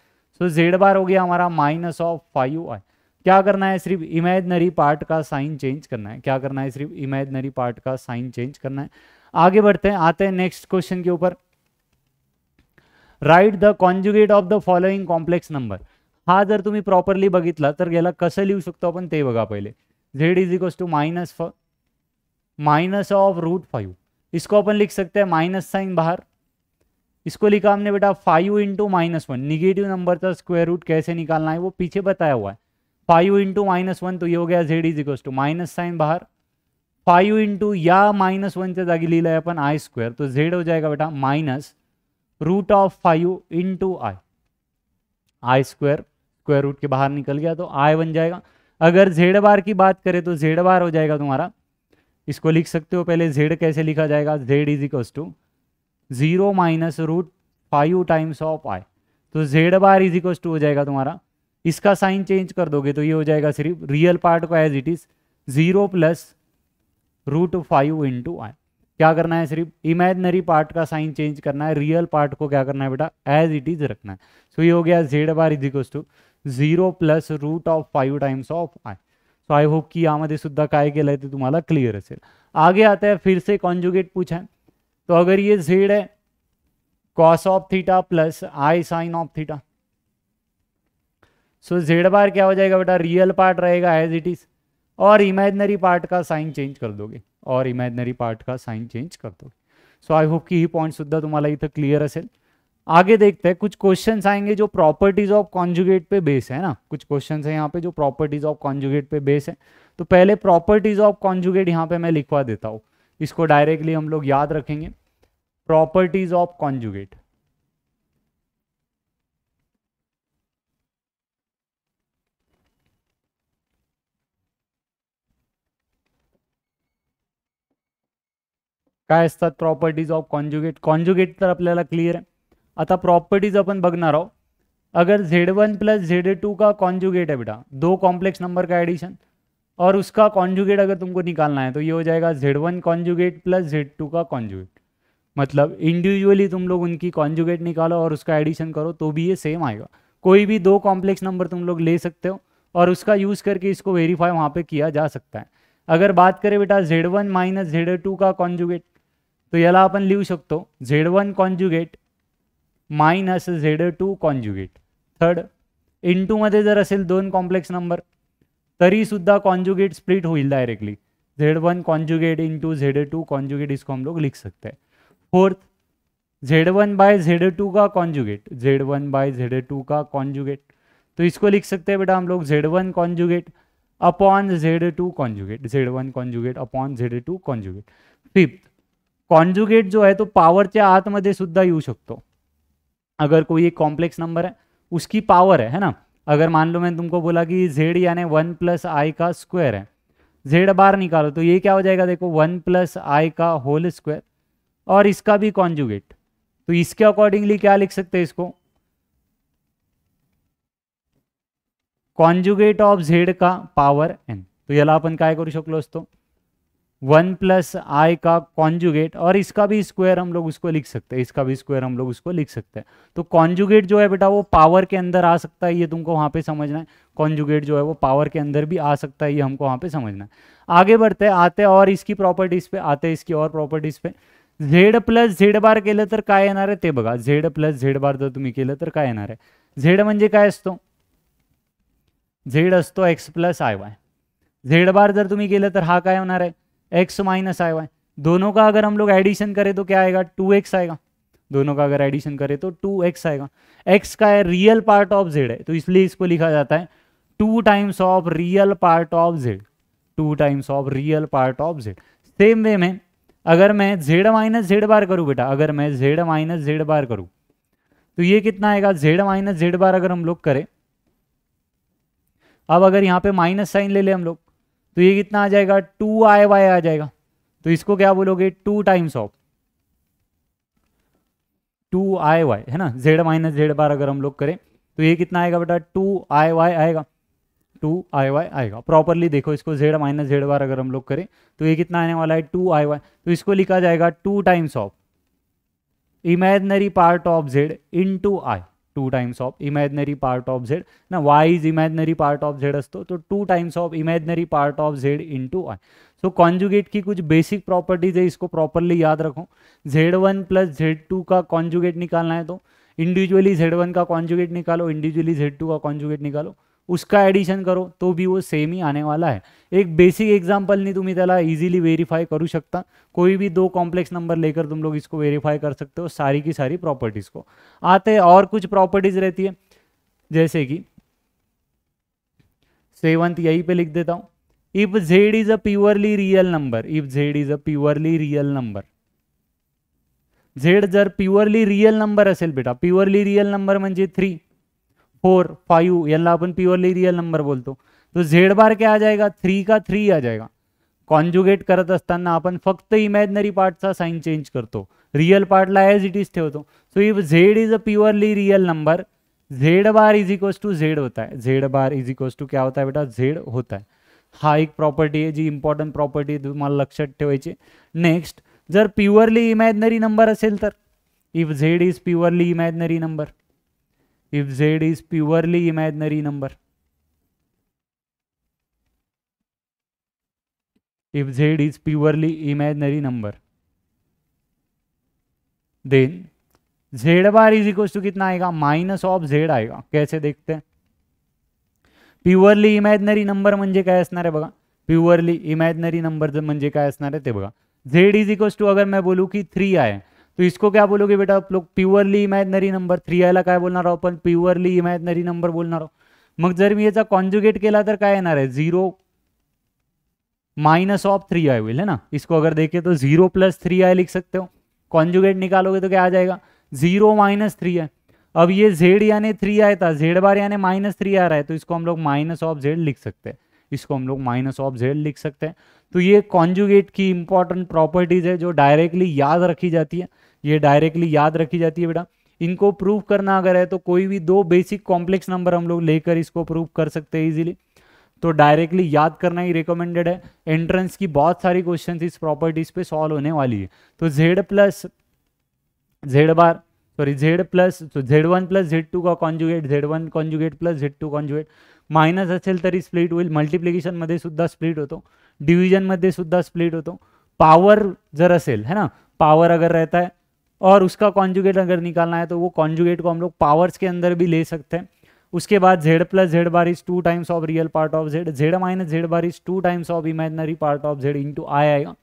सो z बार हो गया हमारा -5y. क्या करना है, सिर्फ इमेजिनरी पार्ट का साइन चेंज करना है. क्या करना है, सिर्फ इमेजिनरी पार्ट का साइन चेंज करना है. आगे बढ़ते हैं, आते हैं नेक्स्ट क्वेश्चन के ऊपर. Right the conjugate of the following complex number. हा जर तुम्ही प्रॉपरली बघितला तर याला कसं लिहू शकतो आपण ते बघा पहिले. z is equals to minus of √5. इसको अपन लिख सकते हैं माइनस साइन बाहर. इसको लिखा हमने बेटा 5 × -1. निगेटिव नंबर का स्क्वायर रूट कैसे निकालना है वो पीछे बताया हुआ है. 5 × -1 तो ये हो गया z is equals to minus sign बाहर 5 × या -1 च्या जागी लिहिलंय आपण i². तो z हो जाएगा बेटा -√5 × i². स्क्वायर रूट के बाहर निकल गया तो i बन जाएगा. अगर z बार की बात करें तो z बार हो जाएगा तुम्हारा, इसको लिख सकते हो पहले z कैसे लिखा जाएगा, z is equals to 0 - √5 times of i. तो z bar is equals to हो जाएगा तुम्हारा, इसका साइन चेंज कर दोगे तो ये हो जाएगा सिर्फ रियल पार्ट को एज इट इज 0 + √5 × i. क्या करना है, सिर्फ इमेजिनरी पार्ट का साइन चेंज करना है, रियल पार्ट को क्या करना है बेटा एज इट इज रखना है. सो ये हो गया z bar is equals to 0 + √5 times of i. So I hope की यामध्ये सुद्धा काय केलंय ते तुम्हाला क्लियर असेल. आगे आता है, फिर से कॉन्जुगेट पूछा है. तो अगर ये z है cos of theta plus i sine of theta, so z bar क्या हो जाएगा बेटा, रियल पार्ट रहेगा एज इट इज और इमेजिनरी पार्ट का साइन चेंज कर दोगे, और इमेजिनरी पार्ट का साइन चेंज कर दोगे. सो आई होप की ही पॉइंट सुद्धा तुम्हाला इथं क्लियर असेल. आगे देखते हैं, कुछ क्वेश्चंस आएंगे जो प्रॉपर्टीज ऑफ कॉन्जुगेट पे बेस है ना. कुछ क्वेश्चंस है यहाँ पे जो प्रॉपर्टीज ऑफ कॉन्जुगेट पे बेस है. तो पहले प्रॉपर्टीज ऑफ कॉन्जुगेट यहाँ पे मैं लिखवा देता हूँ, इसको डायरेक्टली हम लोग याद रखेंगे. Properties of conjugate. काय असतात प्रॉपर्टीज ऑफ कॉन्जुगेट. कॉन्जुगेट तर आपल्याला क्लियर आहे. आता प्रॉपर्टीज अपन बघणार आहोत. अगर z1 + z2 का कॉन्जुगेट है बेटा, दो कॉम्प्लेक्स नंबर का एडिशन, और उसका कॉन्जुगेट अगर तुमको निकालना है तो ये हो जाएगा z1 कॉन्जुगेट + z2 का कॉन्जुगेट. मतलब इंडिविजुअली तुम लोग उनकी कॉन्जुगेट निकालो और उसका एडिशन करो तो भी ये सेम आएगा. कोई भी दो कॉम्प्लेक्स नंबर तुम लोग ले सकते हो और उसका यूज़ करके इसको वेरीफाई वहाँ पे किया जा सकता है. अगर बात करें बेटा z1 - z2 का कॉन्जुगेट, तो याला आपण लिहू शकतो z1 conjugate minus z2 conjugate. Third into मध्ये जर असेल दोन कॉम्प्लेक्स नंबर तरी सुद्धा कॉन्जुगेट स्प्लिट होईल directly. z1 conjugate into z2 conjugate, इसको हम लोग लिख सकते हैं. फोर्थ z1/z2 का कॉन्जुगेट, z1/z2 का कॉन्जुगेट, तो इसको लिख सकते हैं बेटा हम लोग z1 conjugate upon z2 conjugate, z1 conjugate upon z2 conjugate. Fifth conjugate जो है तो पावरच्या आतमध्ये सुद्धा येऊ शकतो. अगर कोई एक कॉम्प्लेक्स नंबर है उसकी पावर है ना. अगर मान लो मैंने तुमको बोला कि z यानी 1 + i का स्क्वायर है, z बार निकालो तो ये क्या हो जाएगा, देखो 1 + i का होल स्क्वायर और इसका भी कॉन्जुगेट. तो इसके अकॉर्डिंगली क्या लिख सकते हैं इसको, कॉन्जुगेट ऑफ z का पावर n. तो याला आपण काय करू शकलो असतो 1 + i का कॉन्जुगेट और इसका भी स्क्वायर हम लोग उसको लिख सकते हैं, इसका भी स्क्वायर हम लोग उसको लिख सकते हैं. तो कॉन्जुगेट जो है बेटा वो पावर के अंदर आ सकता है, ये तुमको वहाँ पे समझना है. कॉन्जुगेट जो है वो पावर के अंदर भी आ सकता है, ये हमको वहाँ पे समझना है. आगे बढ़ते हैं, आते हैं और इसकी प्रॉपर्टीज पे, आते हैं इसकी और प्रॉपर्टीज पे. z + z बार केलं तर काय येणार आहे ते बघा. z + z बार जर तुम्ही केलं तर काय येणार आहे. z म्हणजे काय असतो, z असतो x + iy. z बार जर तुम्ही केलं तर हा काय होणार आहे x - iy. दोनों का अगर हम लोग एडिशन करें तो क्या आएगा 2x आएगा. दोनों का अगर एडिशन करें तो 2x आएगा। x का है रियल पार्ट ऑफ z है, तो इसलिए इसको लिखा जाता है 2 times of real part of z, 2 times of real part of z। Same way में अगर मैं z माइनस जेड बार करूँ बेटा, अगर मैं z माइनस जेड बार करूँ तो ये कितना आएगा, z माइनस जेड बार अगर हम लोग करें, अब अगर यहाँ पे माइनस साइन ले ले हम लोग तो ये कितना आ जाएगा, 2i आ जाएगा। तो इसको क्या बोलोगे, 2 टाइम्स ऑफ 2i है ना, z माइनस जेड बार अगर हम लोग करें तो ये कितना आएगा बेटा, 2i आएगा, 2i आएगा। प्रॉपरली देखो इसको, z माइनस जेड बार अगर हम लोग करें तो ये कितना आने वाला है, 2i। तो इसको लिखा जाएगा 2 times of imaginary part of z into i, 2 times of imaginary part of z ना, y is imaginary part of z असतो, तो 2 times of imaginary part of z into i। So conjugate की कुछ basic properties है, इसको properly याद रखो। z1 plus z2 का कॉन्जुगेट निकालना है तो इंडिविजुअली z1 का कॉन्जुगेट निकालो, इंडिविजुअली z2 का कॉन्जुगेट निकालो, उसका एडिशन करो तो भी वो सेम ही आने वाला है। एक बेसिक एग्जांपलनी तुम्ही त्याला इजीली व्हेरीफाई करू शकता, कोई भी दो कॉम्प्लेक्स नंबर लेकर तुम लोग इसको वेरीफाई कर सकते हो सारी की सारी प्रॉपर्टीज को। आते हैं और कुछ प्रॉपर्टीज रहती है, जैसे कि 7th यहीं पे लिख देता हूं, if z is a purely real number, if z is a purely real number, z जर प्युअरली रियल नंबर असेल बेटा, प्युअरली रियल नंबर म्हणजे 3 4 5 याला आपण प्युअरली रियल नंबर बोलतो, तो z बार क्या आ जाएगा, 3 का 3 आ जाएगा। कॉन्जुगेट करत असताना आपण फक्त इमॅजिनरी पार्टचा साइन चेंज करतो, रियल पार्टला एज इट इज ठेवतो। So if z is a purely real number, z bar is equals to z होता है, z bar is equals to क्या होता है बेटा, z होता है। हा एक प्रॉपर्टी आहे जी इंपॉर्टंट प्रॉपर्टी तुम्हाला लक्षात ठेवायची। नेक्स्ट, जर प्युअरली इमॅजिनरी नंबर असेल तर, if z is purely imaginary number, if z is purely imaginary number, if z is purely imaginary number, then z bar is equal to कितना आएगा, minus of z आएगा। कैसे देखते हैं, purely imaginary number म्हणजे काय असणार आहे बघा, प्युअरली इमॅजिनरी नंबर म्हणजे काय असणार आहे ते बघा। z इज इक्वल टू अगर मैं बोलूँ कि 3 आए तो इसको क्या बोलोगे बेटा आप लोग, प्युअरली इमॅजिनरी नंबर, 3 आयला काय बोलणार आहोत आपण, प्युअरली इमॅजिनरी नंबर बोलणार आहोत। मग जर मी याचा कॉन्जुगेट केला तर काय येणार आहे, 0 माइनस ऑफ 3i विल, है ना। इसको अगर देखें तो 0 प्लस 3i लिख सकते हो, कॉन्जुगेट निकालोगे तो क्या आ जाएगा, 0 माइनस 3i। अब ये z यानी 3 आया था, z बार यानी माइनस 3 आ रहा है, तो इसको हम लोग माइनस ऑफ z लिख सकते हैं, इसको हम लोग माइनस ऑफ z लिख सकते हैं। तो ये कॉन्जुगेट की इंपॉर्टेंट प्रॉपर्टीज है जो डायरेक्टली याद रखी जाती है, ये डायरेक्टली याद रखी जाती है बेटा। इनको प्रूव करना अगर है तो कोई भी दो बेसिक कॉम्प्लेक्स नंबर हम लोग लेकर इसको प्रूव कर सकते हैं इजीली, तो डायरेक्टली याद करना ही रिकमेंडेड है। एंट्रेंस की बहुत सारी क्वेश्चन इस प्रॉपर्टीज पे सॉल्व होने वाली है। तो z plus z bar sorry z plus z1 plus z2 का conjugate, z1 conjugate plus z2 conjugate, minus असेल तरी स्प्लिट होईल, मल्टिप्लिकेशन मध्ये सुद्धा स्प्लिट होतो, डिवीजन मध्ये सुद्धा स्प्लिट होतो। पावर जर असेल, है ना, पावर अगर रहता है और उसका कॉन्जुगेट अगर निकालना है तो वो कॉन्जुगेट को हम लोग पावर्स के अंदर भी ले सकते हैं। उसके बाद z plus Z bar is 2 times of real part of z, z minus Z bar is 2 times of imaginary part of z into I आएगा।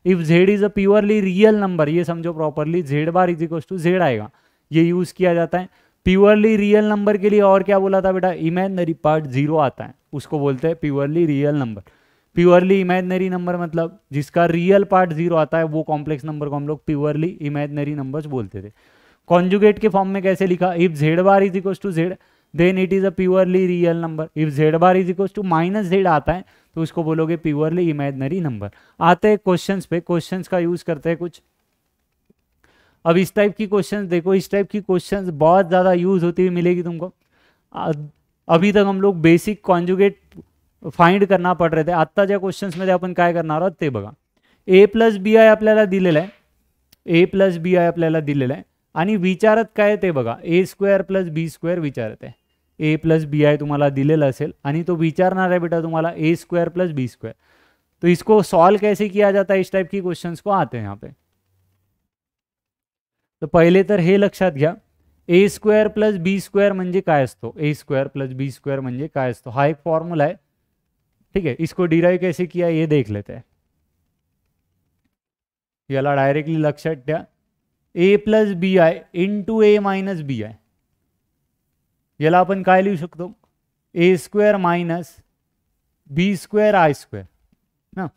If z is a purely real number, ये समझो properly, z bar is equal to z आएगा, ये use किया जाता है purely real number के लिए। और क्या बोला था बेटा, इमेजिनरी पार्ट 0 आता है, उसको बोलते हैं purely real number. Purely imaginary number मतलब जिसका रियल पार्ट 0 आता है वो कॉम्प्लेक्स नंबर को हम लोग प्योरली इमेजिनरी नंबर्स बोलते थे। कॉन्जुगेट के फॉर्म में कैसे लिखा, if z bar is equal to z then it is a purely real number. If z bar is equal to minus z आता है तो उसको बोलोगे प्योरली इमेजिनरी नंबर। आते हैं क्वेश्चंस पे, क्वेश्चंस का यूज करते हैं कुछ। अब इस टाइप की क्वेश्चंस देखो, इस टाइप की क्वेश्चंस बहुत ज़्यादा यूज होती हुई मिलेगी तुमको। अभी तक हम लोग बेसिक कॉन्जुगेट फाइंड करना पड रहे थे, आत्ताच्या क्वेश्चन्समध्ये आपण काय करणार आहोत ते बघा। a प्लस बी आय आपल्याला दिलेलं आहे, a प्लस बी आय आपल्याला दिलेलं आहे आणि विचारत काय ते बघा, ए स्क्वेअर प्लस बी स्क्वेअर विचारत आहे। ए प्लस बी आय तुम्हाला दिलेलं असेल आणि तो विचारणार है बेटा तुम्हाला ए स्क्वायर प्लस बी स्क्वायर। तो इसको सॉल्व कैसे किया जाता है, इस टाइप की क्वेश्चंस को आते हैं यहाँ पे। तो पहिले तर हे लक्षात घ्या, ए स्क्वायर प्लस बी स्क्वायर म्हणजे काय असतो, A square plus B square म्हणजे काय असतो, हा एक फॉर्मूला है, ठीक है। इसको डिराइव कैसे किया ये देख लेते हैं। याला डायरेक्टली लक्षात ठेवा, A plus B I into A minus B I, याला आपण काय लिहू शकतो, A square minus B square I square ना,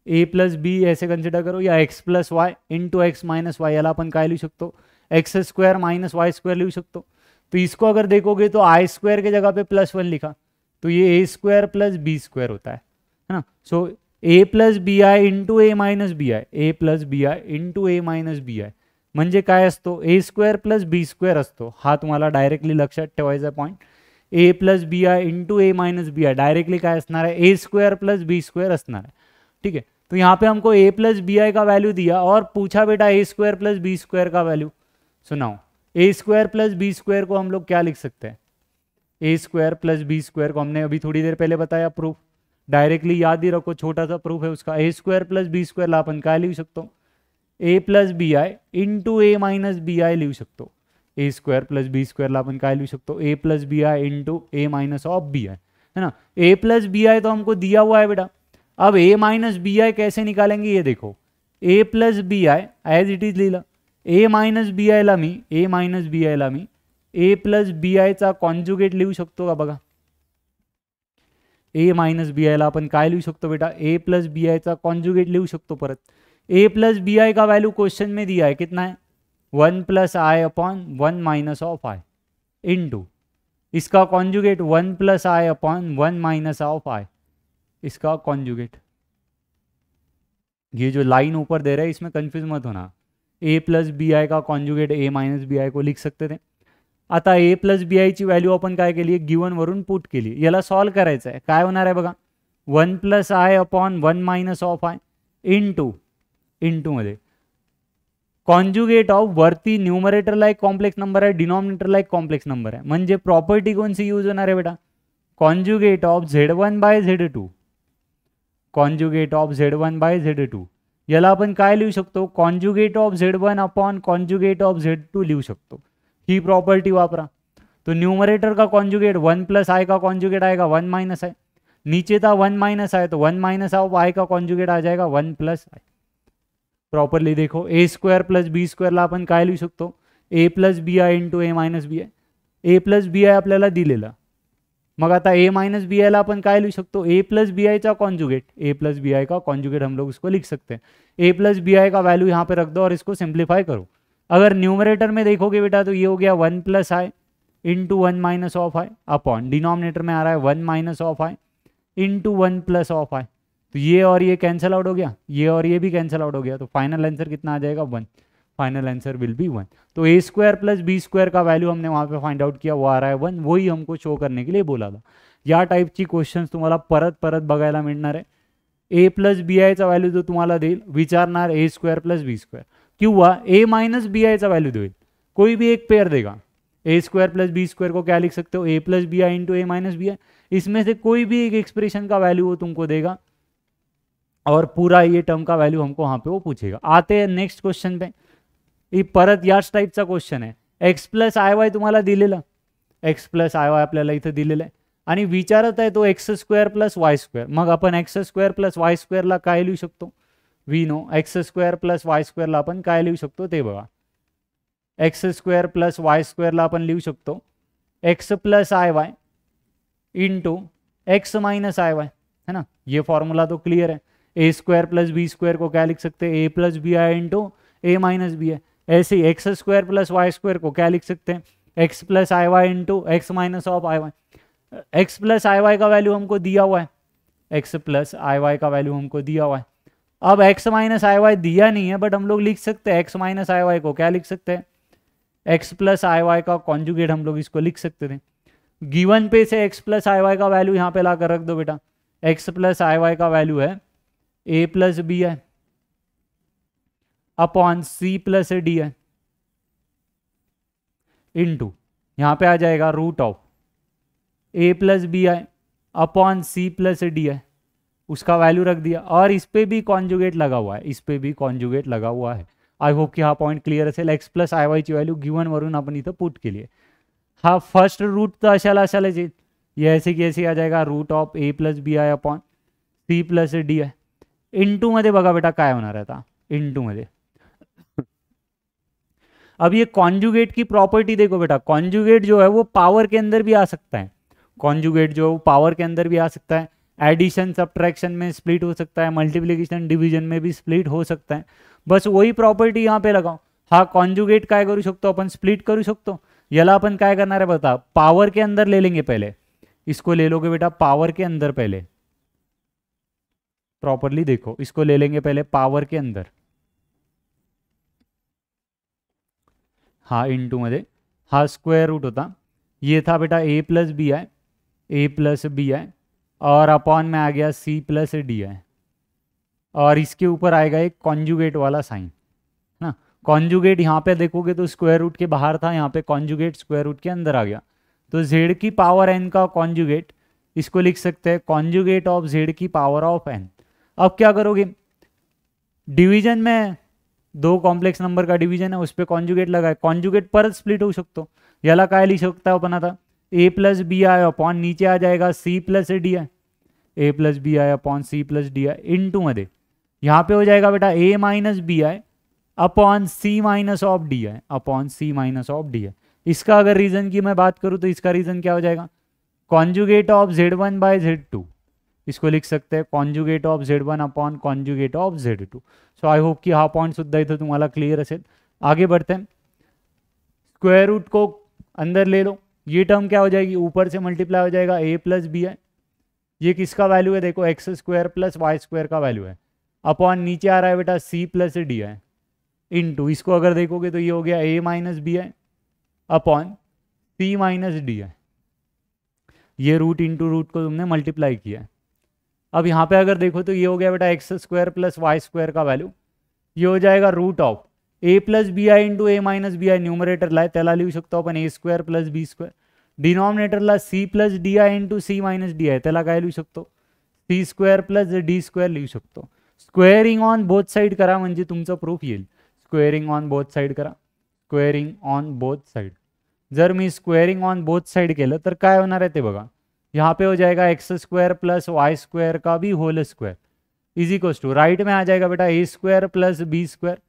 ए प्लस बी ऐसे कंसिडर करो, या X plus Y into x minus Y, याला अपन काय लिखू सकते, X square minus Y square लिख सकते। तो इसको अगर देखोगे तो आई स्क्वायर के जगह पे +1 लिखा तो ये a square plus B square होता है ना। So a plus B I into A minus B i, a plus B I into A minus B i म्हणजे काय असतो, a square plus b square असतो। हा तुम्हाला डायरेक्टली लक्षात ठेवायचा point, a plus B I into A minus B i directly काय असणार है, a square plus B square असणार है। ठीक है, तो यहाँ पे हमको a प्लस बी आई का वैल्यू दिया और पूछा बेटा ए स्क्वायर प्लस बी स्क्वायर का वैल्यू। सुनाओ, ए स्क्वायर प्लस बी स्क्वायर को हम लोग क्या लिख सकते हैं, ए स्क्वायर प्लस बी स्क्वायर को हमने अभी थोड़ी देर पहले बताया प्रूफ, डायरेक्टली याद ही रखो, छोटा सा प्रूफ है उसका। A square plus B square ला अपन क्या लिख सकते हो, a plus B i into A minus B i लिख सकते हो। A square plus B square ला अपन क्या लिख सकते हो, a plus B i into A minus of b i, है ना। ए प्लस बी आई तो हमको दिया हुआ है बेटा, अब a माइनस बी आई कैसे निकालेंगे, ये देखो a plus B i as it is लिहिलं, a मायनस बी आयला मी a मायनस बी आयला मी a प्लस बी आयचा कॉन्जुगेट लिहू शकतो का बघा, a मायनस बी आयला आपण काय लिहू शकतो बेटा, a प्लस बी आयचा कॉन्जुगेट लिहू शकतो परत। a प्लस बी आई का वैल्यू क्वेश्चन में दिया है कितना है, 1 plus i upon 1 minus of i into इसका conjugate 1 plus i upon 1 minus of i, इसका कॉन्जुगेट। ये जो लाइन ऊपर दे रहा है इसमें कंफ्यूज मत होना, ए प्लस बी आई का conjugate A minus B i को लिख सकते थे। आता ए प्लस बी आयची व्हॅल्यू आपण काय केली, गिवन वरून पुट केली, याला सॉल्व करायचं आहे। काय होणार आहे बघा, 1 plus I upon 1 minus of I into मध्ये कॉन्जुगेट ऑफ वरती न्यूमरेटरला एक कॉम्प्लेक्स नंबर आहे, डिनॉमिनेटरला एक कॉम्प्लेक्स नंबर आहे, म्हणजे प्रॉपर्टी कोणसी यूज होणार आहे बेटा, conjugate of Z1 by Z2, conjugate of Z1 by Z2, याला आपण काय लिहू शकतो, conjugate of Z1 upon conjugate of Z2 लिहू शकतो। ही प्रॉपर्टी वापरा, तो न्यूमरेटर का कॉन्जुगेट 1 प्लस आई का कॉन्जुगेट आएगा 1 माइनस आई, नीचे था 1 माइनस आई तो 1 माइनस ऑफ आई का कॉन्जुगेट आ जाएगा 1 प्लस आई। प्रॉपरली देखो, ए स्क्वायर प्लस बी स्क्वेअरला आपण काय लिहू शकतो, a plus B i into A minus B I, A plus B i आपल्याला दिलेला, मग आता ए माइनस बी आई ला अपन काय लिख सकते हो, ए प्लस बी आई का conjugate, A plus B I का कॉन्जुगेट हम लोग इसको लिख सकते हैं। ए प्लस बी आई का वैल्यू यहाँ पे रख दो और इसको सिंप्लीफाई करो। अगर न्यूमरेटर में देखोगे बेटा तो ये हो गया 1 plus I into 1 minus of i upon denominator में आ रहा है 1 minus of i into 1 plus of i, तो ये और ये कैंसिल आउट हो गया, ये और ये भी कैंसिल आउट हो गया, तो फाइनल आंसर कितना आ जाएगा 1, फाइनल आंसर विल बी 1। तो ए स्क्वायर प्लस बी स्क्वायर का वैल्यू हमने वहाँ पे फाइंड आउट किया, वो आ रहा है 1, वही हमको शो करने के लिए बोला था। या टाईपची क्वेश्चन्स तुम्हाला परत परत बघायला मिळणार आहे। ए प्लस बी आयचा व्हॅल्यू जो तुम्हाला देईल विचारणार a square plus B square किंवा ए माइनस बी आयचा व्हॅल्यू देईल, कोई भी एक पेयर देगा, a square plus B square को क्या लिख सकते हो, a plus B i into A minus B i, इसमें से कोई भी एक एक्सप्रेशन का वैल्यू वो तुमको देगा और पूरा ये टर्म का वैल्यू हमको वहाँ पे वो पूछेगा। आते हैं नेक्स्ट क्वेश्चन पे, ये परत याच टाईपचा क्वेश्चन आहे, एक्स प्लस आय वाय तुम्हाला दिलेलं, एक्स प्लस आय वाय आपल्याला इथं दिलेलं आहे आणि विचारत आहे तो x square plus y square, मग आपण एक्स स्क्वेअर प्लस वाय स्क्वेअरला काय लिहू शकतो, we know x square plus y स्क्वेअरला आपण काय लिहू शकतो ते बघा, एक्स स्क्वेअर प्लस वाय स्क्वेअरला आपण लिहू शकतो x plus i y into x minus i y, है ना। ये फॉर्मूला तो क्लियर है, a square plus B square को क्या लिख सकते हैं, a plus B i into A minus B i. ऐसे ही x square plus Y square को क्या लिख सकते हैं, x plus I y into x minus of i y. X plus I Y का वैल्यू हमको दिया हुआ है, एक्स प्लस आई वाई का वैल्यू हमको दिया हुआ है। अब एक्स माइनस आई वाई दिया नहीं है बट हम लोग लिख सकते हैं एक्स माइनस आई वाई को क्या लिख सकते हैं, एक्स प्लस आई वाई का कॉन्जुगेट हम लोग इसको लिख सकते थे। गिवन पे से एक्स प्लस आई वाई का वैल्यू यहाँ पे लाकर रख दो बेटा, एक्स प्लस आई वाई का वैल्यू है ए प्लस बी है अपॉन सी प्लस डी है इंटू यहाँ पे आ जाएगा root of A plus B I upon C plus D है, उसका वैल्यू रख दिया और इस पे भी कॉन्जुगेट लगा हुआ है, इस पे भी कॉन्जुगेट लगा हुआ है। आई होप की हा पॉइंट क्लियर असेल। एक्स प्लस आय वायची व्हॅल्यू गिवन वरून आपण इथं पुट केली आहे। हा फर्स्ट रूट तर अशाला येईल, ये ऐसे की ऐसे आ जाएगा root of A plus B I upon C plus D आहे। इंटू मध्ये बघा बेटा काय होणार आहे आता, इंटू मध्ये अब ये कॉन्जुगेट की प्रॉपर्टी देखो बेटा, कॉन्जुगेट जो है वो पावर के अंदर भी आ सकता है, कॉन्जुगेट जो है वो पावर के अंदर भी आ सकता है, एडिशन सब्ट्रैक्शन में स्प्लिट हो सकता है, मल्टीप्लिकेशन डिवीजन में भी स्प्लिट हो सकता है, बस वही प्रॉपर्टी यहाँ पे लगाओ। हा कॉन्जुगेट काय करू शकतो आपण, स्प्लिट करू शकतो, याला आपण काय करणार आहे बता, पावर के अंदर ले लेंगे पहले, इसको ले लोगे बेटा पावर के अंदर पहले, प्रॉपरली देखो, इसको ले लेंगे पहले पावर के अंदर, हा इंटू मध्ये, हा स्क्वायर रूट होता, ये था बेटा a plus B I, A plus B I, और अपॉन में आ गया c प्लस डी आई, और इसके ऊपर आएगा एक कॉन्जुगेट वाला साइन ना, कॉन्जुगेट यहाँ पे देखोगे तो स्क्वायर रूट के बाहर था, यहाँ पे कॉन्जुगेट स्क्वायर रूट के अंदर आ गया, तो z की पावर n का कॉन्जुगेट, इसको लिख सकते हैं कॉन्जुगेट ऑफ z की पावर ऑफ n। अब क्या करोगे, डिवीजन में दो कॉम्प्लेक्स नंबर का डिवीजन है, उस पर कॉन्जुगेट लगाए, कॉन्जुगेट परत स्प्लिट होऊ शकतो, याला काय लिख सकता आपण आता, a plus B I upon नीचे आ जाएगा c plus D I, A plus B I upon C plus D I into मध्ये, यहाँ पे हो जाएगा बेटा a minus B I upon C minus of D I, upon C minus of D I. इसका अगर रीजन की मैं बात करूँ तो इसका रीजन क्या हो जाएगा, conjugate of z1 by z2, इसको लिख सकते हैं conjugate of z1 upon conjugate of z2। So I hope की हा पॉइंट सुद्धा इथं तुम्हाला क्लियर असेल। आगे बढ़ते हैं, स्क्वायर रूट को अंदर ले लो, ये टर्म क्या हो जाएगी, ऊपर से मल्टीप्लाई हो जाएगा a प्लस बी आई, ये किसका वैल्यू है देखो, X square plus Y square का वैल्यू है, अपॉन नीचे आ रहा है बेटा c plus D I into, इसको अगर देखोगे तो ये हो गया a minus B I upon c minus D I, ये रूट इंटू रूट को तुमने मल्टीप्लाई किया है। अब यहाँ पे अगर देखो तो ये हो गया बेटा x square plus Y square का वैल्यू, ये हो जाएगा root of A plus B i into A minus B i, न्यूमरेटरला त्याला लिहू शकतो आपण a square plus b square, डिनॉमिनेटरला c plus D I into c minus D i, त्याला काय लिहू शकतो c square plus d square लिहू शकतो। स्क्वेअरिंग ऑन बोथ साइड करा म्हणजे तुमचं प्रूफ येईल, स्क्वेअरिंग ऑन बोथ साइड करा, स्क्वेअरिंग ऑन बोथ साइड, जर मी स्क्वेअरिंग ऑन बोथ साइड केलं तर काय होणार आहे ते बघा, यहाँ पे हो जाएगा x square plus Y square का भी whole square is equals to, right में आ जाएगा बेटा ए square plus B square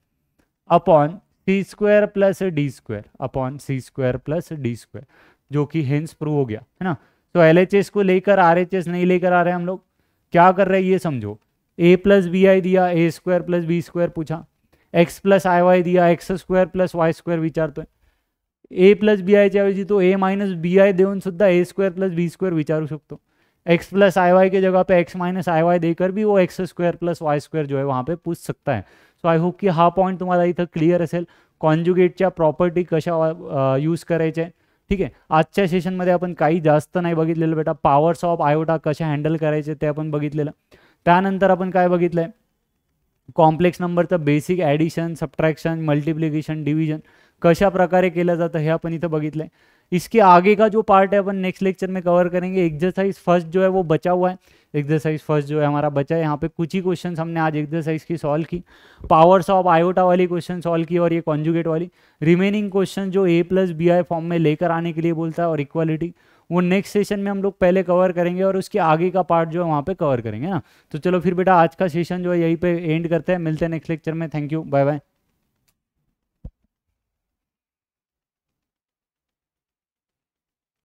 upon c square plus d square upon c square plus d square, जो कि हेंस प्रूव हो गया है ना। तो एलएचएस को लेकर आरएचएस नहीं लेकर आ रहे हम लोग, क्या कर रहे हैं ये समझो, ए प्लस बी आई दिया, A square plus B square पूछा, एक्स प्लस आई वाई दिया, X square plus Y square विचारतोय, ए प्लस बी आयच्या ऐवजी तो ए माइनस बी आई देऊन सुद्धा ए स्क्वायर प्लस बी स्क्वायर विचारू शकतो, एक्स प्लस आई वाई के जगह पे एक्स माइनस आई वाई देकर भी वो X square plus Y square जो है वहाँ पे पूछ सकता है। सो आई होप की हा पॉईंट तुम्हाला इथं क्लिअर असेल, कॉन्जुगेटच्या प्रॉपर्टी कशा यूज करायच्या, ठीक आहे। आजच्या सेशनमध्ये आपण काही जास्त नाही बघितलेलं बेटा, पॉवर्स ऑफ आयोटा कशा हँडल करायचे ते आपण बघितलेलं, त्यानंतर आपण काय बघितलंय, कॉम्प्लेक्स नंबरचं basic addition subtraction multiplication division कशा प्रकारे केलं जातं हे आपण इथं बघितलंय। इसके आगे का जो पार्ट है अपन नेक्स्ट लेक्चर में कवर करेंगे। एक्सरसाइज फर्स्ट जो है वो बचा हुआ है, एक्सरसाइज फर्स्ट जो है हमारा बचा है, यहाँ पे कुछ ही क्वेश्चन हमने आज एक्सरसाइज की सॉल्व की, पावर्स ऑफ आयोटा वाली क्वेश्चन सॉल्व की और ये कॉन्जुगेट वाली, रिमेनिंग क्वेश्चन जो ए प्लस बी आई फॉर्म में लेकर आने के लिए बोलता है और इक्वालिटी, वो नेक्स्ट सेशन में हम लोग पहले कवर करेंगे और उसके आगे का पार्ट जो है वहाँ पे कवर करेंगे ना। तो चलो फिर बेटा आज का सेशन जो है यहीं पे एंड करते हैं, मिलते हैं नेक्स्ट लेक्चर में। Thank you, bye bye.